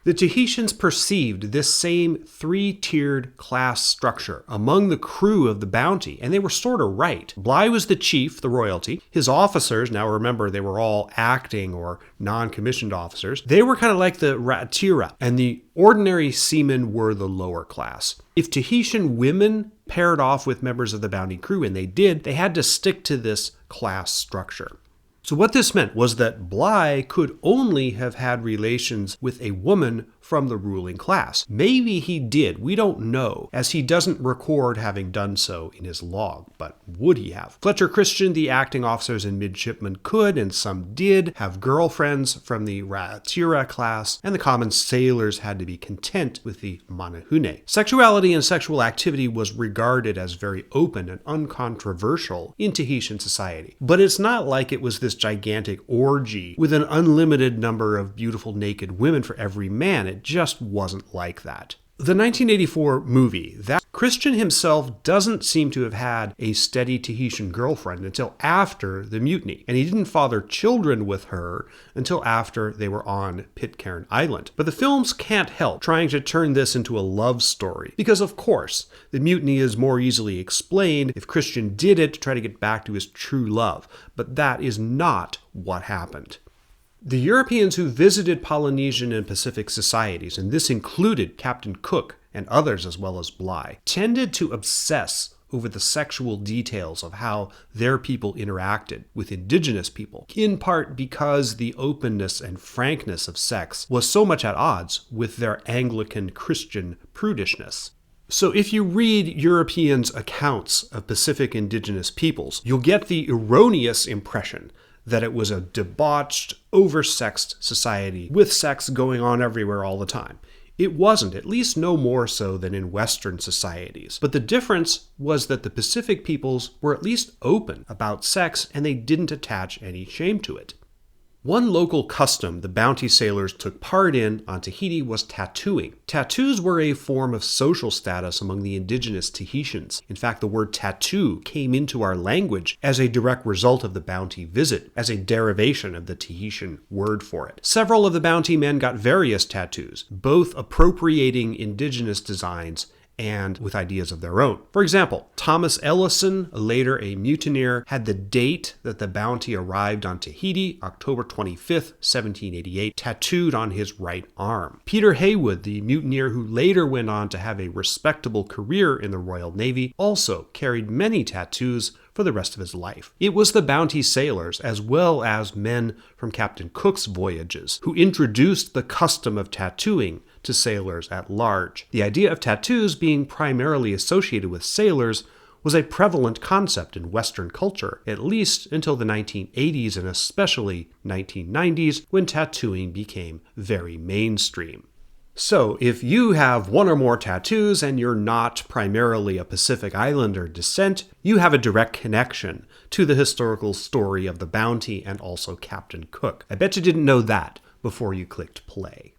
The Tahitians perceived this same 3-tiered class structure among the crew of the Bounty, and they were sort of right. Bligh was the chief, the royalty. His officers, now remember they were all acting or non-commissioned officers, they were kind of like the Ratira, and the ordinary seamen were the lower class. If Tahitian women paired off with members of the Bounty crew, and they did, they had to stick to this class structure. So what this meant was that Bligh could only have had relations with a woman from the ruling class. Maybe he did, we don't know, as he doesn't record having done so in his log, but would he have? Fletcher Christian, the acting officers and midshipmen could, and some did, have girlfriends from the Ratira class, and the common sailors had to be content with the Manahune. Sexuality and sexual activity was regarded as very open and uncontroversial in Tahitian society, but it's not like it was this gigantic orgy with an unlimited number of beautiful naked women for every man. It just wasn't like that. The 1984 movie, that Christian himself doesn't seem to have had a steady Tahitian girlfriend until after the mutiny, and he didn't father children with her until after they were on Pitcairn Island. But the films can't help trying to turn this into a love story, because of course, the mutiny is more easily explained if Christian did it to try to get back to his true love, but that is not what happened. The Europeans who visited Polynesian and Pacific societies, and this included Captain Cook and others as well as Bligh, tended to obsess over the sexual details of how their people interacted with indigenous people, in part because the openness and frankness of sex was so much at odds with their Anglican Christian prudishness. So if you read Europeans' accounts of Pacific indigenous peoples, you'll get the erroneous impression that it was a debauched, oversexed society with sex going on everywhere all the time. It wasn't, at least no more so than in Western societies. But the difference was that the Pacific peoples were at least open about sex and they didn't attach any shame to it. One local custom the bounty sailors took part in on Tahiti was tattooing. Tattoos were a form of social status among the indigenous Tahitians. In fact, the word tattoo came into our language as a direct result of the bounty visit, as a derivation of the Tahitian word for it. Several of the bounty men got various tattoos, both appropriating indigenous designs and with ideas of their own. For example, Thomas Ellison, later a mutineer, had the date that the bounty arrived on Tahiti, October 25th, 1788, tattooed on his right arm. Peter Heywood, the mutineer who later went on to have a respectable career in the Royal Navy, also carried many tattoos for the rest of his life. It was the bounty sailors, as well as men from Captain Cook's voyages, who introduced the custom of tattooing to sailors at large. The idea of tattoos being primarily associated with sailors was a prevalent concept in Western culture, at least until the 1980s and especially 1990s, when tattooing became very mainstream. So, if you have one or more tattoos and you're not primarily a Pacific Islander descent, you have a direct connection to the historical story of the bounty and also Captain Cook. I bet you didn't know that before you clicked play.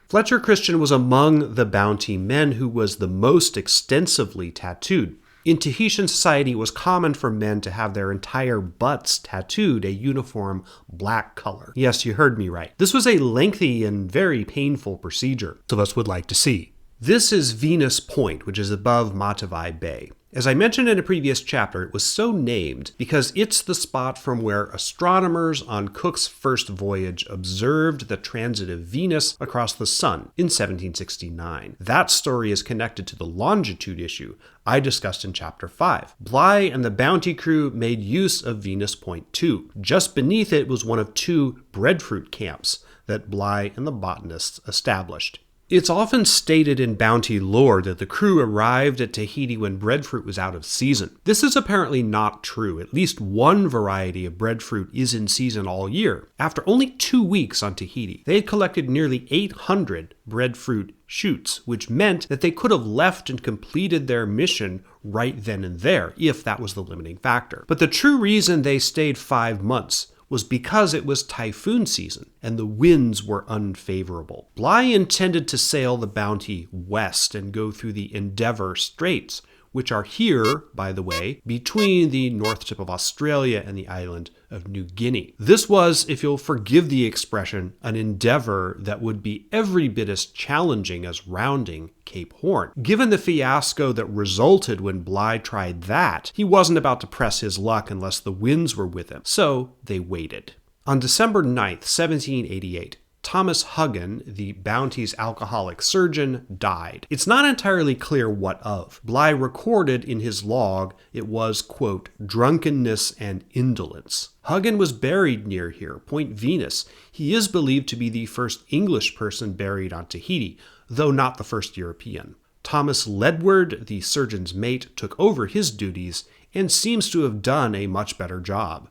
Fletcher Christian was among the bounty men who was the most extensively tattooed. In Tahitian society, it was common for men to have their entire butts tattooed a uniform black color. Yes, you heard me right. This was a lengthy and very painful procedure, some of us would like to see. This is Venus Point, which is above Matavai Bay. As I mentioned in a previous chapter, it was so named because it's the spot from where astronomers on Cook's first voyage observed the transit of Venus across the sun in 1769. That story is connected to the longitude issue I discussed in Chapter 5. Bligh and the bounty crew made use of Venus Point 2. Just beneath it was one of 2 breadfruit camps that Bligh and the botanists established. It's often stated in bounty lore that the crew arrived at Tahiti when breadfruit was out of season. This is apparently not true. At least one variety of breadfruit is in season all year. After only 2 weeks on Tahiti, they had collected nearly 800 breadfruit shoots, which meant that they could have left and completed their mission right then and there, if that was the limiting factor. But the true reason they stayed 5 months was because it was typhoon season and the winds were unfavorable. Bligh intended to sail the bounty west and go through the Endeavour Straits, which are here, by the way, between the north tip of Australia and the island of New Guinea. This was, if you'll forgive the expression, an endeavor that would be every bit as challenging as rounding Cape Horn. Given the fiasco that resulted when Bligh tried that, he wasn't about to press his luck unless the winds were with him, so they waited. On December 9th, 1788, Thomas Huggan, the bounty's alcoholic surgeon, died. It's not entirely clear what of. Bligh recorded in his log it was, quote, drunkenness and indolence. Huggan was buried near here, Point Venus. He is believed to be the first English person buried on Tahiti, though not the first European. Thomas Ledward, the surgeon's mate, took over his duties and seems to have done a much better job.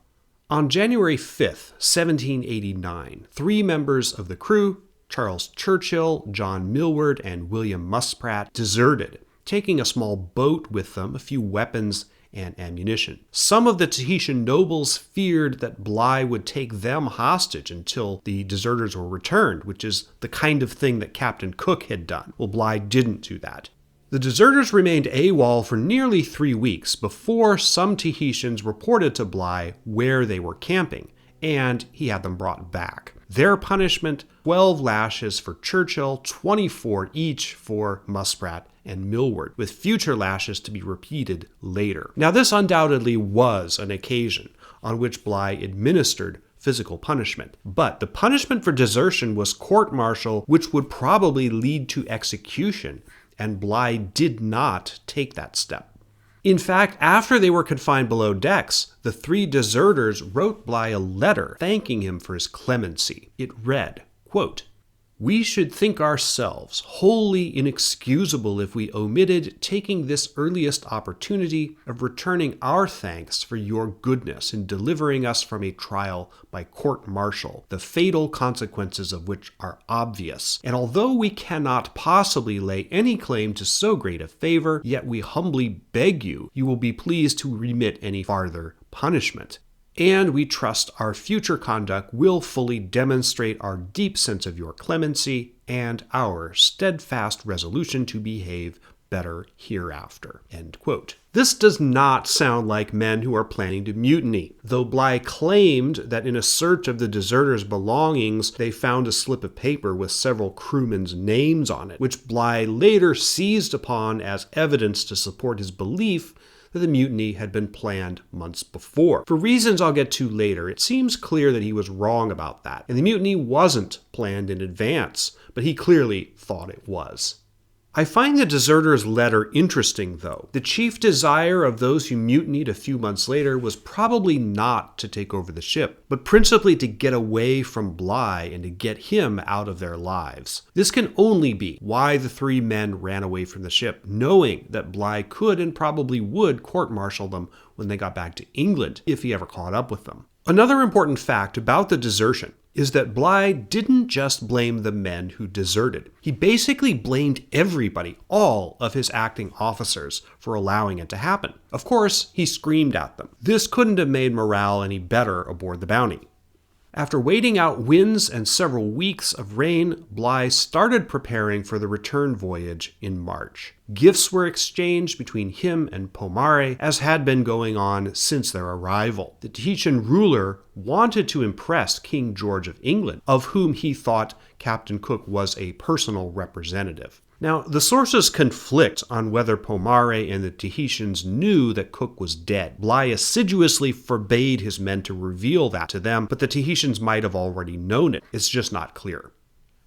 On January 5th, 1789, 3 members of the crew, Charles Churchill, John Millward, and William Muspratt, deserted, taking a small boat with them, a few weapons, and ammunition. Some of the Tahitian nobles feared that Bligh would take them hostage until the deserters were returned, which is the kind of thing that Captain Cook had done. Well, Bligh didn't do that. The deserters remained AWOL for nearly 3 weeks before some Tahitians reported to Bligh where they were camping, and he had them brought back. Their punishment, 12 lashes for Churchill, 24 each for Muspratt and Millward, with future lashes to be repeated later. Now, this undoubtedly was an occasion on which Bligh administered physical punishment, but the punishment for desertion was court-martial, which would probably lead to execution, and Bligh did not take that step. In fact, after they were confined below decks, the 3 deserters wrote Bligh a letter thanking him for his clemency. It read, quote, "We should think ourselves wholly inexcusable if we omitted taking this earliest opportunity of returning our thanks for your goodness in delivering us from a trial by court-martial, the fatal consequences of which are obvious. And although we cannot possibly lay any claim to so great a favor, yet we humbly beg you will be pleased to remit any farther punishment." and we trust our future conduct will fully demonstrate our deep sense of your clemency and our steadfast resolution to behave better hereafter." End quote. This does not sound like men who are planning to mutiny, though Bligh claimed that in a search of the deserters' belongings, they found a slip of paper with several crewmen's names on it, which Bligh later seized upon as evidence to support his belief that the mutiny had been planned months before. For reasons I'll get to later, it seems clear that he was wrong about that, and the mutiny wasn't planned in advance, but he clearly thought it was. I find the deserters' letter interesting, though. The chief desire of those who mutinied a few months later was probably not to take over the ship, but principally to get away from Bligh and to get him out of their lives. This can only be why the three men ran away from the ship, knowing that Bligh could and probably would court-martial them when they got back to England, if he ever caught up with them. Another important fact about the desertion is that Bligh didn't just blame the men who deserted. He basically blamed everybody, all of his acting officers, for allowing it to happen. Of course, he screamed at them. This couldn't have made morale any better aboard the Bounty. After waiting out winds and several weeks of rain, Bligh started preparing for the return voyage in March. Gifts were exchanged between him and Pomare, as had been going on since their arrival. The Tahitian ruler wanted to impress King George of England, of whom he thought Captain Cook was a personal representative. Now, the sources conflict on whether Pomare and the Tahitians knew that Cook was dead. Bligh assiduously forbade his men to reveal that to them, but the Tahitians might have already known it. It's just not clear.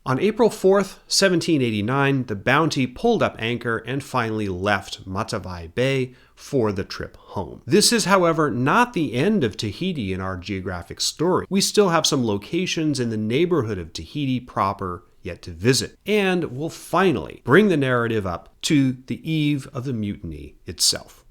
On April 4th, 1789, the Bounty pulled up anchor and finally left Matavai Bay for the trip home. This is, however, not the end of Tahiti in our geographic story. We still have some locations in the neighborhood of Tahiti proper yet to visit, and we'll finally bring the narrative up to the eve of the mutiny itself.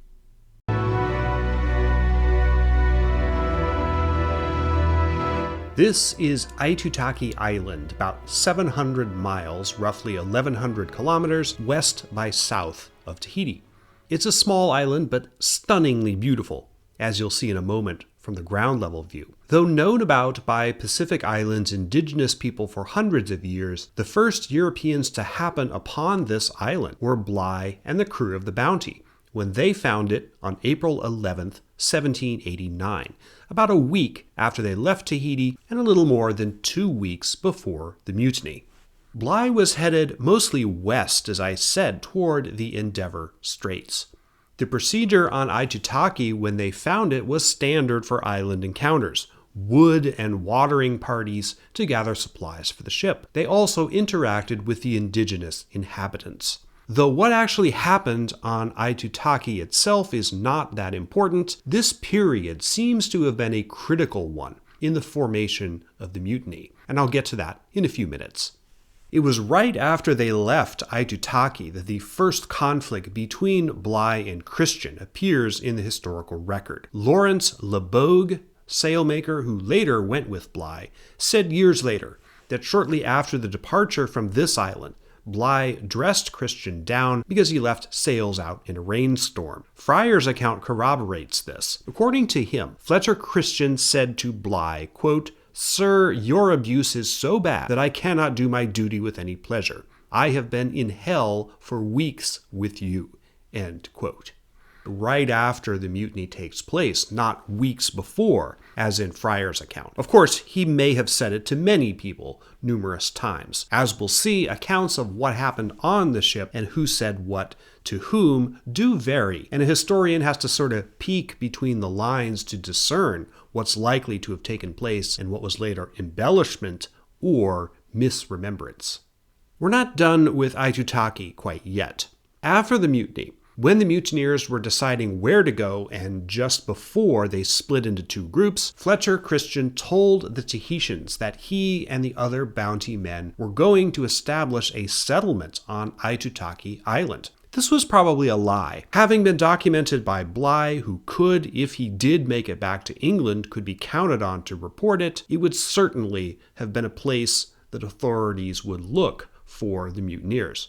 This is Aitutaki Island, about 700 miles, roughly 1,100 kilometers, west by south of Tahiti. It's a small island, but stunningly beautiful, as you'll see in a moment from the ground level view. Though known about by Pacific Island's indigenous people for hundreds of years, the first Europeans to happen upon this island were Bligh and the crew of the Bounty, when they found it on April 11th, 1789, about a week after they left Tahiti and a little more than 2 weeks before the mutiny. Bligh was headed mostly west, as I said, toward the Endeavour Straits. The procedure on Aitutaki when they found it was standard for island encounters: wood and watering parties to gather supplies for the ship. They also interacted with the indigenous inhabitants. Though what actually happened on Aitutaki itself is not that important, this period seems to have been a critical one in the formation of the mutiny, and I'll get to that in a few minutes. It was right after they left Aitutaki that the first conflict between Bligh and Christian appears in the historical record. Lawrence Lebogue, sailmaker who later went with Bligh, said years later that shortly after the departure from this island, Bligh dressed Christian down because he left sails out in a rainstorm. Fryer's account corroborates this. According to him, Fletcher Christian said to Bligh, quote, "Sir, your abuse is so bad that I cannot do my duty with any pleasure. I have been in hell for weeks with you." End quote. Right after the mutiny takes place, not weeks before, as in Fryer's account. Of course, he may have said it to many people numerous times. As we'll see, accounts of what happened on the ship and who said what to whom do vary, and a historian has to sort of peek between the lines to discern what's likely to have taken place and what was later embellishment or misremembrance. We're not done with Aitutaki quite yet. After the mutiny, when the mutineers were deciding where to go and just before they split into two groups, Fletcher Christian told the Tahitians that he and the other Bounty men were going to establish a settlement on Aitutaki Island. This was probably a lie, having been documented by Bligh, who could, if he did make it back to England, could be counted on to report it. It would certainly have been a place that authorities would look for the mutineers.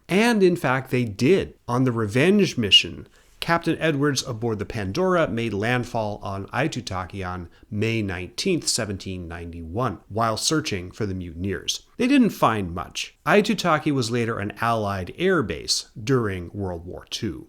And in fact, they did. On the revenge mission, Captain Edwards aboard the Pandora made landfall on Aitutaki on May 19, 1791, while searching for the mutineers. They didn't find much. Aitutaki was later an Allied air base during World War II.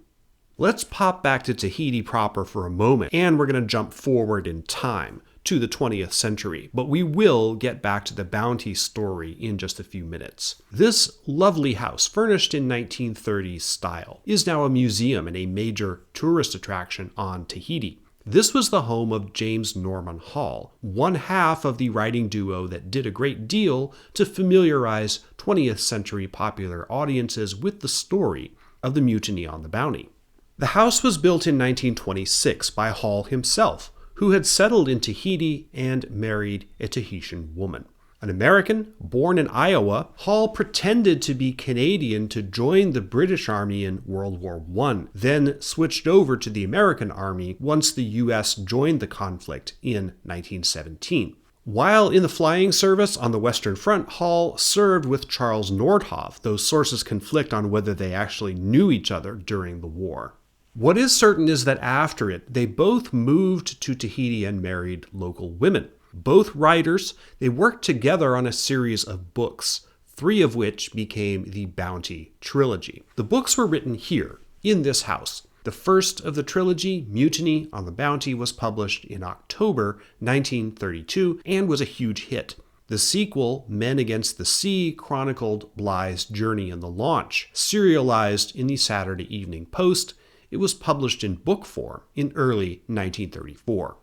Let's pop back to Tahiti proper for a moment, and we're going to jump forward in time to the 20th century, but we will get back to the bounty story in just a few minutes. This lovely house, furnished in 1930s style, is now a museum and a major tourist attraction on Tahiti. This was the home of James Norman Hall, one half of the writing duo that did a great deal to familiarize 20th century popular audiences with the story of the Mutiny on the Bounty. The house was built in 1926 by Hall himself, who had settled in Tahiti and married a Tahitian woman. An American, born in Iowa, Hall pretended to be Canadian to join the British Army in World War I, then switched over to the American Army once the U.S. joined the conflict in 1917. While in the flying service on the Western Front, Hall served with Charles Nordhoff, though sources conflict on whether they actually knew each other during the war. What is certain is that after it, they both moved to Tahiti and married local women. Both writers, they worked together on a series of books, 3 of which became the Bounty Trilogy. The books were written here, in this house. The first of the trilogy, Mutiny on the Bounty, was published in October 1932 and was a huge hit. The sequel, Men Against the Sea, chronicled Bligh's journey in the launch. Serialized in the Saturday Evening Post, it was published in book form in early 1934.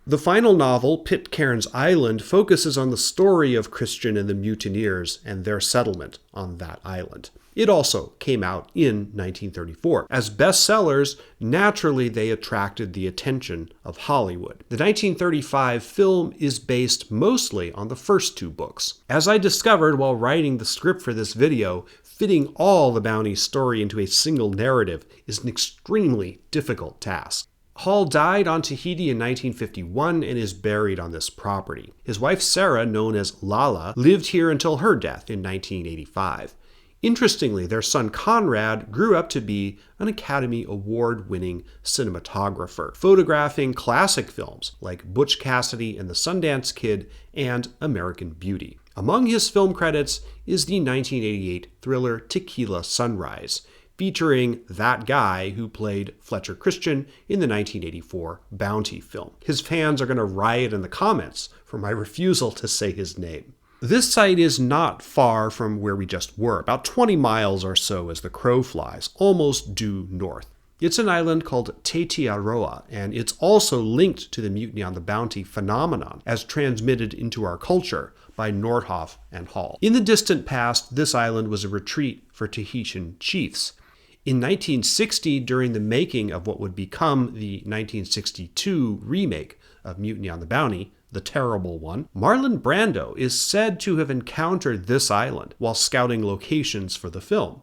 The final novel, Pitcairn's Island, focuses on the story of Christian and the mutineers and their settlement on that island. It also came out in 1934. As bestsellers, naturally they attracted the attention of Hollywood. The 1935 film is based mostly on the first 2 books. As I discovered while writing the script for this video, fitting all the Bounty story into a single narrative is an extremely difficult task. Hall died on Tahiti in 1951 and is buried on this property. His wife Sarah, known as Lala, lived here until her death in 1985. Interestingly, their son Conrad grew up to be an Academy Award-winning cinematographer, photographing classic films like Butch Cassidy and the Sundance Kid and American Beauty. Among his film credits is the 1988 thriller Tequila Sunrise, featuring that guy who played Fletcher Christian in the 1984 Bounty film. His fans are going to riot in the comments for my refusal to say his name. This site is not far from where we just were, about 20 miles or so as the crow flies, almost due north. It's an island called Aotearoa, and it's also linked to the Mutiny on the Bounty phenomenon as transmitted into our culture by Nordhoff and Hall. In the distant past, this island was a retreat for Tahitian chiefs. In 1960, during the making of what would become the 1962 remake of Mutiny on the Bounty, the terrible one, Marlon Brando is said to have encountered this island while scouting locations for the film.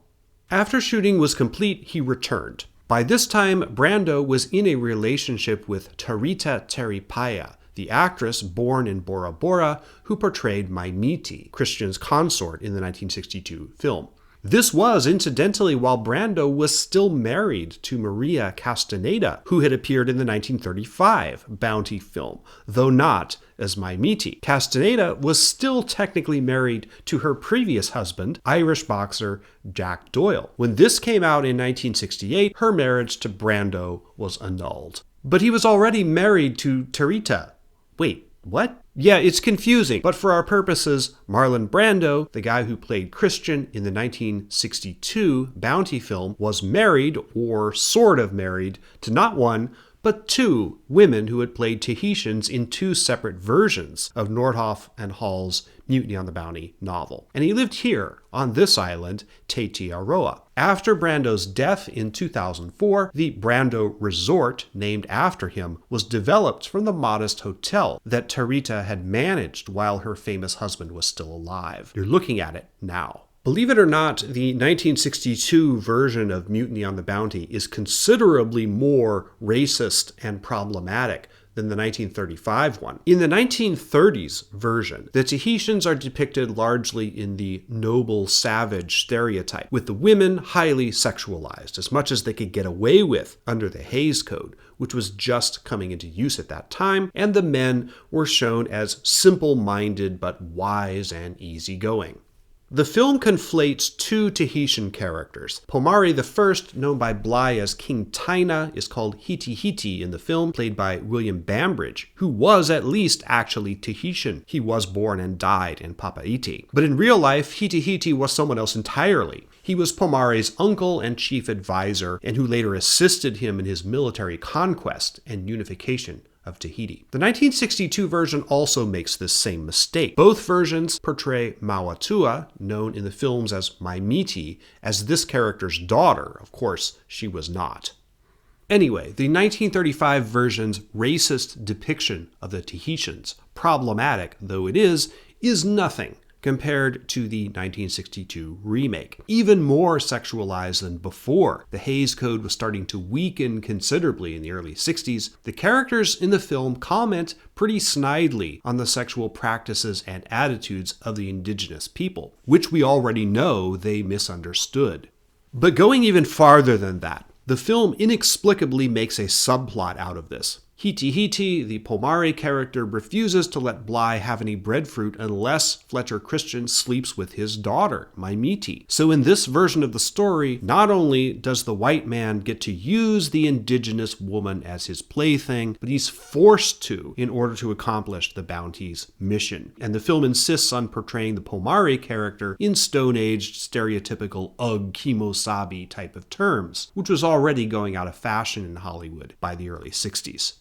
After shooting was complete, he returned. By this time, Brando was in a relationship with Tarita Teripaya, the actress born in Bora Bora who portrayed Maimiti, Christian's consort in the 1962 film. This was, incidentally, while Brando was still married to Maria Castaneda, who had appeared in the 1935 Bounty film, though not as Maimiti. Castaneda was still technically married to her previous husband, Irish boxer Jack Doyle. When this came out in 1968, her marriage to Brando was annulled. But he was already married to Tarita. Wait, what? Yeah, it's confusing, but for our purposes, Marlon Brando, the guy who played Christian in the 1962 Bounty film, was married, or sort of married, to not one, but 2 women who had played Tahitians in 2 separate versions of Nordhoff and Hall's Mutiny on the Bounty novel. And he lived here, on this island, Aotearoa. After Brando's death in 2004, the Brando Resort, named after him, was developed from the modest hotel that Tarita had managed while her famous husband was still alive. You're looking at it now. Believe it or not, the 1962 version of Mutiny on the Bounty is considerably more racist and problematic than the 1935 one. In the 1930s version, the Tahitians are depicted largely in the noble savage stereotype, with the women highly sexualized, as much as they could get away with under the Hays Code, which was just coming into use at that time, and the men were shown as simple-minded but wise and easygoing. The film conflates two Tahitian characters. Pomare I, known by Bligh as King Taina, is called Hiti Hiti in the film, played by William Bambridge, who was at least actually Tahitian. He was born and died in Papeete. But in real life, Hiti Hiti was someone else entirely. He was Pomare's uncle and chief advisor, and who later assisted him in his military conquest and unification of Tahiti. The 1962 version also makes this same mistake. Both versions portray Mauatua, known in the films as Maimiti, as this character's daughter. Of course, she was not. Anyway, the 1935 version's racist depiction of the Tahitians, problematic though it is nothing compared to the 1962 remake. Even more sexualized than before. The Hays Code was starting to weaken considerably in the early 60s. The characters in the film comment pretty snidely on the sexual practices and attitudes of the indigenous people, which we already know they misunderstood. But going even farther than that, the film inexplicably makes a subplot out of this. Hiti Hiti, the Pomare character, refuses to let Bligh have any breadfruit unless Fletcher Christian sleeps with his daughter, Maimiti. So in this version of the story, not only does the white man get to use the indigenous woman as his plaything, but he's forced to in order to accomplish the bounty's mission. And the film insists on portraying the Pomare character in stone-aged, stereotypical Ugg Kimosabi type of terms, which was already going out of fashion in Hollywood by the early 60s.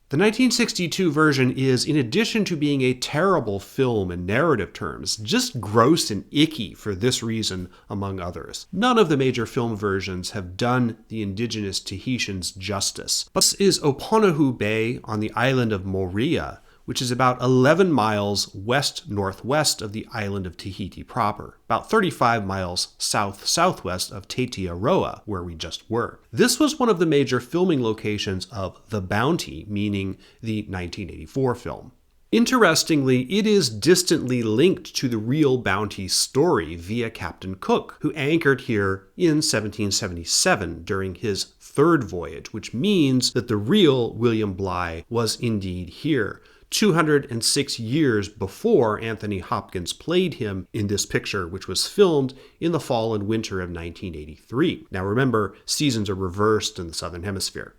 The 1962 version is, in addition to being a terrible film in narrative terms, just gross and icky for this reason, among others. None of the major film versions have done the indigenous Tahitians justice. This is Oponahu Bay on the island of Moorea, which is about 11 miles west-northwest of the island of Tahiti proper, about 35 miles south-southwest of Tetiaroa, where we just were. This was one of the major filming locations of The Bounty, meaning the 1984 film. Interestingly, it is distantly linked to the real Bounty story via Captain Cook, who anchored here in 1777 during his third voyage, which means that the real William Bligh was indeed here, 206 years before Anthony Hopkins played him in this picture, which was filmed in the fall and winter of 1983. Now remember, seasons are reversed in the Southern Hemisphere.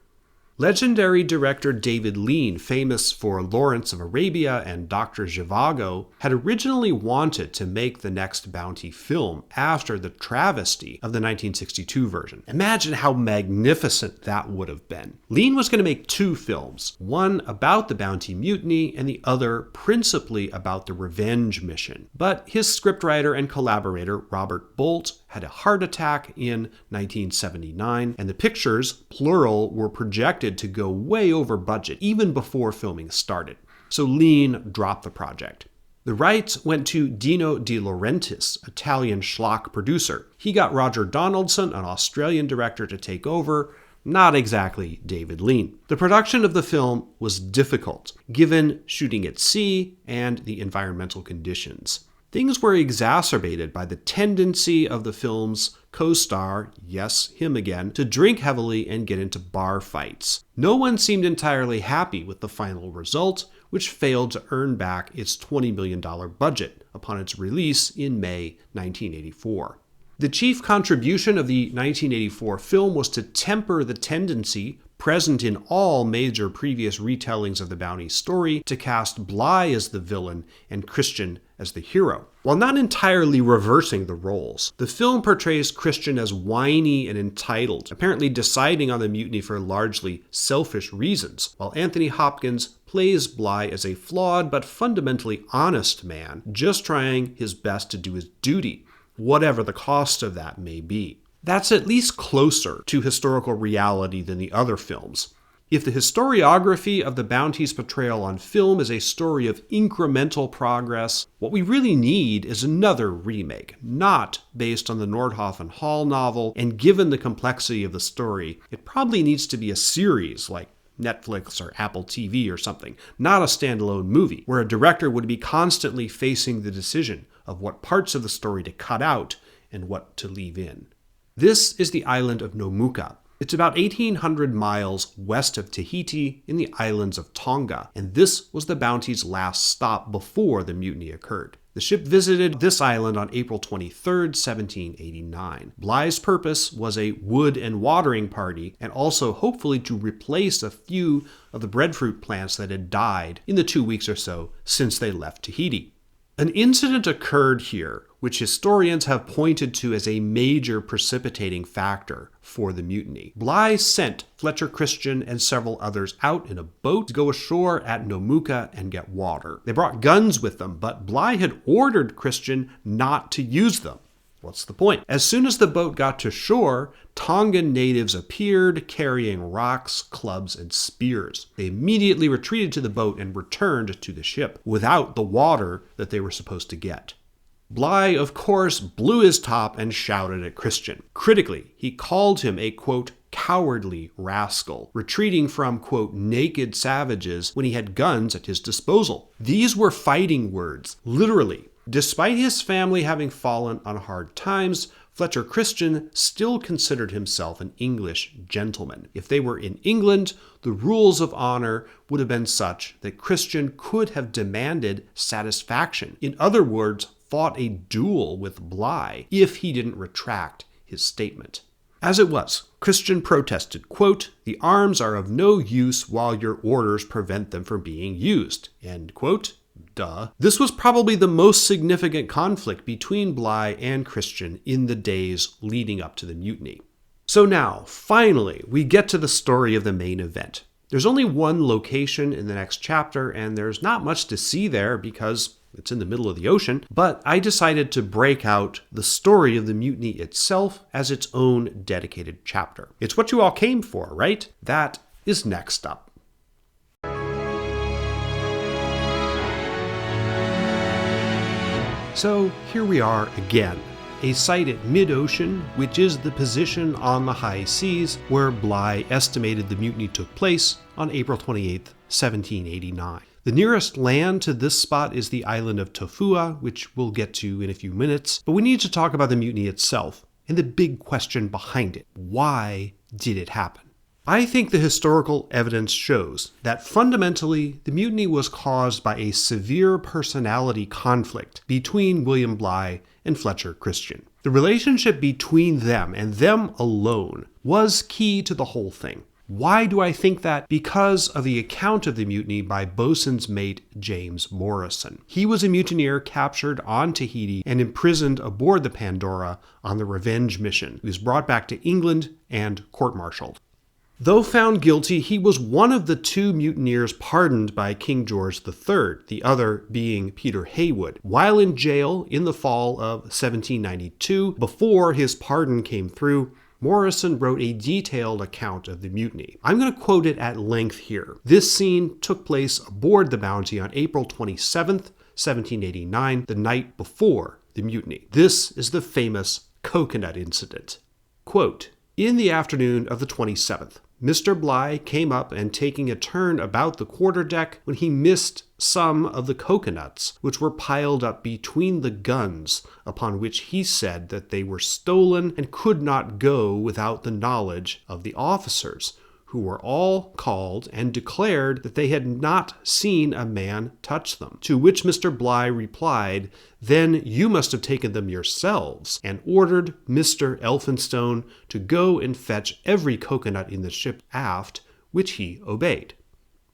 Legendary director David Lean, famous for Lawrence of Arabia and Dr. Zhivago, had originally wanted to make the next Bounty film after the travesty of the 1962 version. Imagine how magnificent that would have been. Lean was going to make two films, one about the Bounty mutiny and the other principally about the revenge mission. But his scriptwriter and collaborator, Robert Bolt, had a heart attack in 1979, and the pictures, plural, were projected to go way over budget, even before filming started. So Lean dropped the project. The rights went to Dino De Laurentiis, Italian schlock producer. He got Roger Donaldson, an Australian director, to take over, not exactly David Lean. The production of the film was difficult, given shooting at sea and the environmental conditions. Things were exacerbated by the tendency of the film's co-star, yes, him again, to drink heavily and get into bar fights. No one seemed entirely happy with the final result, which failed to earn back its $20 million budget upon its release in May 1984. The chief contribution of the 1984 film was to temper the tendency present in all major previous retellings of the Bounty story to cast Bligh as the villain and Christian as the hero. While not entirely reversing the roles, the film portrays Christian as whiny and entitled, apparently deciding on the mutiny for largely selfish reasons, while Anthony Hopkins plays Bligh as a flawed but fundamentally honest man, just trying his best to do his duty, whatever the cost of that may be. That's at least closer to historical reality than the other films. If the historiography of the Bounty's portrayal on film is a story of incremental progress, what we really need is another remake, not based on the Nordhoff and Hall novel, and given the complexity of the story, it probably needs to be a series like Netflix or Apple TV or something, not a standalone movie, where a director would be constantly facing the decision of what parts of the story to cut out and what to leave in. This is the island of Nomuka. It's about 1,800 miles west of Tahiti in the islands of Tonga, and this was the Bounty's last stop before the mutiny occurred. The ship visited this island on April 23, 1789. Bligh's purpose was a wood and watering party, and also hopefully to replace a few of the breadfruit plants that had died in the 2 weeks or so since they left Tahiti. An incident occurred here, which historians have pointed to as a major precipitating factor for the mutiny. Bligh sent Fletcher Christian and several others out in a boat to go ashore at Nomuka and get water. They brought guns with them, but Bligh had ordered Christian not to use them. What's the point? As soon as the boat got to shore, Tongan natives appeared carrying rocks, clubs, and spears. They immediately retreated to the boat and returned to the ship without the water that they were supposed to get. Bligh, of course, blew his top and shouted at Christian. Critically, he called him a, quote, cowardly rascal, retreating from, quote, naked savages when he had guns at his disposal. These were fighting words, literally. Despite his family having fallen on hard times, Fletcher Christian still considered himself an English gentleman. If they were in England, the rules of honor would have been such that Christian could have demanded satisfaction. In other words, fought a duel with Bligh if he didn't retract his statement. As it was, Christian protested, quote, "The arms are of no use while your orders prevent them from being used," end quote. Duh. This was probably the most significant conflict between Bligh and Christian in the days leading up to the mutiny. So now, finally, we get to the story of the main event. There's only one location in the next chapter, and there's not much to see there because it's in the middle of the ocean, but I decided to break out the story of the mutiny itself as its own dedicated chapter. It's what you all came for, right? That is next up. So here we are again, a site at mid-ocean, which is the position on the high seas where Bligh estimated the mutiny took place on April 28, 1789. The nearest land to this spot is the island of Tofua, which we'll get to in a few minutes, but we need to talk about the mutiny itself and the big question behind it. Why did it happen? I think the historical evidence shows that fundamentally the mutiny was caused by a severe personality conflict between William Bligh and Fletcher Christian. The relationship between them and them alone was key to the whole thing. Why do I think that? Because of the account of the mutiny by boatswain's mate James Morrison. He was a mutineer captured on Tahiti and imprisoned aboard the Pandora on the revenge mission. He was brought back to England and court-martialed. Though found guilty, he was one of the two mutineers pardoned by King George III, the other being Peter Heywood. While in jail in the fall of 1792, before his pardon came through, Morrison wrote a detailed account of the mutiny. I'm going to quote it at length here. This scene took place aboard the Bounty on April 27th, 1789, the night before the mutiny. This is the famous coconut incident. Quote, "In the afternoon of the 27th, Mr. Bligh came up and taking a turn about the quarterdeck when he missed some of the coconuts which were piled up between the guns, upon which he said that they were stolen and could not go without the knowledge of the officers, who were all called and declared that they had not seen a man touch them. To which Mr. Bligh replied, 'Then you must have taken them yourselves,' and ordered Mr. Elphinstone to go and fetch every coconut in the ship aft, which he obeyed.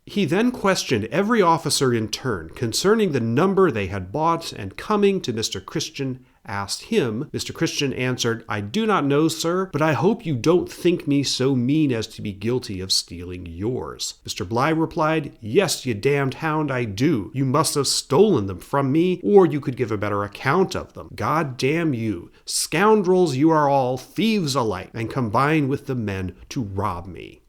He then questioned every officer in turn concerning the number they had bought, and coming to Mr. Christian, asked him. Mr. Christian answered, 'I do not know, sir, but I hope you don't think me so mean as to be guilty of stealing yours.' Mr. Bligh replied, 'Yes, you damned hound, I do. You must have stolen them from me, or you could give a better account of them. God damn you. Scoundrels you are all, thieves alike, and combine with the men to rob me.'"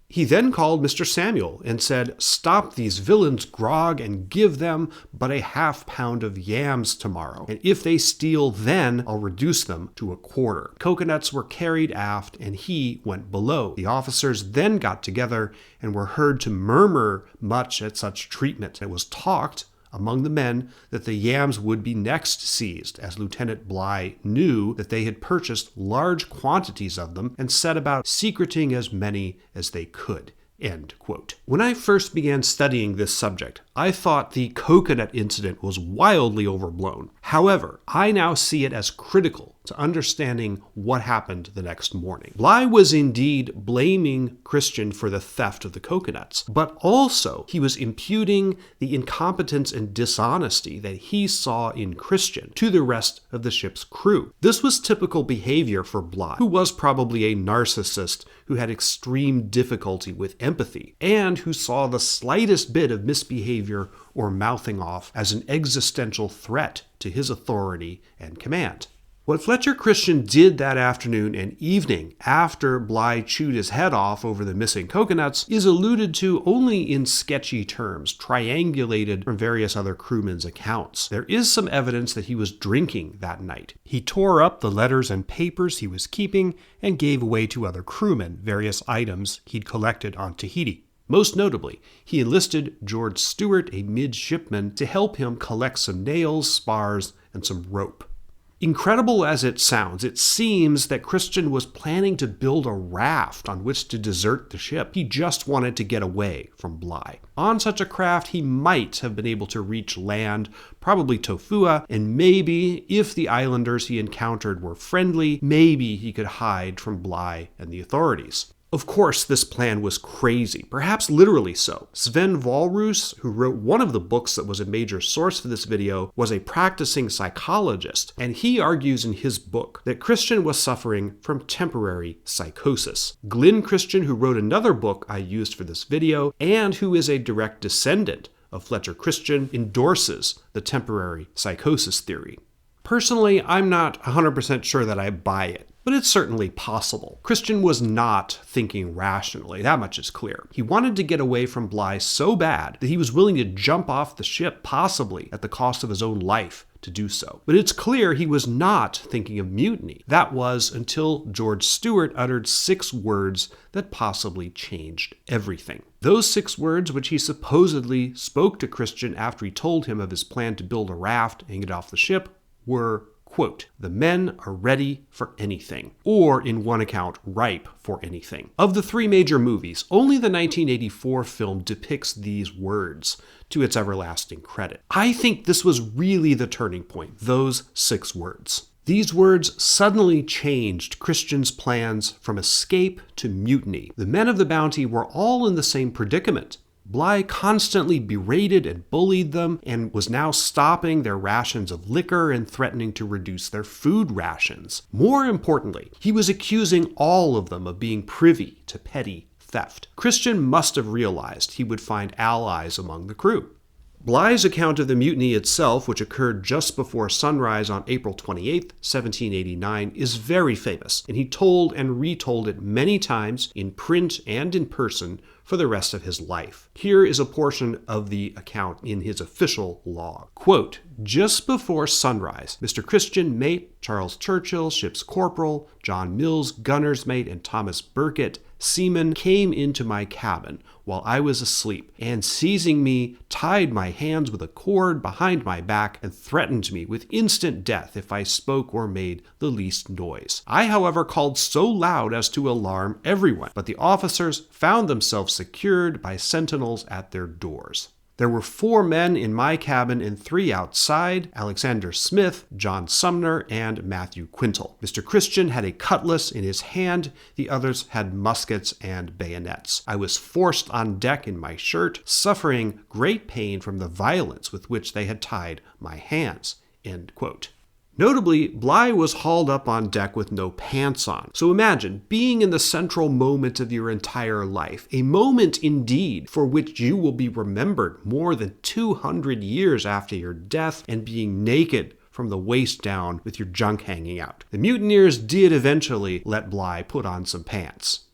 He then called Mr. Samuel and said, "Stop these villains' grog and give them but a half-pound of yams tomorrow, and if they steal then I'll reduce them to a quarter." Coconuts were carried aft and he went below. The officers then got together and were heard to murmur much at such treatment. It was talked among the men that the yams would be next seized, as Lieutenant Bligh knew that they had purchased large quantities of them and set about secreting as many as they could. End quote. When I first began studying this subject, I thought the coconut incident was wildly overblown. However, I now see it as critical to understanding what happened the next morning. Bligh was indeed blaming Christian for the theft of the coconuts, but also he was imputing the incompetence and dishonesty that he saw in Christian to the rest of the ship's crew. This was typical behavior for Bligh, who was probably a narcissist who had extreme difficulty with empathy, and who saw the slightest bit of misbehavior or mouthing off as an existential threat to his authority and command. What Fletcher Christian did that afternoon and evening after Bligh chewed his head off over the missing coconuts is alluded to only in sketchy terms, triangulated from various other crewmen's accounts. There is some evidence that he was drinking that night. He tore up the letters and papers he was keeping and gave away to other crewmen various items he'd collected on Tahiti. Most notably, he enlisted George Stewart, a midshipman, to help him collect some nails, spars, and some rope. Incredible as it sounds, it seems that Christian was planning to build a raft on which to desert the ship. He just wanted to get away from Bligh. On such a craft, he might have been able to reach land, probably Tofua, and maybe, if the islanders he encountered were friendly, maybe he could hide from Bligh and the authorities. Of course, this plan was crazy, perhaps literally so. Sven Wahlroos, who wrote one of the books that was a major source for this video, was a practicing psychologist, and he argues in his book that Christian was suffering from temporary psychosis. Glyn Christian, who wrote another book I used for this video, and who is a direct descendant of Fletcher Christian, endorses the temporary psychosis theory. Personally, I'm not 100% sure that I buy it, but it's certainly possible. Christian was not thinking rationally, that much is clear. He wanted to get away from Bligh so bad that he was willing to jump off the ship, possibly at the cost of his own life, to do so. But it's clear he was not thinking of mutiny. That was until George Stewart uttered 6 words that possibly changed everything. Those 6 words, which he supposedly spoke to Christian after he told him of his plan to build a raft and get off the ship, were, quote, "The men are ready for anything," or in one account, ripe for anything. Of the 3 major movies, only the 1984 film depicts these words to its everlasting credit. I think this was really the turning point, those 6 words. These words suddenly changed Christian's plans from escape to mutiny. The men of the Bounty were all in the same predicament. Bligh constantly berated and bullied them and was now stopping their rations of liquor and threatening to reduce their food rations. More importantly, he was accusing all of them of being privy to petty theft. Christian must have realized he would find allies among the crew. Bligh's account of the mutiny itself, which occurred just before sunrise on April 28, 1789, is very famous, and he told and retold it many times in print and in person for the rest of his life. Here is a portion of the account in his official log. Quote, "Just before sunrise, Mr. Christian, mate, Charles Churchill, ship's corporal, John Mills, gunner's mate, and Thomas Burkitt, seaman, came into my cabin while I was asleep, and seizing me, tied my hands with a cord behind my back, and threatened me with instant death if I spoke or made the least noise. I, however, called so loud as to alarm everyone, but the officers found themselves secured by sentinels at their doors. There were 4 men in my cabin and 3 outside, Alexander Smith, John Sumner, and Matthew Quintal. Mr. Christian had a cutlass in his hand, the others had muskets and bayonets. I was forced on deck in my shirt, suffering great pain from the violence with which they had tied my hands." End quote. Notably, Bligh was hauled up on deck with no pants on. So imagine being in the central moment of your entire life, a moment indeed for which you will be remembered more than 200 years after your death, and being naked from the waist down with your junk hanging out. The mutineers did eventually let Bligh put on some pants.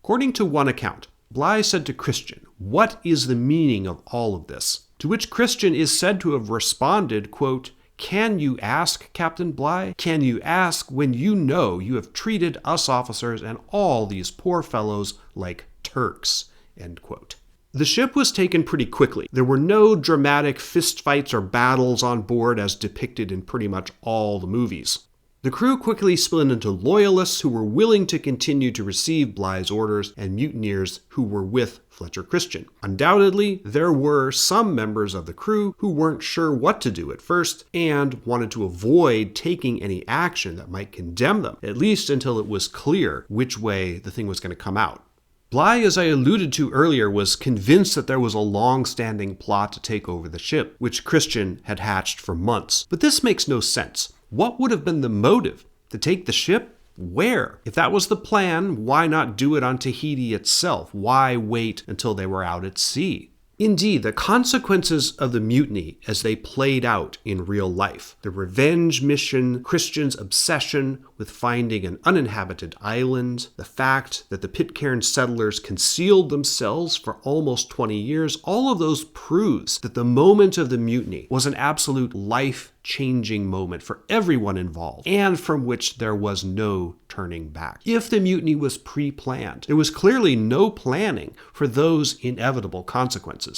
According to one account, Bligh said to Christian, "What is the meaning of all of this?" To which Christian is said to have responded, quote, "Can you ask, Captain Bligh? Can you ask when you know you have treated us officers and all these poor fellows like Turks?" End quote. The ship was taken pretty quickly. There were no dramatic fistfights or battles on board as depicted in pretty much all the movies. The crew quickly split into loyalists who were willing to continue to receive Bligh's orders and mutineers who were with Fletcher Christian. Undoubtedly, there were some members of the crew who weren't sure what to do at first and wanted to avoid taking any action that might condemn them, at least until it was clear which way the thing was going to come out. Bligh, as I alluded to earlier, was convinced that there was a long-standing plot to take over the ship, which Christian had hatched for months. But this makes no sense. What would have been the motive? To take the ship? Where? If that was the plan, why not do it on Tahiti itself? Why wait until they were out at sea? Indeed, the consequences of the mutiny as they played out in real life, the revenge mission, Christian's obsession with finding an uninhabited island, the fact that the Pitcairn settlers concealed themselves for almost 20 years, all of those proves that the moment of the mutiny was an absolute life-changing moment for everyone involved, and from which there was no turning back. If the mutiny was pre-planned, there was clearly no planning for those inevitable consequences.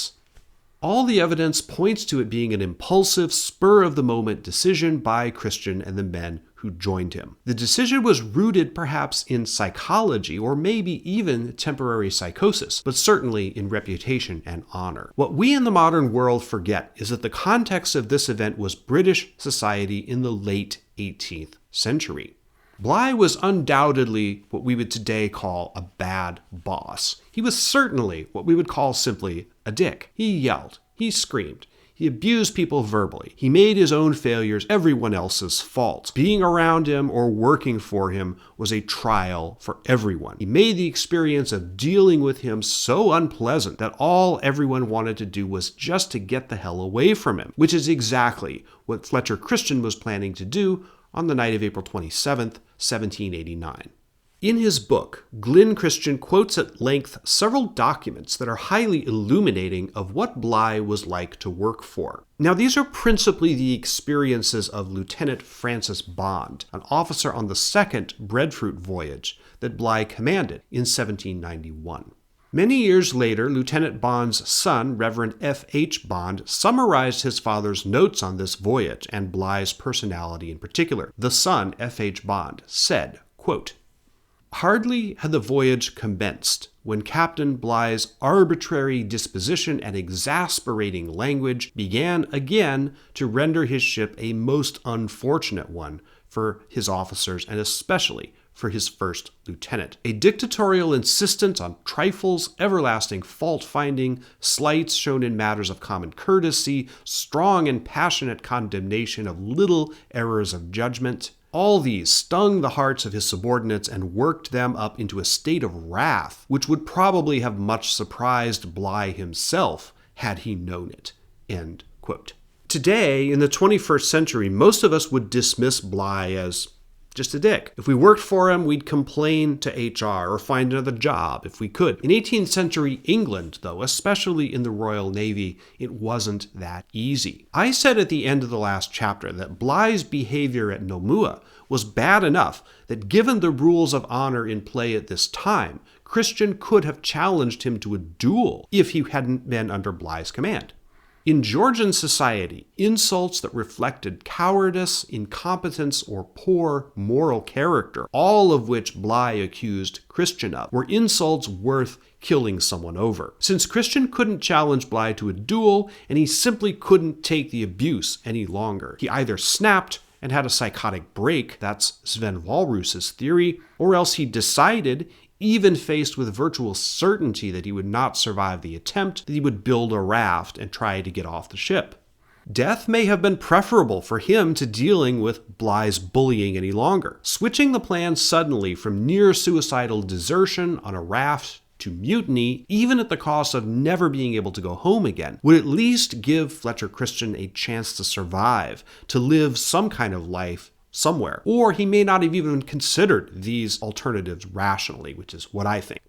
All the evidence points to it being an impulsive, spur-of-the-moment decision by Christian and the men who joined him. The decision was rooted perhaps in psychology or maybe even temporary psychosis, but certainly in reputation and honor. What we in the modern world forget is that the context of this event was British society in the late 18th century. Bligh was undoubtedly what we would today call a bad boss. He was certainly what we would call simply a dick. He yelled, he screamed, he abused people verbally. He made his own failures everyone else's fault. Being around him or working for him was a trial for everyone. He made the experience of dealing with him so unpleasant that all everyone wanted to do was just to get the hell away from him, which is exactly what Fletcher Christian was planning to do on the night of April 27th, 1789. In his book, Glyn Christian quotes at length several documents that are highly illuminating of what Bligh was like to work for. Now, these are principally the experiences of Lieutenant Francis Bond, an officer on the second breadfruit voyage that Bligh commanded in 1791. Many years later, Lieutenant Bond's son, Reverend F.H. Bond, summarized his father's notes on this voyage and Bligh's personality in particular. The son, F.H. Bond, said, quote, "Hardly had the voyage commenced when Captain Bligh's arbitrary disposition and exasperating language began again to render his ship a most unfortunate one for his officers and especially for his first lieutenant. A dictatorial insistence on trifles, everlasting fault-finding, slights shown in matters of common courtesy, strong and passionate condemnation of little errors of judgment. All these stung the hearts of his subordinates and worked them up into a state of wrath, which would probably have much surprised Bligh himself had he known it." End quote. Today, in the 21st century, most of us would dismiss Bligh as just a dick. If we worked for him, we'd complain to HR or find another job if we could. In 18th century England, though, especially in the Royal Navy, it wasn't that easy. I said at the end of the last chapter that Bligh's behavior at Nomua was bad enough that given the rules of honor in play at this time, Christian could have challenged him to a duel if he hadn't been under Bligh's command. In Georgian society, insults that reflected cowardice, incompetence, or poor moral character, all of which Bligh accused Christian of, were insults worth killing someone over. Since Christian couldn't challenge Bligh to a duel, and he simply couldn't take the abuse any longer, he either snapped and had a psychotic break, that's Sven Walrus's theory, or else he decided, even faced with virtual certainty that he would not survive the attempt, that he would build a raft and try to get off the ship. Death may have been preferable for him to dealing with Bligh's bullying any longer. Switching the plan suddenly from near suicidal desertion on a raft to mutiny, even at the cost of never being able to go home again, would at least give Fletcher Christian a chance to survive, to live some kind of life somewhere. Or he may not have even considered these alternatives rationally, which is what I think.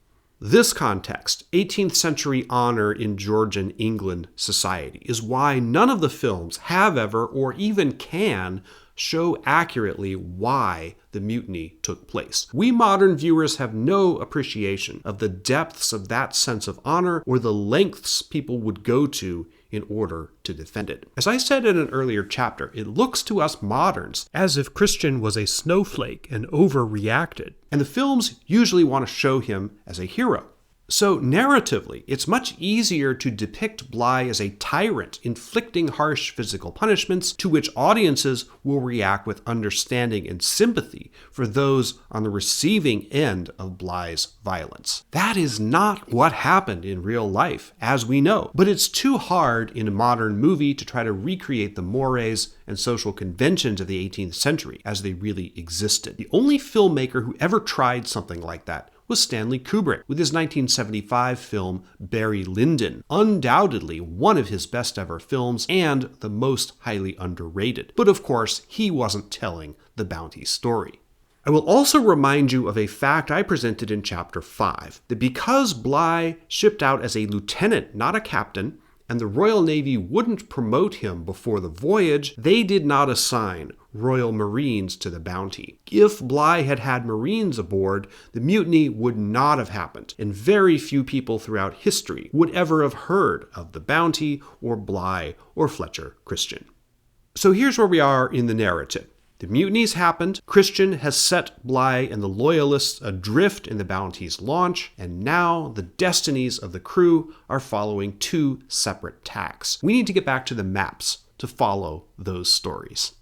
This context, 18th century honor in Georgian England society, is why none of the films have ever or even can show accurately why the mutiny took place. We modern viewers have no appreciation of the depths of that sense of honor or the lengths people would go to in order to defend it. As I said in an earlier chapter, it looks to us moderns as if Christian was a snowflake and overreacted, and the films usually want to show him as a hero. So narratively, it's much easier to depict Bligh as a tyrant, inflicting harsh physical punishments to which audiences will react with understanding and sympathy for those on the receiving end of Bligh's violence. That is not what happened in real life, as we know, but it's too hard in a modern movie to try to recreate the mores and social conventions of the 18th century as they really existed. The only filmmaker who ever tried something like that was Stanley Kubrick with his 1975 film Barry Lyndon, undoubtedly one of his best ever films and the most highly underrated. But of course, he wasn't telling the bounty story. I will also remind you of a fact I presented in Chapter 5, that because Bligh shipped out as a lieutenant, not a captain, and the Royal Navy wouldn't promote him before the voyage, they did not assign Royal Marines to the bounty. If Bligh had had Marines aboard, the mutiny would not have happened, and very few people throughout history would ever have heard of the bounty or Bligh or Fletcher Christian. So here's where we are in the narrative. The mutinies happened, Christian has set Bligh and the Loyalists adrift in the bounty's launch, and now the destinies of the crew are following two separate tacks. We need to get back to the maps to follow those stories.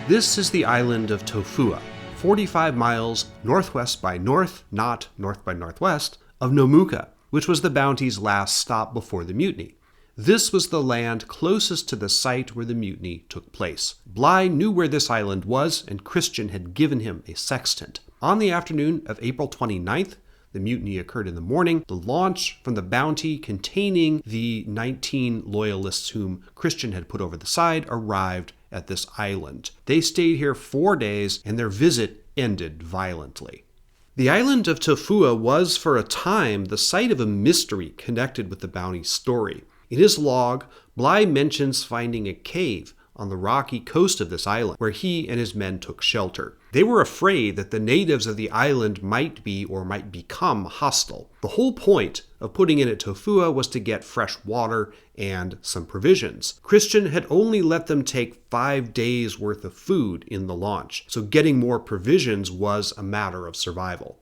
This is the island of Tofua, 45 miles northwest by north, not north by northwest, of Nomuka, which was the bounty's last stop before the mutiny. This was the land closest to the site where the mutiny took place. Bligh knew where this island was, and Christian had given him a sextant. On the afternoon of April 29th, the mutiny occurred in the morning. The launch from the bounty containing the 19 loyalists whom Christian had put over the side arrived at this island. They stayed here 4 days, and their visit ended violently. The island of Tofua was, for a time, the site of a mystery connected with the bounty story. In his log, Bligh mentions finding a cave on the rocky coast of this island, where he and his men took shelter. They were afraid that the natives of the island might be or might become hostile. The whole point of putting in at Tofua was to get fresh water and some provisions. Christian had only let them take 5 days' worth of food in the launch, so getting more provisions was a matter of survival.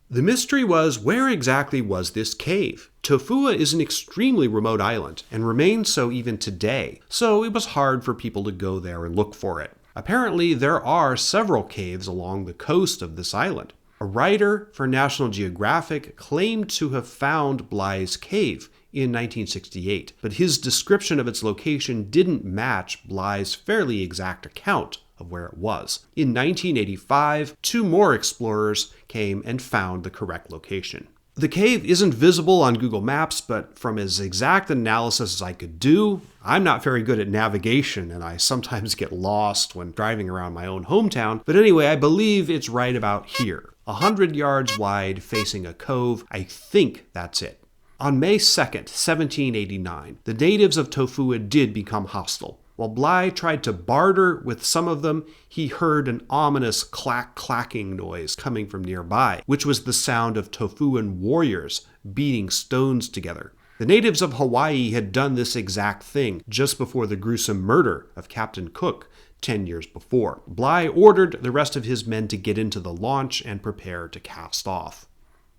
The mystery was, where exactly was this cave? Tofua is an extremely remote island, and remains so even today, so it was hard for people to go there and look for it. Apparently, there are several caves along the coast of this island. A writer for National Geographic claimed to have found Bligh's cave in 1968, but his description of its location didn't match Bligh's fairly exact account of where it was. In 1985, 2 more explorers came and found the correct location. The cave isn't visible on Google Maps, but from as exact analysis as I could do, I'm not very good at navigation, and I sometimes get lost when driving around my own hometown. But anyway, I believe it's right about here. 100 yards wide, facing a cove. I think that's it. On May 2nd, 1789, the natives of Tofua did become hostile. While Bligh tried to barter with some of them, he heard an ominous clacking noise coming from nearby, which was the sound of Tofuan warriors beating stones together. The natives of Hawaii had done this exact thing just before the gruesome murder of Captain Cook 10 years before. Bligh ordered the rest of his men to get into the launch and prepare to cast off.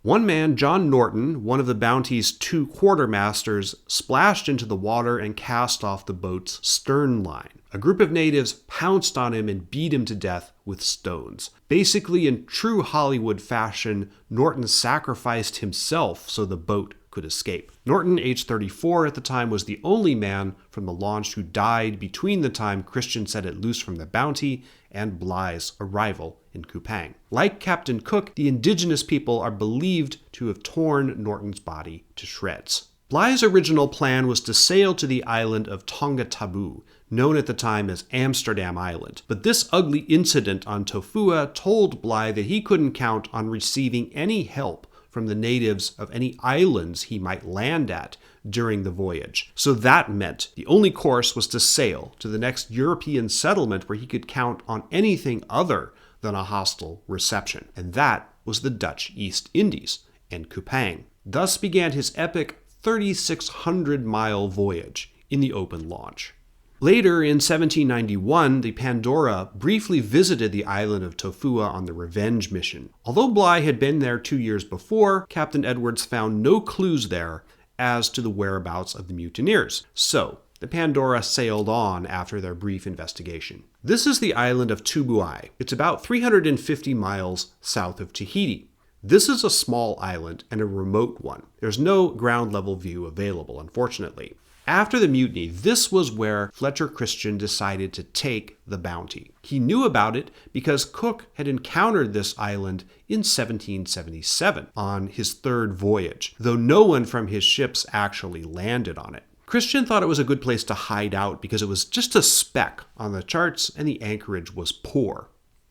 One man, John Norton, one of the Bounty's 2 quartermasters, splashed into the water and cast off the boat's stern line. A group of natives pounced on him and beat him to death with stones. Basically, in true Hollywood fashion, Norton sacrificed himself so the boat could escape. Norton, age 34 at the time, was the only man from the launch who died between the time Christian set it loose from the Bounty and Bligh's arrival in Kupang. Like Captain Cook, the indigenous people are believed to have torn Norton's body to shreds. Bligh's original plan was to sail to the island of Tonga Tabu, known at the time as Amsterdam Island. But this ugly incident on Tofua told Bligh that he couldn't count on receiving any help from the natives of any islands he might land at during the voyage. So that meant the only course was to sail to the next European settlement where he could count on anything other than a hostile reception. And that was the Dutch East Indies and Kupang. Thus began his epic 3,600-mile voyage in the open launch. Later, in 1791, the Pandora briefly visited the island of Tofua on the revenge mission. Although Bligh had been there 2 years before, Captain Edwards found no clues there as to the whereabouts of the mutineers. So, the Pandora sailed on after their brief investigation. This is the island of Tubuai. It's about 350 miles south of Tahiti. This is a small island and a remote one. There's no ground-level view available, unfortunately. After the mutiny, this was where Fletcher Christian decided to take the Bounty. He knew about it because Cook had encountered this island in 1777 on his third voyage, though no one from his ships actually landed on it. Christian thought it was a good place to hide out because it was just a speck on the charts and the anchorage was poor.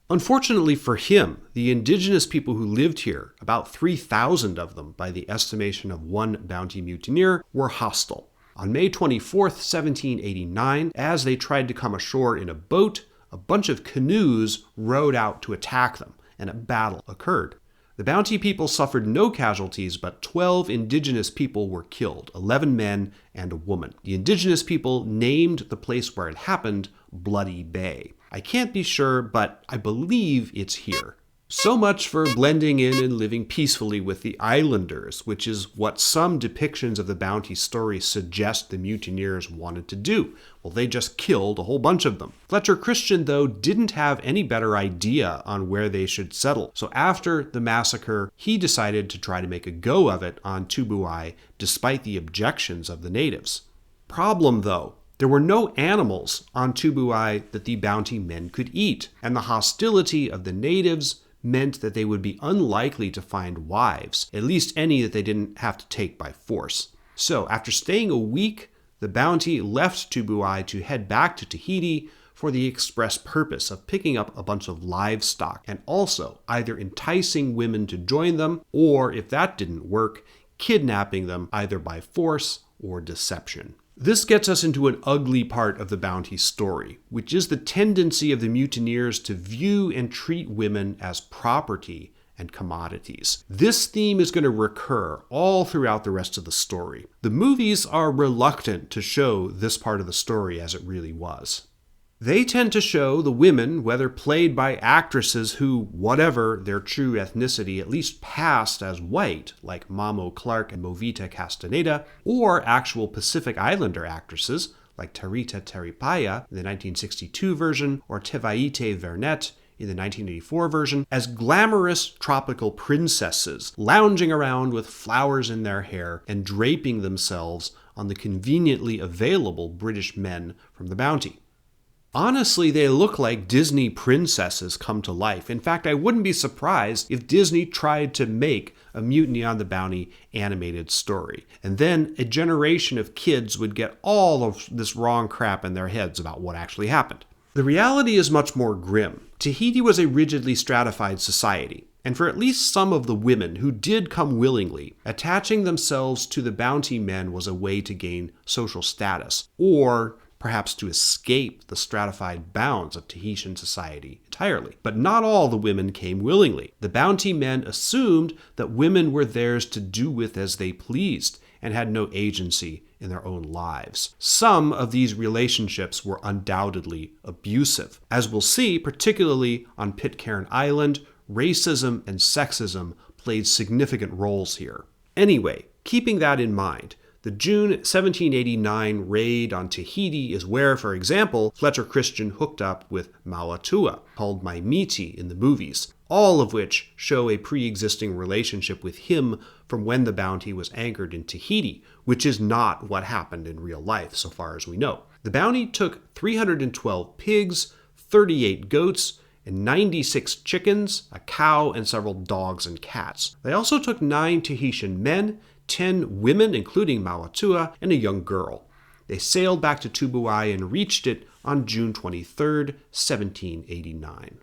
Unfortunately for him, the indigenous people who lived here, about 3,000 of them by the estimation of one Bounty mutineer, were hostile. On May 24, 1789, as they tried to come ashore in a boat, a bunch of canoes rowed out to attack them, and a battle occurred. The Bounty people suffered no casualties, but 12 indigenous people were killed, 11 men and a woman. The indigenous people named the place where it happened Bloody Bay. I can't be sure, but I believe it's here. So much for blending in and living peacefully with the islanders, which is what some depictions of the Bounty story suggest the mutineers wanted to do. Well, they just killed a whole bunch of them. Fletcher Christian, though, didn't have any better idea on where they should settle. So after the massacre, he decided to try to make a go of it on Tubuai, despite the objections of the natives. Problem, though, there were no animals on Tubuai that the Bounty men could eat, and the hostility of the natives meant that they would be unlikely to find wives, at least any that they didn't have to take by force. So, after staying a week, the Bounty left Tubuai to head back to Tahiti for the express purpose of picking up a bunch of livestock and also either enticing women to join them or, if that didn't work, kidnapping them either by force or deception. This gets us into an ugly part of the Bounty story, which is the tendency of the mutineers to view and treat women as property and commodities. This theme is going to recur all throughout the rest of the story. The movies are reluctant to show this part of the story as it really was. They tend to show the women, whether played by actresses who, whatever their true ethnicity, at least passed as white, like Mamo Clark and Movita Castaneda, or actual Pacific Islander actresses, like Tarita Teripaya in the 1962 version, or Tevaite Vernet in the 1984 version, as glamorous tropical princesses, lounging around with flowers in their hair and draping themselves on the conveniently available British men from the Bounty. Honestly, they look like Disney princesses come to life. In fact, I wouldn't be surprised if Disney tried to make a Mutiny on the Bounty animated story. And then a generation of kids would get all of this wrong crap in their heads about what actually happened. The reality is much more grim. Tahiti was a rigidly stratified society. And for at least some of the women who did come willingly, attaching themselves to the Bounty men was a way to gain social status, or perhaps to escape the stratified bounds of Tahitian society entirely. But not all the women came willingly. The Bounty men assumed that women were theirs to do with as they pleased and had no agency in their own lives. Some of these relationships were undoubtedly abusive. As we'll see, particularly on Pitcairn Island, racism and sexism played significant roles here. Anyway, keeping that in mind, the June 1789 raid on Tahiti is where, for example, Fletcher Christian hooked up with Mauatua, called Maimiti in the movies, all of which show a pre-existing relationship with him from when the Bounty was anchored in Tahiti, which is not what happened in real life, so far as we know. The Bounty took 312 pigs, 38 goats, and 96 chickens, a cow, and several dogs and cats. They also took 9 Tahitian men, 10 women, including Mauatua, and a young girl. They sailed back to Tubuai and reached it on June 23, 1789.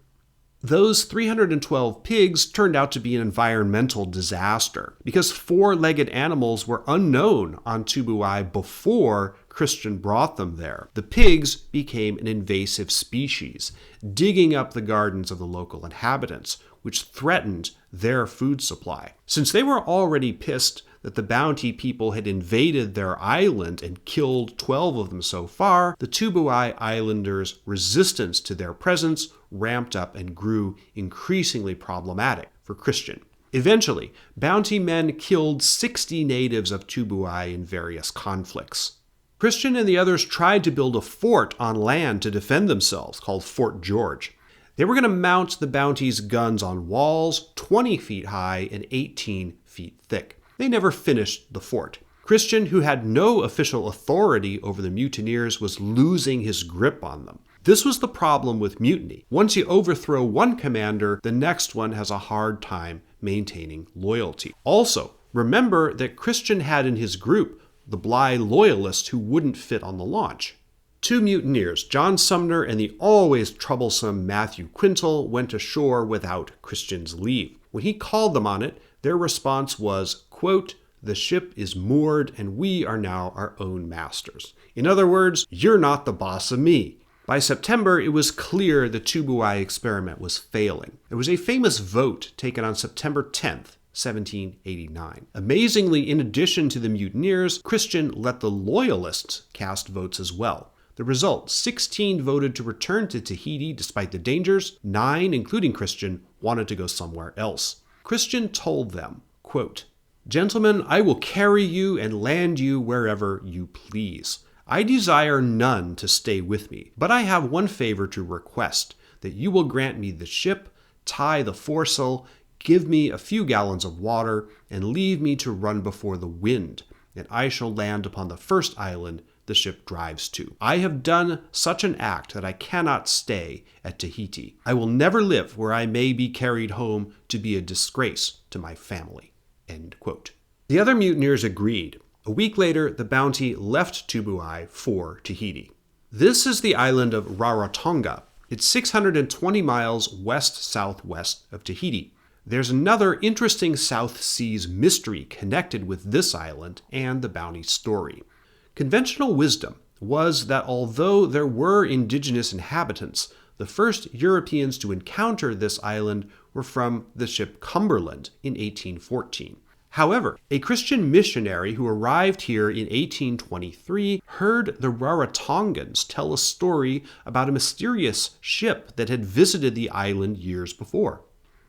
Those 312 pigs turned out to be an environmental disaster because four-legged animals were unknown on Tubuai before Christian brought them there. The pigs became an invasive species, digging up the gardens of the local inhabitants, which threatened their food supply. Since they were already pissed that the Bounty people had invaded their island and killed 12 of them so far, the Tubuai Islanders' resistance to their presence ramped up and grew increasingly problematic for Christian. Eventually, Bounty men killed 60 natives of Tubuai in various conflicts. Christian and the others tried to build a fort on land to defend themselves, called Fort George. They were going to mount the Bounty's guns on walls 20 feet high and 18 feet thick. They never finished the fort. Christian, who had no official authority over the mutineers, was losing his grip on them. This was the problem with mutiny. Once you overthrow one commander, the next one has a hard time maintaining loyalty. Also, remember that Christian had in his group the Bligh loyalists who wouldn't fit on the launch. Two mutineers, John Sumner and the always troublesome Matthew Quintal, went ashore without Christian's leave. When he called them on it, their response was, quote, "The ship is moored and we are now our own masters." In other words, you're not the boss of me. By September, it was clear the Tubuai experiment was failing. There was a famous vote taken on September 10th, 1789. Amazingly, in addition to the mutineers, Christian let the loyalists cast votes as well. The result, 16 voted to return to Tahiti despite the dangers. 9, including Christian, wanted to go somewhere else. Christian told them, quote, "Gentlemen, I will carry you and land you wherever you please. I desire none to stay with me, but I have one favor to request, that you will grant me the ship, tie the foresail, give me a few gallons of water, and leave me to run before the wind, and I shall land upon the first island the ship drives to. I have done such an act that I cannot stay at Tahiti. I will never live where I may be carried home to be a disgrace to my family." End quote. The other mutineers agreed. A week later, the Bounty left Tubuai for Tahiti. This is the island of Rarotonga. It's 620 miles west-southwest of Tahiti. There's another interesting South Seas mystery connected with this island and the Bounty story. Conventional wisdom was that although there were indigenous inhabitants, the first Europeans to encounter this island were from the ship Cumberland in 1814. However, a Christian missionary who arrived here in 1823 heard the Rarotongans tell a story about a mysterious ship that had visited the island years before.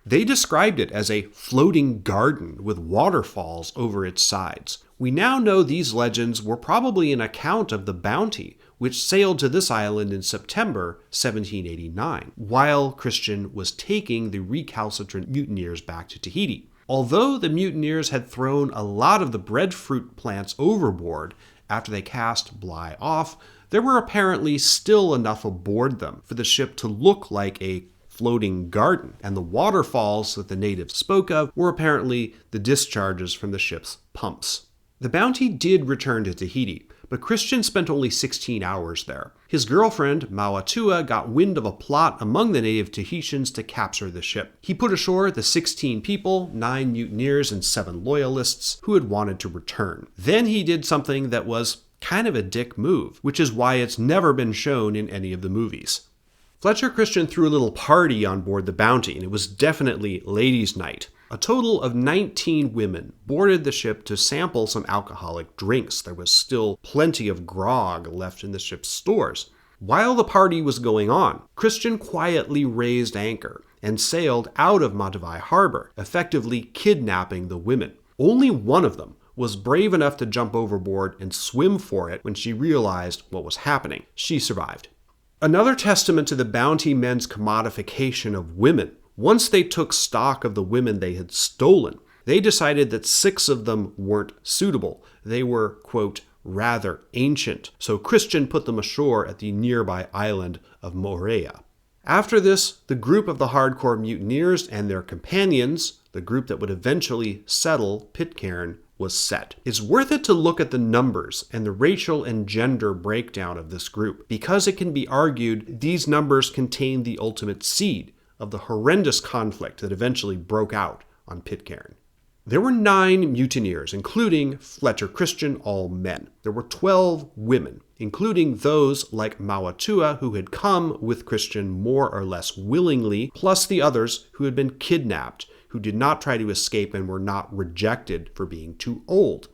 They described it as a floating garden with waterfalls over its sides. We now know these legends were probably an account of the Bounty, which sailed to this island in September 1789, while Christian was taking the recalcitrant mutineers back to Tahiti. Although the mutineers had thrown a lot of the breadfruit plants overboard after they cast Bligh off, there were apparently still enough aboard them for the ship to look like a floating garden, and the waterfalls that the natives spoke of were apparently the discharges from the ship's pumps. The Bounty did return to Tahiti, but Christian spent only 16 hours there. His girlfriend, Mauatua, got wind of a plot among the native Tahitians to capture the ship. He put ashore the 16 people, 9 mutineers and 7 loyalists, who had wanted to return. Then he did something that was kind of a dick move, which is why it's never been shown in any of the movies. Fletcher Christian threw a little party on board the Bounty, and it was definitely ladies' night. A total of 19 women boarded the ship to sample some alcoholic drinks. There was still plenty of grog left in the ship's stores. While the party was going on, Christian quietly raised anchor and sailed out of Matavai Harbor, effectively kidnapping the women. Only one of them was brave enough to jump overboard and swim for it when she realized what was happening. She survived. Another testament to the Bounty men's commodification of women. Once they took stock of the women they had stolen, they decided that 6 of them weren't suitable. They were, quote, rather ancient, so Christian put them ashore at the nearby island of Moorea. After this, the group of the hardcore mutineers and their companions, the group that would eventually settle Pitcairn, was set. It's worth it to look at the numbers and the racial and gender breakdown of this group, because it can be argued these numbers contain the ultimate seed of the horrendous conflict that eventually broke out on Pitcairn. There were 9 mutineers, including Fletcher Christian, all men. There were 12 women, including those like Mauatua who had come with Christian more or less willingly, plus the others who had been kidnapped, who did not try to escape and were not rejected for being too old.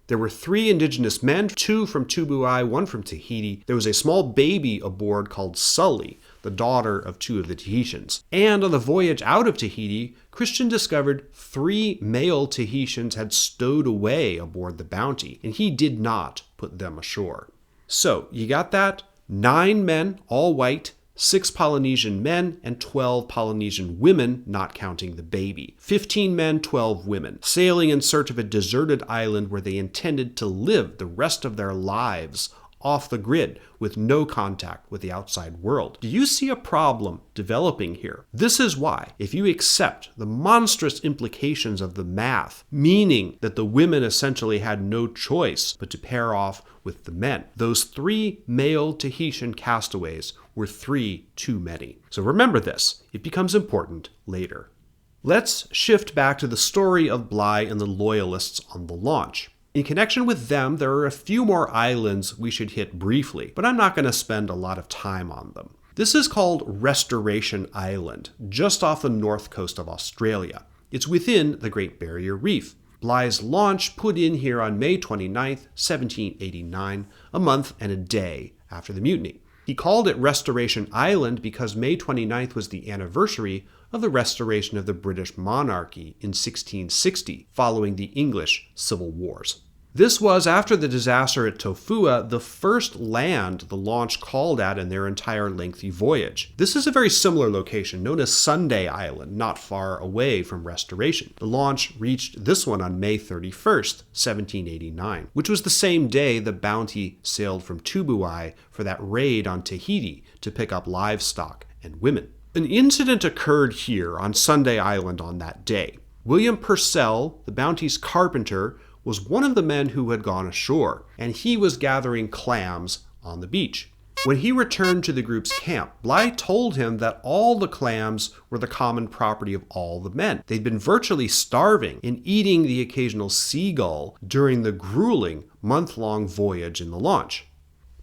There were 3 indigenous men, 2 from Tubuai, 1 from Tahiti. There was a small baby aboard called Sully, the daughter of 2 of the Tahitians. And on the voyage out of Tahiti, Christian discovered 3 male Tahitians had stowed away aboard the Bounty, and he did not put them ashore. So, you got that? 9 men, all white, 6 Polynesian men, and 12 Polynesian women, not counting the baby. 15 men, 12 women, sailing in search of a deserted island where they intended to live the rest of their lives off the grid with no contact with the outside world. Do you see a problem developing here? This is why, if you accept the monstrous implications of the math, meaning that the women essentially had no choice but to pair off with the men, those 3 male Tahitian castaways were 3 too many. So remember this, it becomes important later. Let's shift back to the story of Bligh and the Loyalists on the launch. In connection with them, there are a few more islands we should hit briefly, but I'm not going to spend a lot of time on them. This is called Restoration Island, just off the north coast of Australia. It's within the Great Barrier Reef. Bligh's launch put in here on May 29, 1789, a month and a day after the mutiny. He called it Restoration Island because May 29th was the anniversary of the restoration of the British monarchy in 1660, following the English Civil Wars. This was, after the disaster at Tofua, the first land the launch called at in their entire lengthy voyage. This is a very similar location, known as Sunday Island, not far away from Restoration. The launch reached this one on May 31st, 1789, which was the same day the Bounty sailed from Tubuai for that raid on Tahiti to pick up livestock and women. An incident occurred here on Sunday Island on that day. William Purcell, the Bounty's carpenter, was one of the men who had gone ashore, and he was gathering clams on the beach. When he returned to the group's camp, Bligh told him that all the clams were the common property of all the men. They'd been virtually starving and eating the occasional seagull during the grueling month-long voyage in the launch.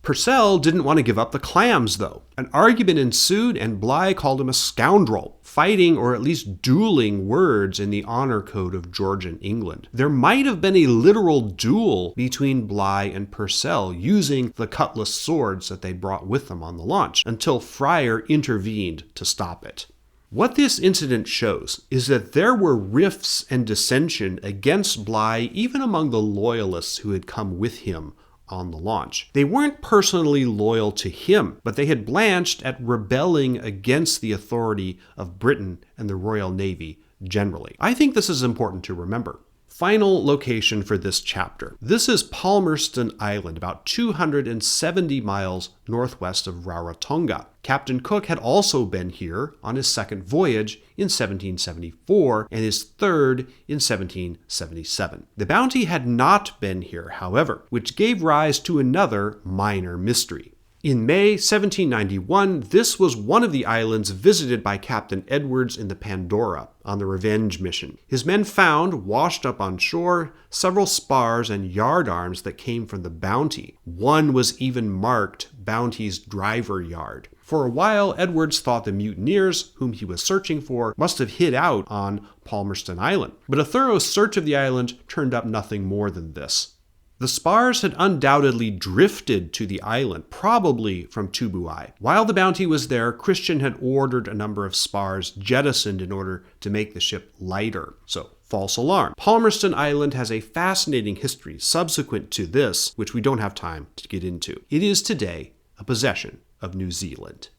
Purcell didn't want to give up the clams, though. An argument ensued, and Bligh called him a scoundrel, fighting or at least dueling words in the honor code of Georgian England. There might have been a literal duel between Bligh and Purcell using the cutlass swords that they brought with them on the launch, until Fryer intervened to stop it. What this incident shows is that there were rifts and dissension against Bligh even among the loyalists who had come with him on the launch. They weren't personally loyal to him, but they had blanched at rebelling against the authority of Britain and the Royal Navy generally. I think this is important to remember. Final location for this chapter. This is Palmerston Island, about 270 miles northwest of Rarotonga. Captain Cook had also been here on his second voyage in 1774 and his third in 1777. The Bounty had not been here, however, which gave rise to another minor mystery. In May 1791, this was one of the islands visited by Captain Edwards in the Pandora on the revenge mission. His men found, washed up on shore, several spars and yardarms that came from the Bounty. One was even marked Bounty's driver yard. For a while, Edwards thought the mutineers, whom he was searching for, must have hid out on Palmerston Island. But a thorough search of the island turned up nothing more than this. The spars had undoubtedly drifted to the island, probably from Tubuai. While the Bounty was there, Christian had ordered a number of spars jettisoned in order to make the ship lighter. So, false alarm. Palmerston Island has a fascinating history subsequent to this, which we don't have time to get into. It is today a possession of New Zealand.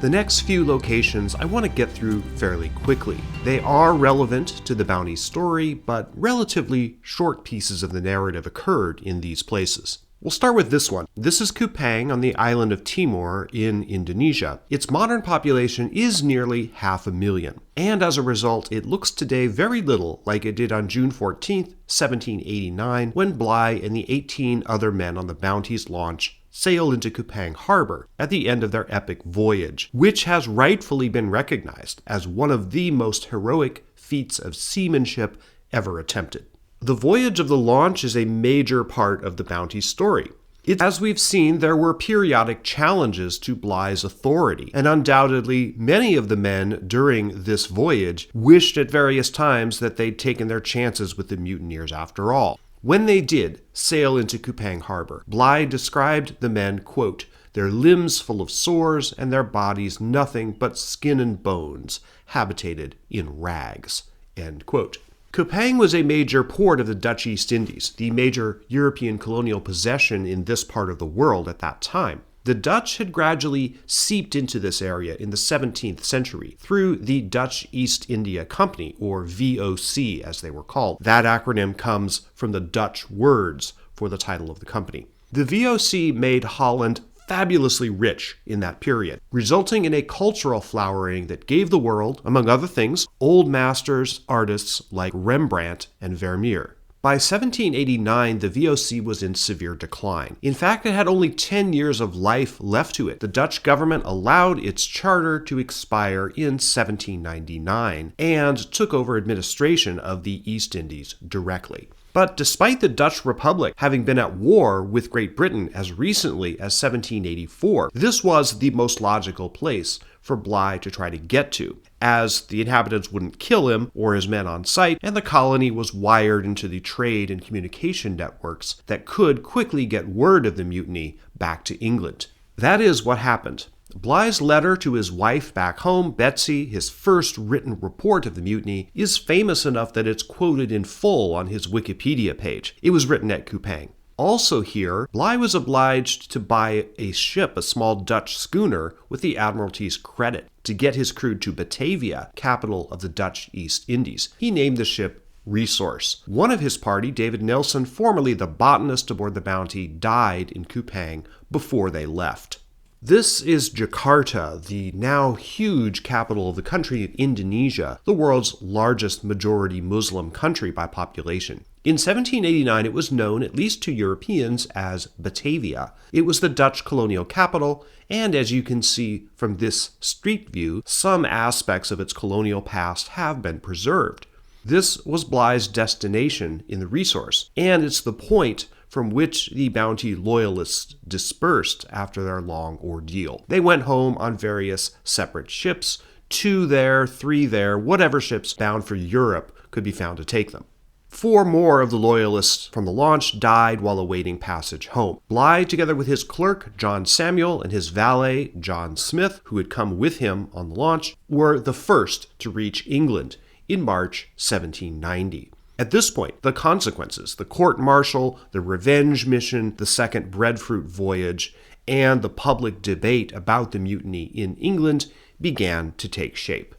The next few locations I want to get through fairly quickly. They are relevant to the Bounty story, but relatively short pieces of the narrative occurred in these places. We'll start with this one. This is Kupang on the island of Timor in Indonesia. Its modern population is nearly 500,000, and as a result, it looks today very little like it did on June 14, 1789, when Bligh and the 18 other men on the Bounty's launch sailed into Kupang Harbor at the end of their epic voyage, which has rightfully been recognized as one of the most heroic feats of seamanship ever attempted. The voyage of the launch is a major part of the Bounty's story. As we've seen, there were periodic challenges to Bligh's authority, and undoubtedly many of the men during this voyage wished at various times that they'd taken their chances with the mutineers after all. When they did sail into Kupang Harbor, Bligh described the men, quote, "their limbs full of sores and their bodies nothing but skin and bones, habitated in rags," end quote. Kupang was a major port of the Dutch East Indies, the major European colonial possession in this part of the world at that time. The Dutch had gradually seeped into this area in the 17th century through the Dutch East India Company, or VOC as they were called. That acronym comes from the Dutch words for the title of the company. The VOC made Holland fabulously rich in that period, resulting in a cultural flowering that gave the world, among other things, old masters, artists like Rembrandt and Vermeer. By 1789, the VOC was in severe decline. In fact, it had only 10 years of life left to it. The Dutch government allowed its charter to expire in 1799 and took over administration of the East Indies directly. But despite the Dutch Republic having been at war with Great Britain as recently as 1784, this was the most logical place for Bligh to try to get to, as the inhabitants wouldn't kill him or his men on sight, and the colony was wired into the trade and communication networks that could quickly get word of the mutiny back to England. That is what happened. Bligh's letter to his wife back home, Betsy, his first written report of the mutiny, is famous enough that it's quoted in full on his Wikipedia page. It was written at Kupang. Also here, Bligh was obliged to buy a ship, a small Dutch schooner, with the Admiralty's credit to get his crew to Batavia, capital of the Dutch East Indies. He named the ship Resource. One of his party, David Nelson, formerly the botanist aboard the Bounty, died in Kupang before they left. This is Jakarta, the now huge capital of the country of Indonesia, the world's largest majority Muslim country by population. In 1789, it was known, at least to Europeans, as Batavia. It was the Dutch colonial capital, and as you can see from this street view, some aspects of its colonial past have been preserved. This was Bligh's destination in the Resource, and it's the point from which the Bounty loyalists dispersed after their long ordeal. They went home on various separate ships, 2 there, 3 there, whatever ships bound for Europe could be found to take them. 4 more of the loyalists from the launch died while awaiting passage home. Bligh, together with his clerk, John Samuel, and his valet, John Smith, who had come with him on the launch, were the first to reach England in March 1790. At this point, the consequences, the court-martial, the revenge mission, the second breadfruit voyage, and the public debate about the mutiny in England began to take shape.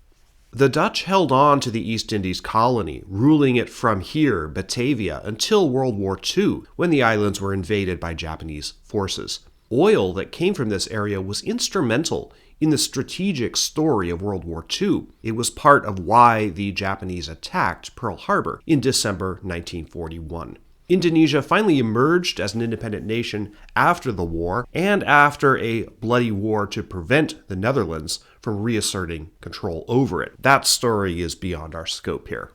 The Dutch held on to the East Indies colony, ruling it from here, Batavia, until World War II, when the islands were invaded by Japanese forces. Oil that came from this area was instrumental in the strategic story of World War II. It was part of why the Japanese attacked Pearl Harbor in December 1941. Indonesia finally emerged as an independent nation after the war and after a bloody war to prevent the Netherlands from reasserting control over it. That story is beyond our scope here.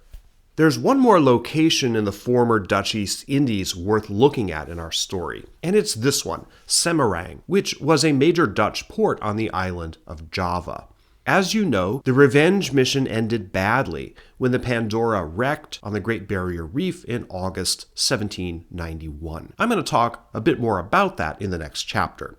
There's one more location in the former Dutch East Indies worth looking at in our story, and it's this one, Semarang, which was a major Dutch port on the island of Java. As you know, the revenge mission ended badly when the Pandora wrecked on the Great Barrier Reef in August 1791. I'm going to talk a bit more about that in the next chapter.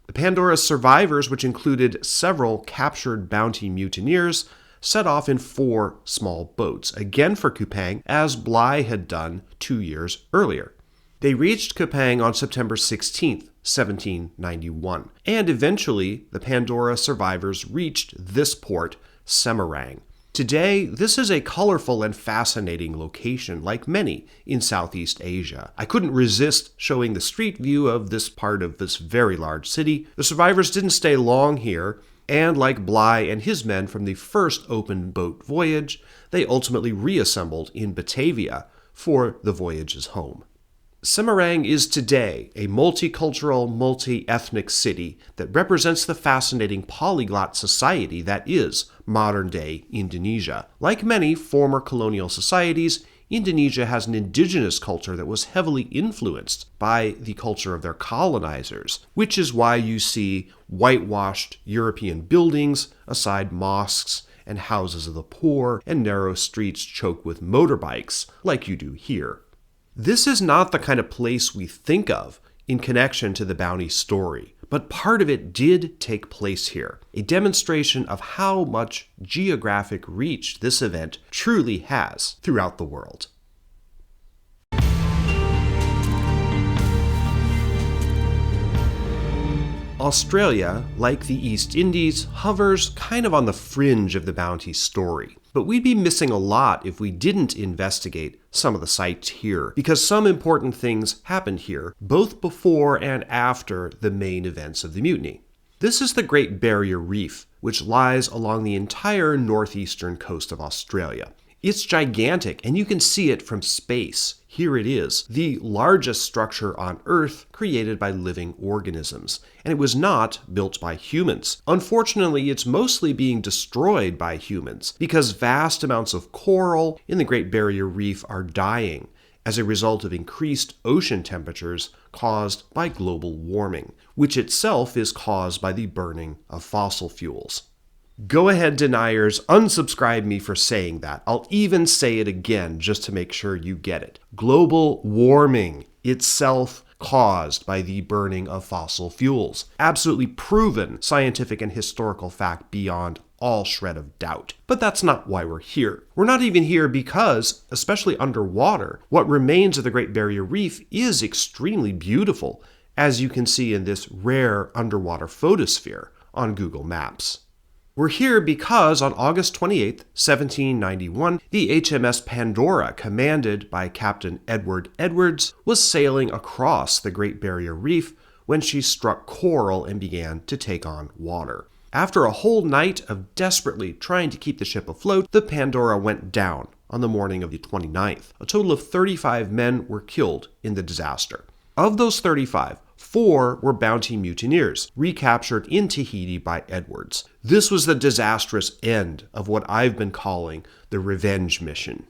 The Pandora's survivors, which included several captured Bounty mutineers, set off in 4 small boats, again for Kupang, as Bligh had done 2 years earlier. They reached Kupang on September 16, 1791, and eventually the Pandora survivors reached this port, Semarang. Today, this is a colorful and fascinating location, like many in Southeast Asia. I couldn't resist showing the street view of this part of this very large city. The survivors didn't stay long here, and like Bligh and his men from the first open boat voyage, they ultimately reassembled in Batavia for the voyage's home. Semarang is today a multicultural, multi-ethnic city that represents the fascinating polyglot society that is modern-day Indonesia. Like many former colonial societies, Indonesia has an indigenous culture that was heavily influenced by the culture of their colonizers, which is why you see whitewashed European buildings aside mosques and houses of the poor and narrow streets choked with motorbikes, like you do here. This is not the kind of place we think of in connection to the Bounty story, but part of it did take place here, a demonstration of how much geographic reach this event truly has throughout the world. Australia, like the East Indies, hovers kind of on the fringe of the Bounty story. But we'd be missing a lot if we didn't investigate some of the sites here, because some important things happened here, both before and after the main events of the mutiny. This is the Great Barrier Reef, which lies along the entire northeastern coast of Australia. It's gigantic, and you can see it from space. Here it is, the largest structure on Earth created by living organisms, and it was not built by humans. Unfortunately, it's mostly being destroyed by humans because vast amounts of coral in the Great Barrier Reef are dying as a result of increased ocean temperatures caused by global warming, which itself is caused by the burning of fossil fuels. Go ahead, deniers, unsubscribe me for saying that. I'll even say it again just to make sure you get it. Global warming itself caused by the burning of fossil fuels. Absolutely proven scientific and historical fact beyond all shred of doubt. But that's not why we're here. We're not even here because, especially underwater, what remains of the Great Barrier Reef is extremely beautiful, as you can see in this rare underwater photosphere on Google Maps. We're here because on August 28, 1791, the HMS Pandora, commanded by Captain Edward Edwards, was sailing across the Great Barrier Reef when she struck coral and began to take on water. After a whole night of desperately trying to keep the ship afloat, the Pandora went down on the morning of the 29th. A total of 35 men were killed in the disaster. Of those 35, 4 were bounty mutineers, recaptured in Tahiti by Edwards. This was the disastrous end of what I've been calling the revenge mission.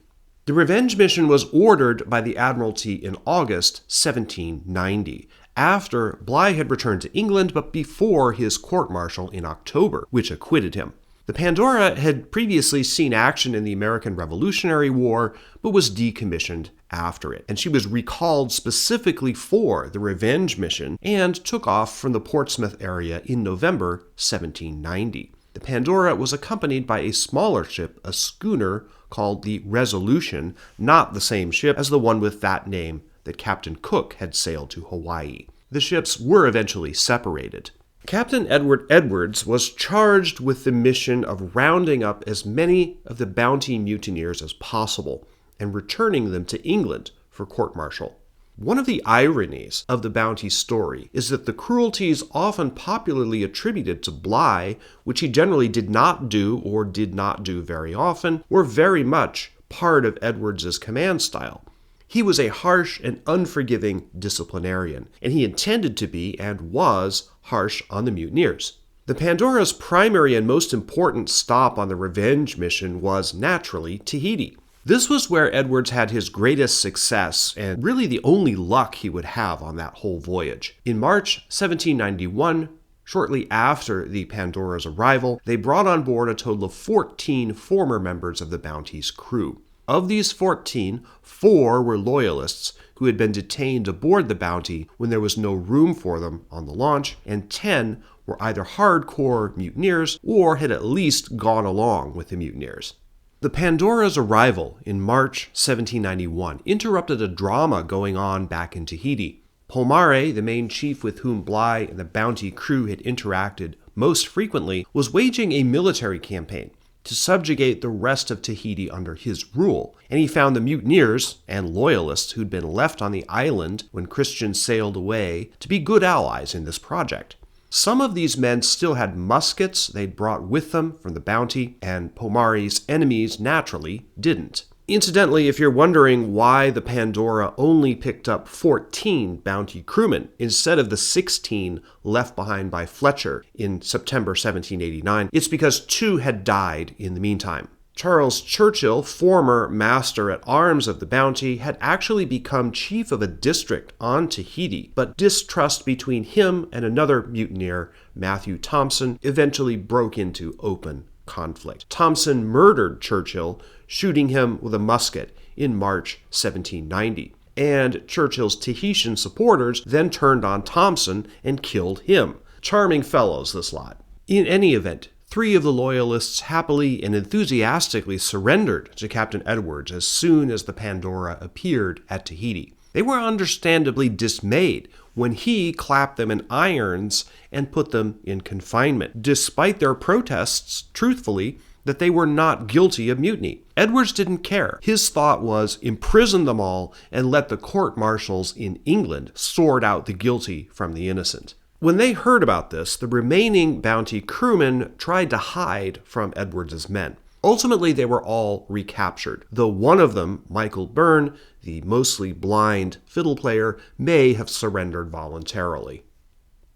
The revenge mission was ordered by the Admiralty in August 1790, after Bligh had returned to England but before his court-martial in October, which acquitted him. The Pandora had previously seen action in the American Revolutionary War, but was decommissioned after it, and she was recalled specifically for the revenge mission and took off from the Portsmouth area in November 1790. The Pandora was accompanied by a smaller ship, a schooner called the Resolution, not the same ship as the one with that name that Captain Cook had sailed to Hawaii. The ships were eventually separated. Captain Edward Edwards was charged with the mission of rounding up as many of the bounty mutineers as possible and returning them to England for court-martial. One of the ironies of the bounty story is that the cruelties often popularly attributed to Bligh, which he generally did not do or did not do very often, were very much part of Edwards' command style. He was a harsh and unforgiving disciplinarian, and he intended to be and was harsh on the mutineers. The Pandora's primary and most important stop on the revenge mission was, naturally, Tahiti. This was where Edwards had his greatest success and really the only luck he would have on that whole voyage. In March 1791, shortly after the Pandora's arrival, they brought on board a total of 14 former members of the Bounty's crew. Of these 14, 4 were loyalists who had been detained aboard the Bounty when there was no room for them on the launch, and 10 were either hardcore mutineers or had at least gone along with the mutineers. The Pandora's arrival in March 1791 interrupted a drama going on back in Tahiti. Pomare, the main chief with whom Bligh and the Bounty crew had interacted most frequently, was waging a military campaign. to subjugate the rest of Tahiti under his rule, and he found the mutineers and loyalists who'd been left on the island when Christians sailed away to be good allies in this project. Some of these men still had muskets they'd brought with them from the Bounty, and Pomari's enemies naturally didn't. Incidentally, if you're wondering why the Pandora only picked up 14 Bounty crewmen instead of the 16 left behind by Fletcher in September 1789, it's because 2 had died in the meantime. Charles Churchill, former master-at-arms of the Bounty, had actually become chief of a district on Tahiti, but distrust between him and another mutineer, Matthew Thompson, eventually broke into open conflict. Thompson murdered Churchill, shooting him with a musket in March 1790. And Churchill's Tahitian supporters then turned on Thompson and killed him. Charming fellows, this lot. In any event, 3 of the Loyalists happily and enthusiastically surrendered to Captain Edwards as soon as the Pandora appeared at Tahiti. They were understandably dismayed when he clapped them in irons and put them in confinement, despite their protests, truthfully, that they were not guilty of mutiny. Edwards didn't care. His thought was imprison them all and let the court-martials in England sort out the guilty from the innocent. When they heard about this, the remaining Bounty crewmen tried to hide from Edwards's men. Ultimately, they were all recaptured, though one of them, Michael Byrne, the mostly blind fiddle player, may have surrendered voluntarily.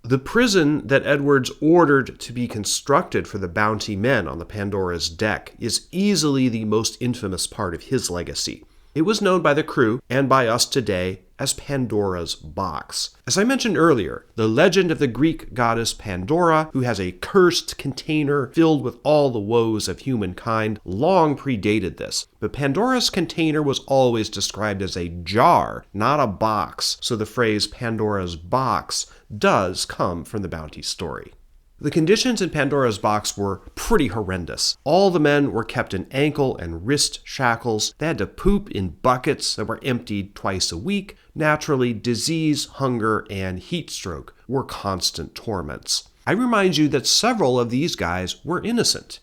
The prison that Edwards ordered to be constructed for the Bounty men on the Pandora's deck is easily the most infamous part of his legacy. It was known by the crew and by us today as Pandora's box. As I mentioned earlier, the legend of the Greek goddess Pandora, who has a cursed container filled with all the woes of humankind, long predated this. But Pandora's container was always described as a jar, not a box, so the phrase Pandora's box does come from the Bounty story. The conditions in Pandora's box were pretty horrendous. All the men were kept in ankle and wrist shackles. They had to poop in buckets that were emptied twice a week. Naturally, disease, hunger, and heat stroke were constant torments. I remind you that several of these guys were innocent.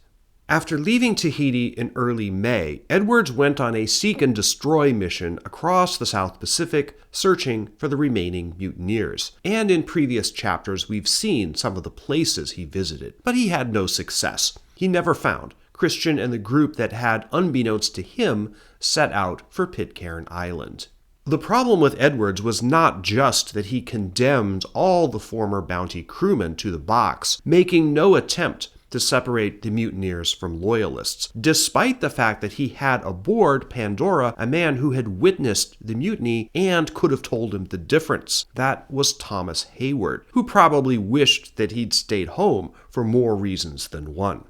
After leaving Tahiti in early May, Edwards went on a seek and destroy mission across the South Pacific, searching for the remaining mutineers. And in previous chapters, we've seen some of the places he visited, but he had no success. He never found Christian and the group that had, unbeknownst to him, set out for Pitcairn Island. The problem with Edwards was not just that he condemned all the former Bounty crewmen to the box, making no attempt to separate the mutineers from loyalists, despite the fact that he had aboard Pandora a man who had witnessed the mutiny and could have told him the difference. That was Thomas Hayward, who probably wished that he'd stayed home for more reasons than one.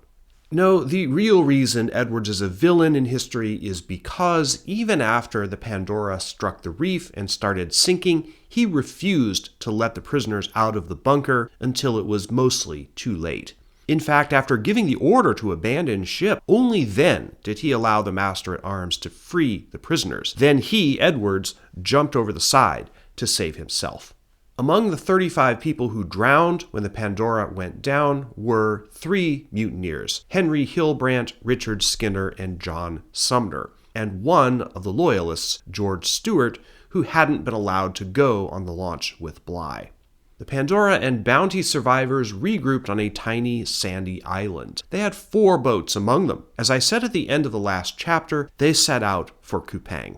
No, the real reason Edwards is a villain in history is because even after the Pandora struck the reef and started sinking, he refused to let the prisoners out of the bunker until it was mostly too late. In fact, after giving the order to abandon ship, only then did he allow the master-at-arms to free the prisoners. Then he, Edwards, jumped over the side to save himself. Among the 35 people who drowned when the Pandora went down were 3 mutineers, Henry Hillbrant, Richard Skinner, and John Sumner, and one of the loyalists, George Stewart, who hadn't been allowed to go on the launch with Bligh. The Pandora and Bounty survivors regrouped on a tiny sandy island. They had 4 boats among them. As I said at the end of the last chapter, they set out for Kupang.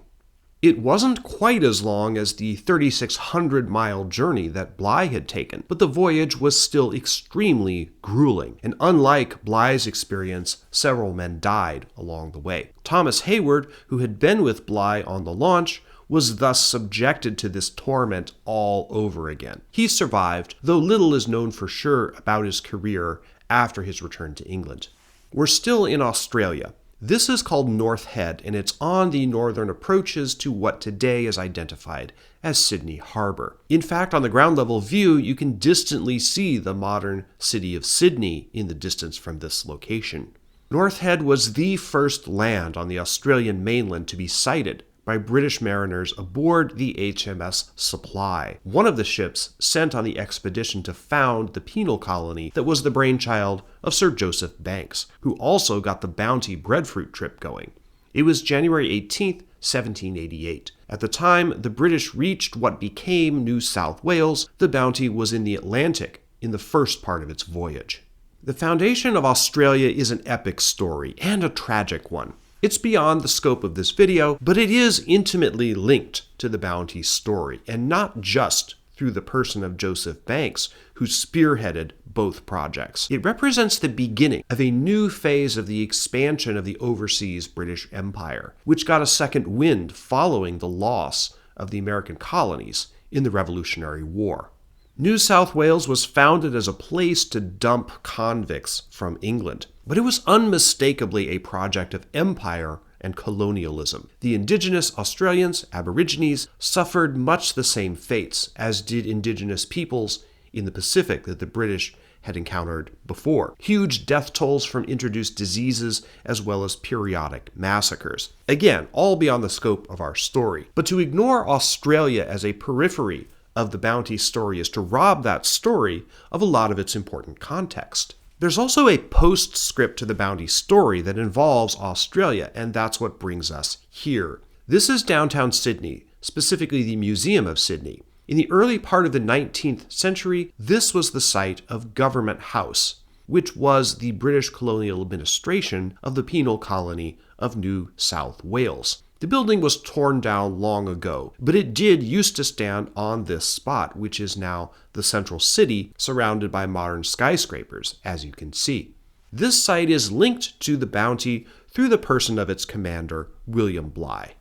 It wasn't quite as long as the 3,600-mile journey that Bligh had taken, but the voyage was still extremely grueling, and unlike Bligh's experience, several men died along the way. Thomas Hayward, who had been with Bligh on the launch, was thus subjected to this torment all over again. He survived, though little is known for sure about his career after his return to England. We're still in Australia. This is called North Head, and it's on the northern approaches to what today is identified as Sydney Harbour. In fact, on the ground-level view, you can distantly see the modern city of Sydney in the distance from this location. North Head was the first land on the Australian mainland to be sighted by British mariners aboard the HMS Supply, one of the ships sent on the expedition to found the penal colony that was the brainchild of Sir Joseph Banks, who also got the Bounty breadfruit trip going. It was January 18th, 1788. At the time the British reached what became New South Wales, the Bounty was in the Atlantic in the first part of its voyage. The foundation of Australia is an epic story, and a tragic one. It's beyond the scope of this video, but it is intimately linked to the Bounty's story, and not just through the person of Joseph Banks, who spearheaded both projects. It represents the beginning of a new phase of the expansion of the overseas British Empire, which got a second wind following the loss of the American colonies in the Revolutionary War. New South Wales was founded as a place to dump convicts from England, but it was unmistakably a project of empire and colonialism. The indigenous Australians, Aborigines, suffered much the same fates as did indigenous peoples in the Pacific that the British had encountered before. Huge death tolls from introduced diseases as well as periodic massacres. Again, all beyond the scope of our story. But to ignore Australia as a periphery of the Bounty story is to rob that story of a lot of its important context. There's also a postscript to the Bounty story that involves Australia, and that's what brings us here. This is downtown Sydney, specifically the Museum of Sydney. In the early part of the 19th century, this was the site of Government House, which was the British colonial administration of the penal colony of New South Wales. The building was torn down long ago, but it did used to stand on this spot, which is now the central city, surrounded by modern skyscrapers, as you can see. This site is linked to the Bounty through the person of its commander, William Bligh.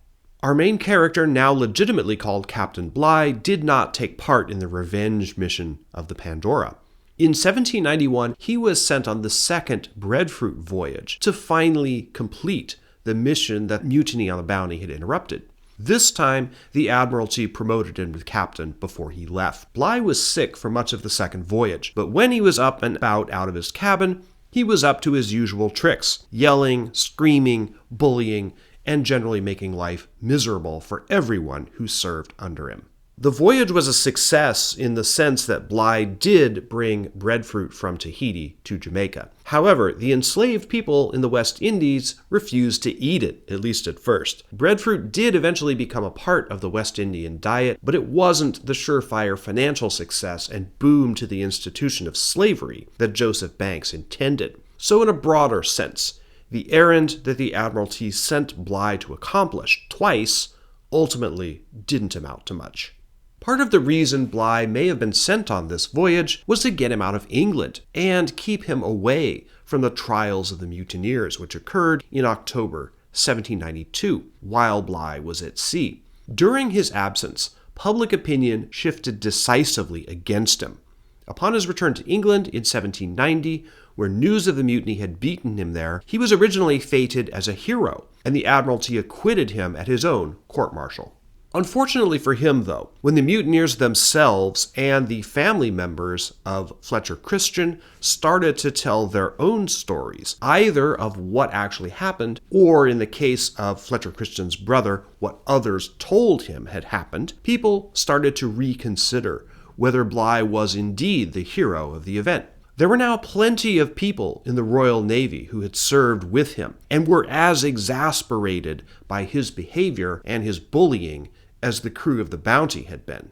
Our main character, now legitimately called Captain Bligh, did not take part in the revenge mission of the Pandora. In 1791, he was sent on the second breadfruit voyage to finally complete the mission that Mutiny on the Bounty had interrupted. This time, the Admiralty promoted him to captain before he left. Bligh was sick for much of the second voyage, but when he was up and about out of his cabin, he was up to his usual tricks, yelling, screaming, bullying, and generally making life miserable for everyone who served under him. The voyage was a success in the sense that Bligh did bring breadfruit from Tahiti to Jamaica. However, the enslaved people in the West Indies refused to eat it, at least at first. Breadfruit did eventually become a part of the West Indian diet, but it wasn't the surefire financial success and boom to the institution of slavery that Joseph Banks intended. So in a broader sense, the errand that the Admiralty sent Bligh to accomplish twice ultimately didn't amount to much. Part of the reason Bligh may have been sent on this voyage was to get him out of England and keep him away from the trials of the mutineers, which occurred in October 1792, while Bligh was at sea. During his absence, public opinion shifted decisively against him. Upon his return to England in 1790, where news of the mutiny had beaten him there, he was originally feted as a hero, and the Admiralty acquitted him at his own court-martial. Unfortunately for him, though, when the mutineers themselves and the family members of Fletcher Christian started to tell their own stories, either of what actually happened, or in the case of Fletcher Christian's brother, what others told him had happened, people started to reconsider whether Bligh was indeed the hero of the event. There were now plenty of people in the Royal Navy who had served with him and were as exasperated by his behavior and his bullying as the crew of the Bounty had been.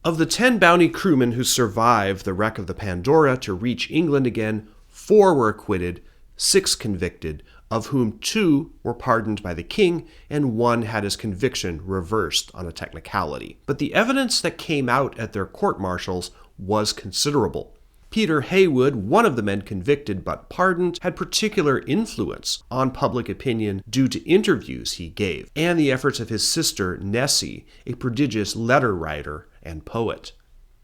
Of the 10 Bounty crewmen who survived the wreck of the Pandora to reach England again, 4 were acquitted, 6 convicted, of whom 2 were pardoned by the king and 1 had his conviction reversed on a technicality. But the evidence that came out at their court-martials was considerable. Peter Heywood, one of the men convicted but pardoned, had particular influence on public opinion due to interviews he gave, and the efforts of his sister Nessie, a prodigious letter writer and poet.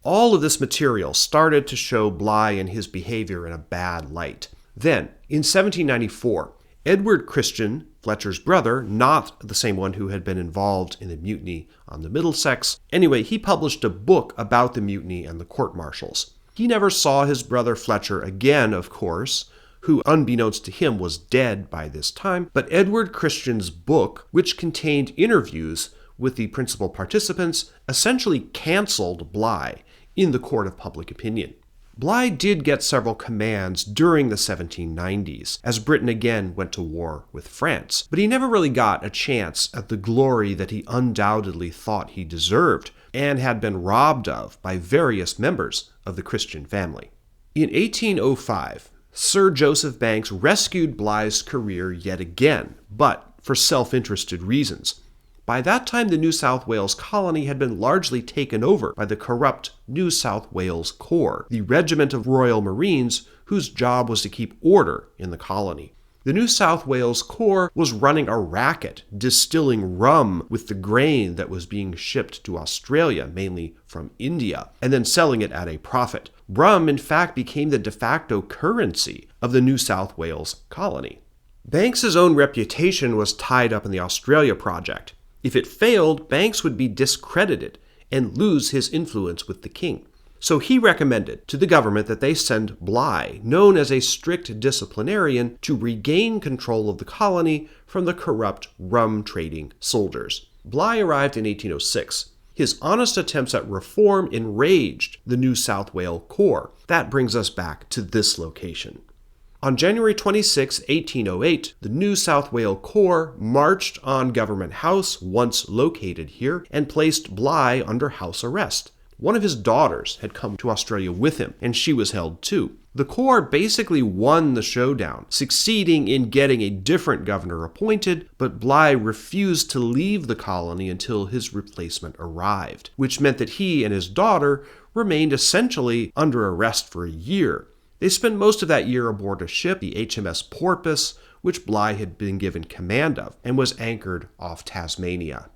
All of this material started to show Bligh and his behavior in a bad light. Then, in 1794, Edward Christian, Fletcher's brother, not the same one who had been involved in the mutiny on the Middlesex, anyway, he published a book about the mutiny and the court-martials. He never saw his brother Fletcher again, of course, who, unbeknownst to him, was dead by this time, but Edward Christian's book, which contained interviews with the principal participants, essentially canceled Bligh in the court of public opinion. Bligh did get several commands during the 1790s, as Britain again went to war with France, but he never really got a chance at the glory that he undoubtedly thought he deserved and had been robbed of by various members of the Christian family. In 1805, Sir Joseph Banks rescued Bligh's career yet again, but for self-interested reasons. By that time, the New South Wales colony had been largely taken over by the corrupt New South Wales Corps, the regiment of Royal Marines whose job was to keep order in the colony. The New South Wales Corps was running a racket, distilling rum with the grain that was being shipped to Australia, mainly from India, and then selling it at a profit. Rum, in fact, became the de facto currency of the New South Wales colony. Banks's own reputation was tied up in the Australia project. If it failed, Banks would be discredited and lose his influence with the king. So he recommended to the government that they send Bligh, known as a strict disciplinarian, to regain control of the colony from the corrupt rum-trading soldiers. Bligh arrived in 1806. His honest attempts at reform enraged the New South Wales Corps. That brings us back to this location. On January 26, 1808, the New South Wales Corps marched on Government House, once located here, and placed Bligh under house arrest. One of his daughters had come to Australia with him, and she was held too. The Corps basically won the showdown, succeeding in getting a different governor appointed, but Bligh refused to leave the colony until his replacement arrived, which meant that he and his daughter remained essentially under arrest for a year. They spent most of that year aboard a ship, the HMS Porpoise, which Bligh had been given command of, and was anchored off Tasmania.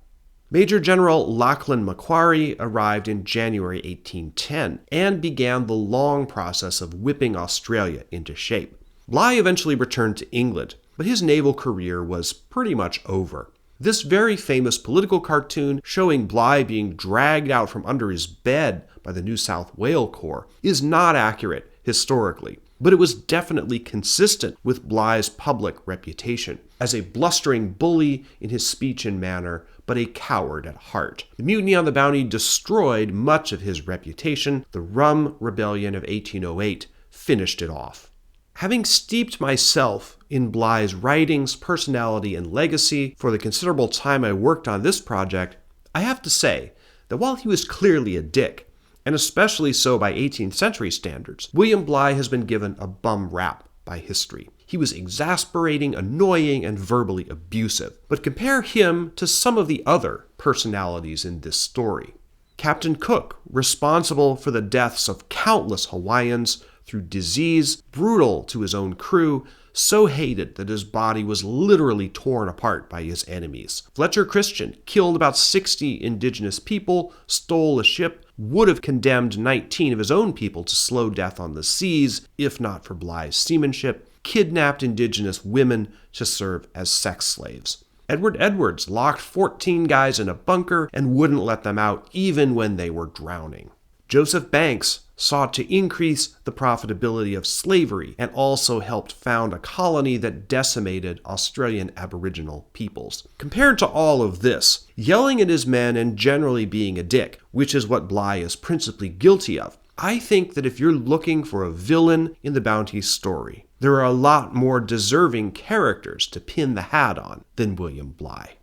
Major General Lachlan Macquarie arrived in January 1810 and began the long process of whipping Australia into shape. Bligh eventually returned to England, but his naval career was pretty much over. This very famous political cartoon showing Bligh being dragged out from under his bed by the New South Wales Corps is not accurate historically, but it was definitely consistent with Bligh's public reputation as a blustering bully in his speech and manner, but a coward at heart. The mutiny on the Bounty destroyed much of his reputation. The Rum Rebellion of 1808 finished it off. Having steeped myself in Bligh's writings, personality, and legacy for the considerable time I worked on this project, I have to say that while he was clearly a dick, and especially so by 18th century standards, William Bligh has been given a bum rap by history. He was exasperating, annoying, and verbally abusive. But compare him to some of the other personalities in this story. Captain Cook, responsible for the deaths of countless Hawaiians through disease, brutal to his own crew, so hated that his body was literally torn apart by his enemies. Fletcher Christian killed about 60 indigenous people, stole a ship, would have condemned 19 of his own people to slow death on the seas, if not for Bligh's seamanship, kidnapped indigenous women to serve as sex slaves. Edward Edwards locked 14 guys in a bunker and wouldn't let them out even when they were drowning. Joseph Banks sought to increase the profitability of slavery and also helped found a colony that decimated Australian Aboriginal peoples. Compared to all of this, yelling at his men and generally being a dick, which is what Bligh is principally guilty of, I think that if you're looking for a villain in the Bounty story, there are a lot more deserving characters to pin the hat on than William Bligh.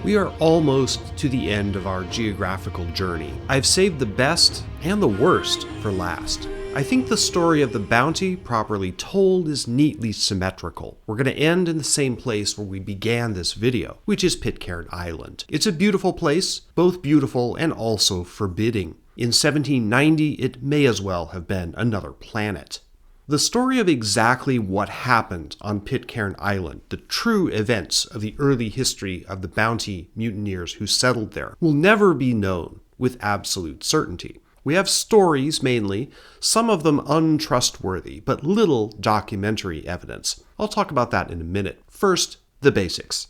We are almost to the end of our geographical journey. I've saved the best and the worst for last. I think the story of the Bounty, properly told, is neatly symmetrical. We're going to end in the same place where we began this video, which is Pitcairn Island. It's a beautiful place, both beautiful and also forbidding. In 1790, it may as well have been another planet. The story of exactly what happened on Pitcairn Island, the true events of the early history of the Bounty mutineers who settled there, will never be known with absolute certainty. We have stories mainly, some of them untrustworthy, but little documentary evidence. I'll talk about that in a minute. First, the basics.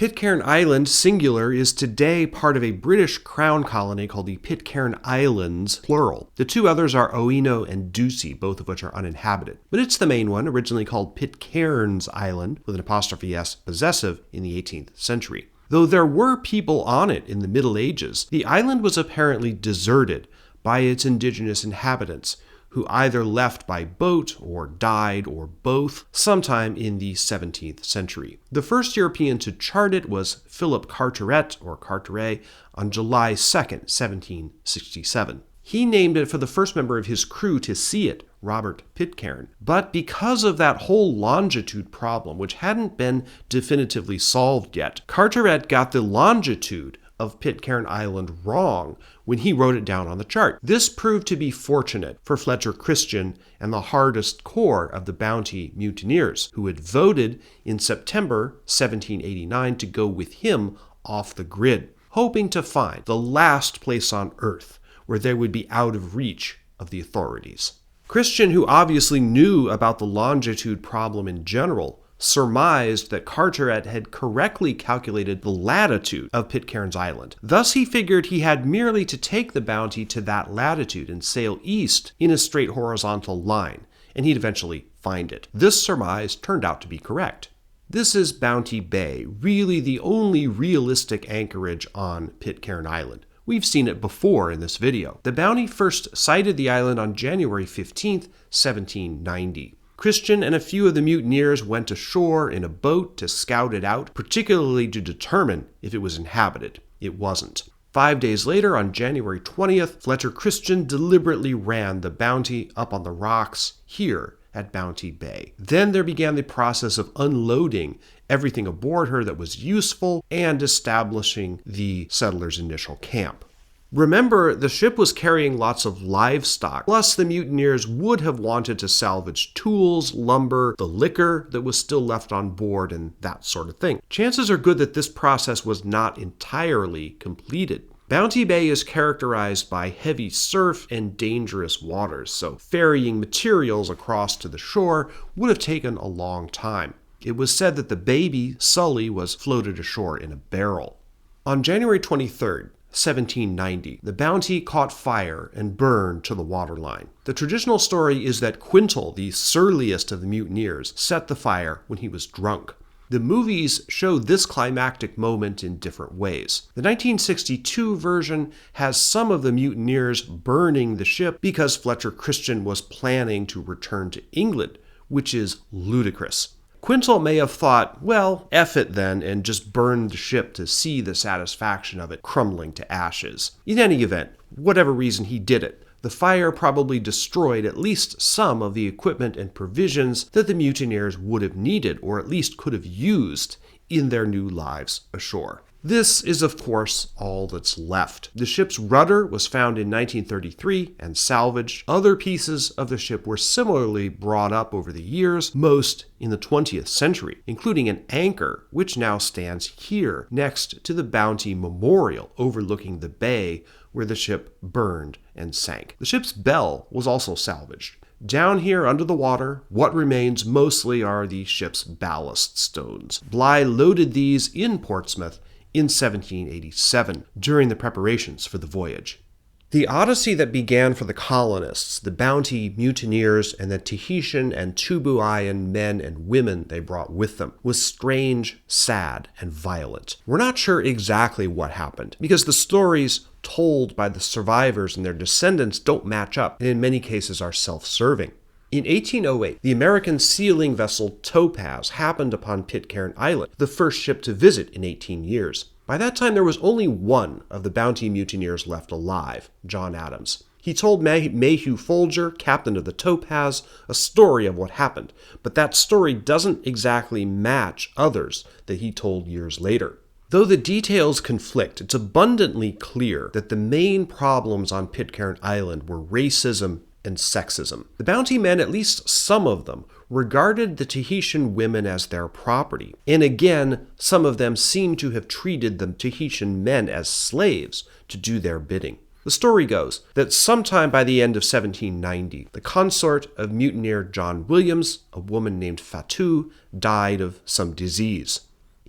Pitcairn Island, singular, is today part of a British crown colony called the Pitcairn Islands, plural. The two others are Oino and Ducie, both of which are uninhabited. But it's the main one, originally called Pitcairn's Island, with an apostrophe S possessive in the 18th century. Though there were people on it in the Middle Ages, the island was apparently deserted by its indigenous inhabitants, who either left by boat or died or both sometime in the 17th century. The first European to chart it was Philip Carteret on July 2nd, 1767. He named it for the first member of his crew to see it, Robert Pitcairn. But because of that whole longitude problem, which hadn't been definitively solved yet, Carteret got the longitude of Pitcairn Island wrong when he wrote it down on the chart. This proved to be fortunate for Fletcher Christian and the hardest core of the Bounty mutineers, who had voted in September 1789 to go with him off the grid, hoping to find the last place on Earth where they would be out of reach of the authorities. Christian, who obviously knew about the longitude problem in general, surmised that Carteret had correctly calculated the latitude of Pitcairn's Island. Thus, he figured he had merely to take the Bounty to that latitude and sail east in a straight horizontal line, and he'd eventually find it. This surmise turned out to be correct. This is Bounty Bay, really the only realistic anchorage on Pitcairn Island. We've seen it before in this video. The Bounty first sighted the island on January 15th, 1790. Christian and a few of the mutineers went ashore in a boat to scout it out, particularly to determine if it was inhabited. It wasn't. 5 days later, on January 20th, Fletcher Christian deliberately ran the Bounty up on the rocks here at Bounty Bay. Then there began the process of unloading everything aboard her that was useful and establishing the settlers' initial camp. Remember, the ship was carrying lots of livestock, plus the mutineers would have wanted to salvage tools, lumber, the liquor that was still left on board, and that sort of thing. Chances are good that this process was not entirely completed. Bounty Bay is characterized by heavy surf and dangerous waters, so ferrying materials across to the shore would have taken a long time. It was said that the baby, Sully, was floated ashore in a barrel. On January 23rd, 1790, the Bounty caught fire and burned to the waterline. The traditional story is that Quintal, the surliest of the mutineers, set the fire when he was drunk. The movies show this climactic moment in different ways. The 1962 version has some of the mutineers burning the ship because Fletcher Christian was planning to return to England, which is ludicrous. Quintal may have thought, well, F it then, and just burned the ship to see the satisfaction of it crumbling to ashes. In any event, whatever reason he did it, the fire probably destroyed at least some of the equipment and provisions that the mutineers would have needed, or at least could have used, in their new lives ashore. This is, of course, all that's left. The ship's rudder was found in 1933 and salvaged. Other pieces of the ship were similarly brought up over the years, most in the 20th century, including an anchor, which now stands here next to the Bounty Memorial overlooking the bay where the ship burned and sank. The ship's bell was also salvaged. Down here under the water, what remains mostly are the ship's ballast stones. Bligh loaded these in Portsmouth in 1787, during the preparations for the voyage. The odyssey that began for the colonists, the Bounty mutineers, and the Tahitian and Tubuaian men and women they brought with them, was strange, sad, and violent. We're not sure exactly what happened, because the stories told by the survivors and their descendants don't match up, and in many cases are self-serving. In 1808, the American sealing vessel Topaz happened upon Pitcairn Island, the first ship to visit in 18 years. By that time, there was only one of the Bounty mutineers left alive, John Adams. He told Mayhew Folger, captain of the Topaz, a story of what happened, but that story doesn't exactly match others that he told years later. Though the details conflict, it's abundantly clear that the main problems on Pitcairn Island were racism and sexism. The Bounty men, at least some of them, regarded the Tahitian women as their property. And again, some of them seem to have treated the Tahitian men as slaves to do their bidding. The story goes that sometime by the end of 1790, the consort of mutineer John Williams, a woman named Fatou, died of some disease.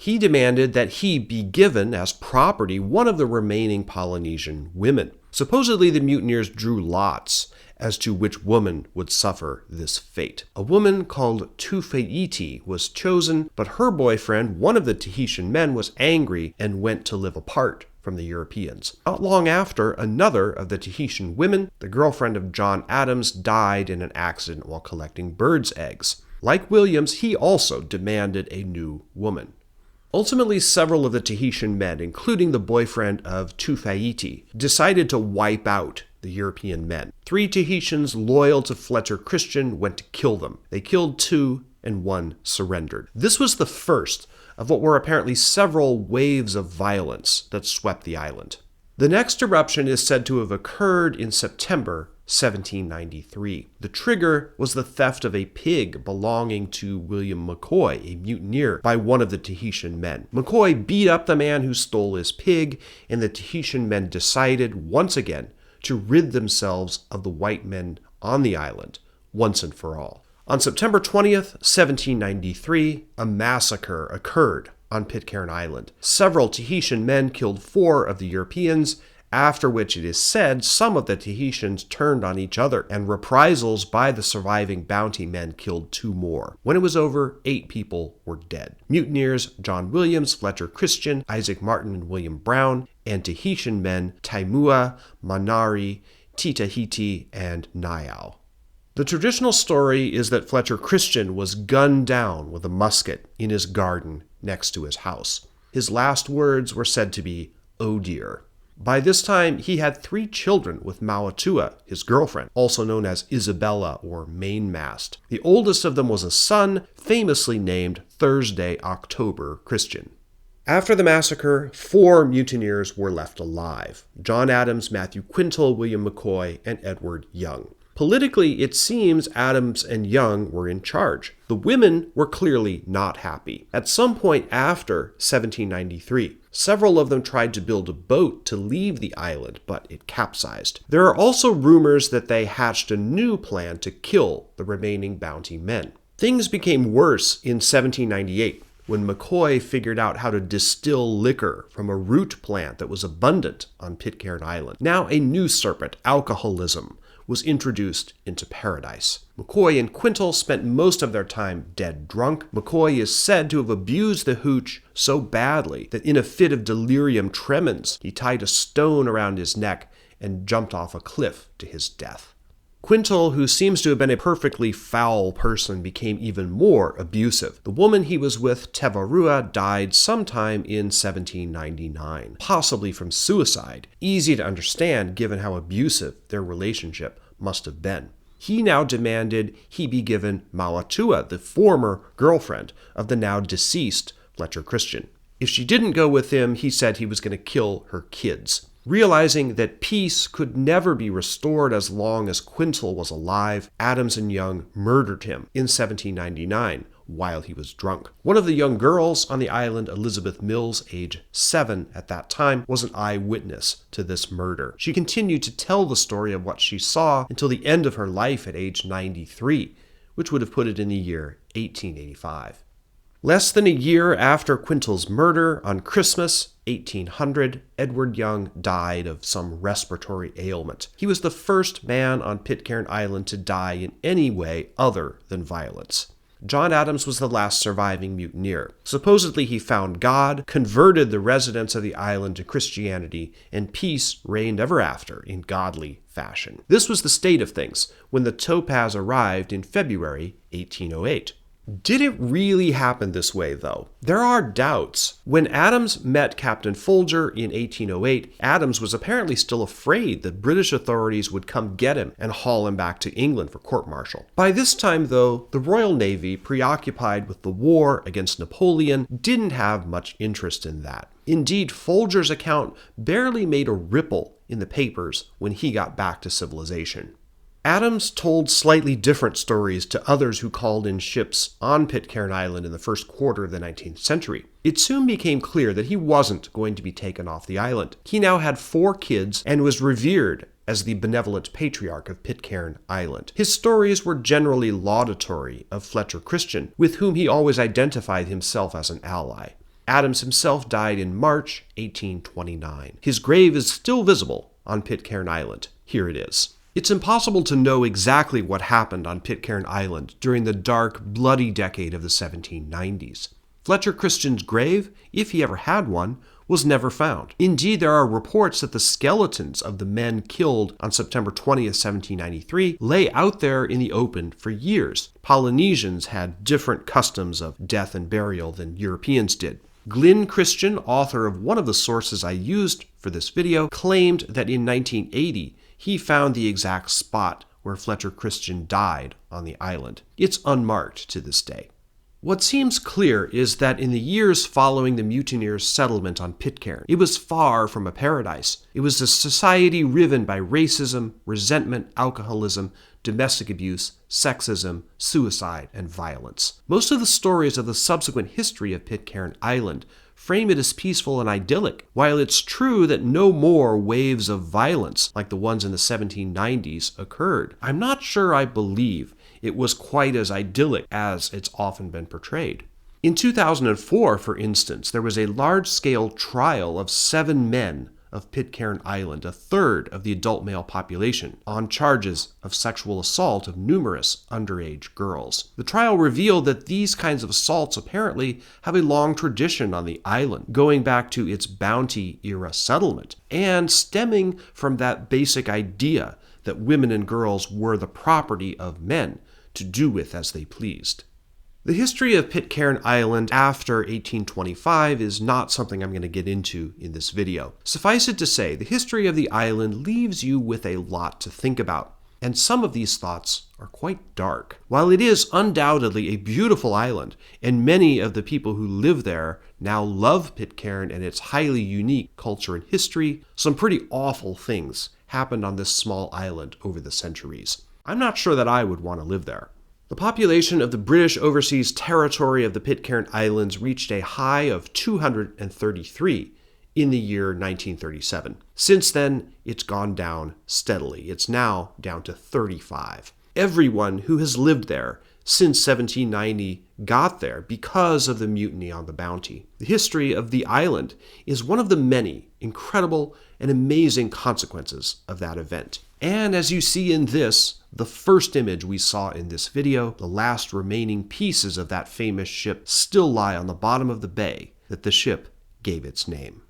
He demanded that he be given as property one of the remaining Polynesian women. Supposedly, the mutineers drew lots as to which woman would suffer this fate. A woman called Tahiti was chosen, but her boyfriend, one of the Tahitian men, was angry and went to live apart from the Europeans. Not long after, another of the Tahitian women, the girlfriend of John Adams, died in an accident while collecting birds' eggs. Like Williams, he also demanded a new woman. Ultimately, several of the Tahitian men, including the boyfriend of Tahiti, decided to wipe out the European men. 3 Tahitians loyal to Fletcher Christian went to kill them. They killed 2 and 1 surrendered. This was the first of what were apparently several waves of violence that swept the island. The next eruption is said to have occurred in September 1793. The trigger was the theft of a pig belonging to William McCoy, a mutineer, by one of the Tahitian men. McCoy beat up the man who stole his pig, and the Tahitian men decided once again to rid themselves of the white men on the island once and for all. On September 20th, 1793, a massacre occurred on Pitcairn Island. Several Tahitian men killed 4 of the Europeans, after which it is said some of the Tahitians turned on each other, and reprisals by the surviving bounty men killed 2 more. When it was over, 8 people were dead. Mutineers John Williams, Fletcher Christian, Isaac Martin, and William Brown, and Tahitian men Taimua, Manari, Tahiti, and Niau. The traditional story is that Fletcher Christian was gunned down with a musket in his garden next to his house. His last words were said to be, "Oh dear." By this time, he had 3 children with Mauatua, his girlfriend, also known as Isabella or Mainmast. The oldest of them was a son, famously named Thursday October Christian. After the massacre, 4 mutineers were left alive: John Adams, Matthew Quintal, William McCoy, and Edward Young. Politically, it seems Adams and Young were in charge. The women were clearly not happy. At some point after 1793, several of them tried to build a boat to leave the island, but it capsized. There are also rumors that they hatched a new plan to kill the remaining bounty men. Things became worse in 1798. When McCoy figured out how to distill liquor from a root plant that was abundant on Pitcairn Island. Now a new serpent, alcoholism, was introduced into paradise. McCoy and Quintal spent most of their time dead drunk. McCoy is said to have abused the hooch so badly that in a fit of delirium tremens, he tied a stone around his neck and jumped off a cliff to his death. Quintal, who seems to have been a perfectly foul person, became even more abusive. The woman he was with, Tevarua, died sometime in 1799, possibly from suicide. Easy to understand given how abusive their relationship must have been. He now demanded he be given Mauatua, the former girlfriend of the now deceased Fletcher Christian. If she didn't go with him, he said he was going to kill her kids. Realizing that peace could never be restored as long as Quintal was alive, Adams and Young murdered him in 1799 while he was drunk. One of the young girls on the island, Elizabeth Mills, age 7 at that time, was an eyewitness to this murder. She continued to tell the story of what she saw until the end of her life at age 93, which would have put it in the year 1885. Less than a year after Quintal's murder, on Christmas 1800, Edward Young died of some respiratory ailment. He was the first man on Pitcairn Island to die in any way other than violence. John Adams was the last surviving mutineer. Supposedly he found God, converted the residents of the island to Christianity, and peace reigned ever after in godly fashion. This was the state of things when the Topaz arrived in February 1808. Did it really happen this way, though? There are doubts. When Adams met Captain Folger in 1808, Adams was apparently still afraid that British authorities would come get him and haul him back to England for court-martial. By this time, though, the Royal Navy, preoccupied with the war against Napoleon, didn't have much interest in that. Indeed, Folger's account barely made a ripple in the papers when he got back to civilization. Adams told slightly different stories to others who called in ships on Pitcairn Island in the first quarter of the 19th century. It soon became clear that he wasn't going to be taken off the island. He now had 4 kids and was revered as the benevolent patriarch of Pitcairn Island. His stories were generally laudatory of Fletcher Christian, with whom he always identified himself as an ally. Adams himself died in March 1829. His grave is still visible on Pitcairn Island. Here it is. It's impossible to know exactly what happened on Pitcairn Island during the dark, bloody decade of the 1790s. Fletcher Christian's grave, if he ever had one, was never found. Indeed, there are reports that the skeletons of the men killed on September 20th, 1793, lay out there in the open for years. Polynesians had different customs of death and burial than Europeans did. Glyn Christian, author of one of the sources I used for this video, claimed that in 1980, he found the exact spot where Fletcher Christian died on the island. It's unmarked to this day. What seems clear is that in the years following the mutineers' settlement on Pitcairn, it was far from a paradise. It was a society riven by racism, resentment, alcoholism, domestic abuse, sexism, suicide, and violence. Most of the stories of the subsequent history of Pitcairn Island frame it as peaceful and idyllic. While it's true that no more waves of violence like the ones in the 1790s occurred, I'm not sure I believe it was quite as idyllic as it's often been portrayed. In 2004, for instance, there was a large-scale trial of 7 men of Pitcairn Island, a third of the adult male population, on charges of sexual assault of numerous underage girls. The trial revealed that these kinds of assaults apparently have a long tradition on the island, going back to its Bounty-era settlement, and stemming from that basic idea that women and girls were the property of men to do with as they pleased. The history of Pitcairn Island after 1825 is not something I'm going to get into in this video. Suffice it to say, the history of the island leaves you with a lot to think about, and some of these thoughts are quite dark. While it is undoubtedly a beautiful island, and many of the people who live there now love Pitcairn and its highly unique culture and history, some pretty awful things happened on this small island over the centuries. I'm not sure that I would want to live there. The population of the British Overseas Territory of the Pitcairn Islands reached a high of 233 in the year 1937. Since then, it's gone down steadily. It's now down to 35. Everyone who has lived there since 1790 got there because of the mutiny on the Bounty. The history of the island is one of the many incredible and amazing consequences of that event. And as you see in this, the first image we saw in this video, the last remaining pieces of that famous ship still lie on the bottom of the bay that the ship gave its name.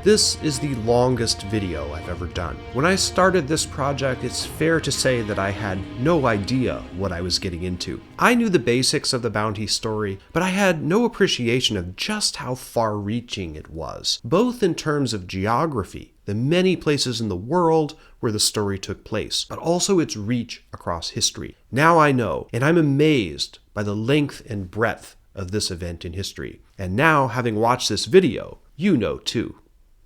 This is the longest video I've ever done. When I started this project, it's fair to say that I had no idea what I was getting into. I knew the basics of the Bounty story, but I had no appreciation of just how far-reaching it was, both in terms of geography, the many places in the world where the story took place, but also its reach across history. Now I know, and I'm amazed by the length and breadth of this event in history. And now, having watched this video, you know too.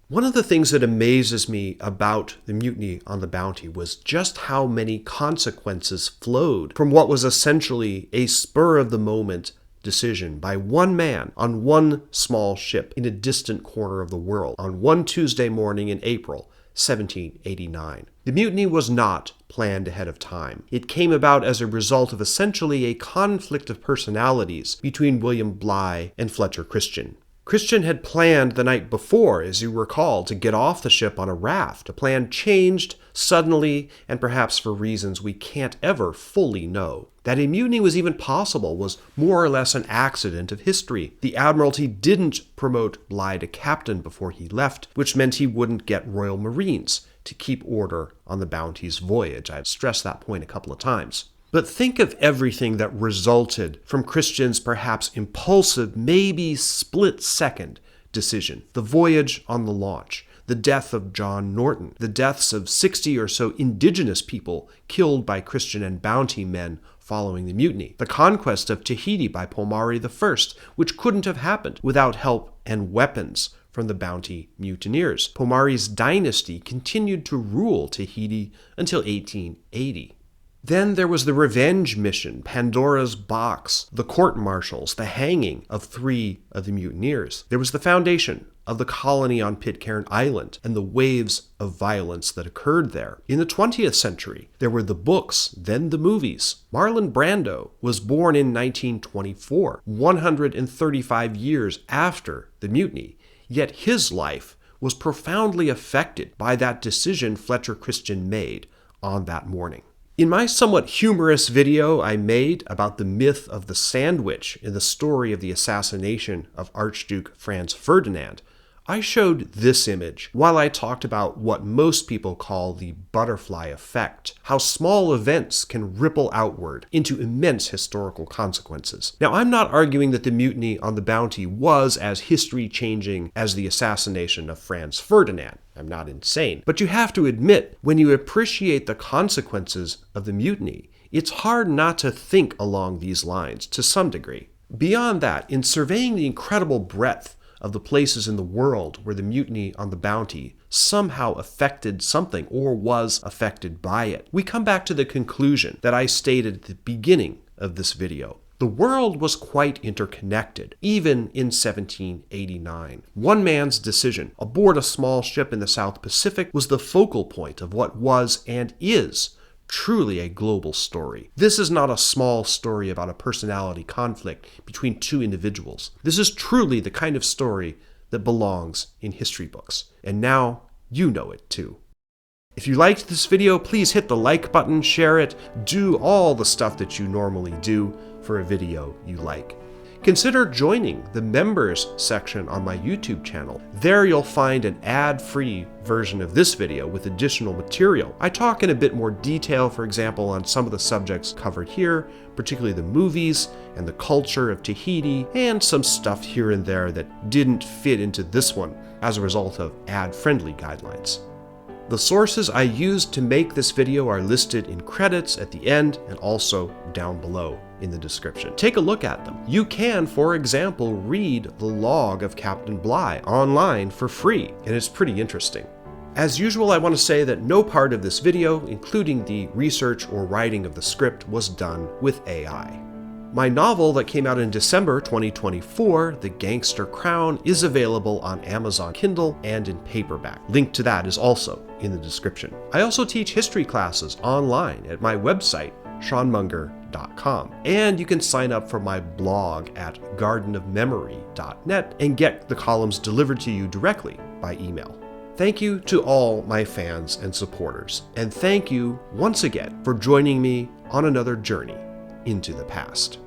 One of the things that amazes me about the mutiny on the Bounty was just how many consequences flowed from what was essentially a spur-of-the-moment decision by one man on one small ship in a distant corner of the world on one Tuesday morning in April 1789. The mutiny was not planned ahead of time. It came about as a result of essentially a conflict of personalities between William Bligh and Fletcher Christian. Christian had planned the night before, as you recall, to get off the ship on a raft. A plan changed suddenly, and perhaps for reasons we can't ever fully know. That a mutiny was even possible was more or less an accident of history. The Admiralty didn't promote Bligh to captain before he left, which meant he wouldn't get Royal Marines to keep order on the Bounty's voyage. I've stressed that point a couple of times. But think of everything that resulted from Christian's perhaps impulsive, maybe split-second decision. The voyage on the launch, the death of John Norton, the deaths of 60 or so indigenous people killed by Christian and Bounty men following the mutiny, the conquest of Tahiti by Pomare I, which couldn't have happened without help and weapons from the Bounty mutineers. Pomare's dynasty continued to rule Tahiti until 1880. Then there was the revenge mission, Pandora's Box, the court-martials, the hanging of 3 of the mutineers. There was the foundation of the colony on Pitcairn Island and the waves of violence that occurred there. In the 20th century, there were the books, then the movies. Marlon Brando was born in 1924, 135 years after the mutiny, yet his life was profoundly affected by that decision Fletcher Christian made on that morning. In my somewhat humorous video I made about the myth of the sandwich in the story of the assassination of Archduke Franz Ferdinand, I showed this image while I talked about what most people call the butterfly effect, how small events can ripple outward into immense historical consequences. Now, I'm not arguing that the mutiny on the Bounty was as history-changing as the assassination of Franz Ferdinand. I'm not insane. But you have to admit, when you appreciate the consequences of the mutiny, it's hard not to think along these lines to some degree. Beyond that, in surveying the incredible breadth of the places in the world where the mutiny on the Bounty somehow affected something or was affected by it, we come back to the conclusion that I stated at the beginning of this video. The world was quite interconnected, even in 1789. One man's decision aboard a small ship in the South Pacific was the focal point of what was and is truly a global story. This is not a small story about a personality conflict between two individuals. This is truly the kind of story that belongs in history books. And now you know it too. If you liked this video, please hit the like button, share it, do all the stuff that you normally do for a video you like. Consider joining the members section on my YouTube channel. There you'll find an ad-free version of this video with additional material. I talk in a bit more detail, for example, on some of the subjects covered here, particularly the movies and the culture of Tahiti, and some stuff here and there that didn't fit into this one as a result of ad-friendly guidelines. The sources I used to make this video are listed in credits at the end and also down below in the description. Take a look at them. You can, for example, read the log of Captain Bligh online for free, and it's pretty interesting. As usual, I want to say that no part of this video, including the research or writing of the script, was done with AI. My novel that came out in December 2024, The Gangster Crown, is available on Amazon Kindle and in paperback. Link to that is also in the description. I also teach history classes online at my website, seanmunger.com. And you can sign up for my blog at gardenofmemory.net and get the columns delivered to you directly by email. Thank you to all my fans and supporters, and thank you once again for joining me on another journey into the past.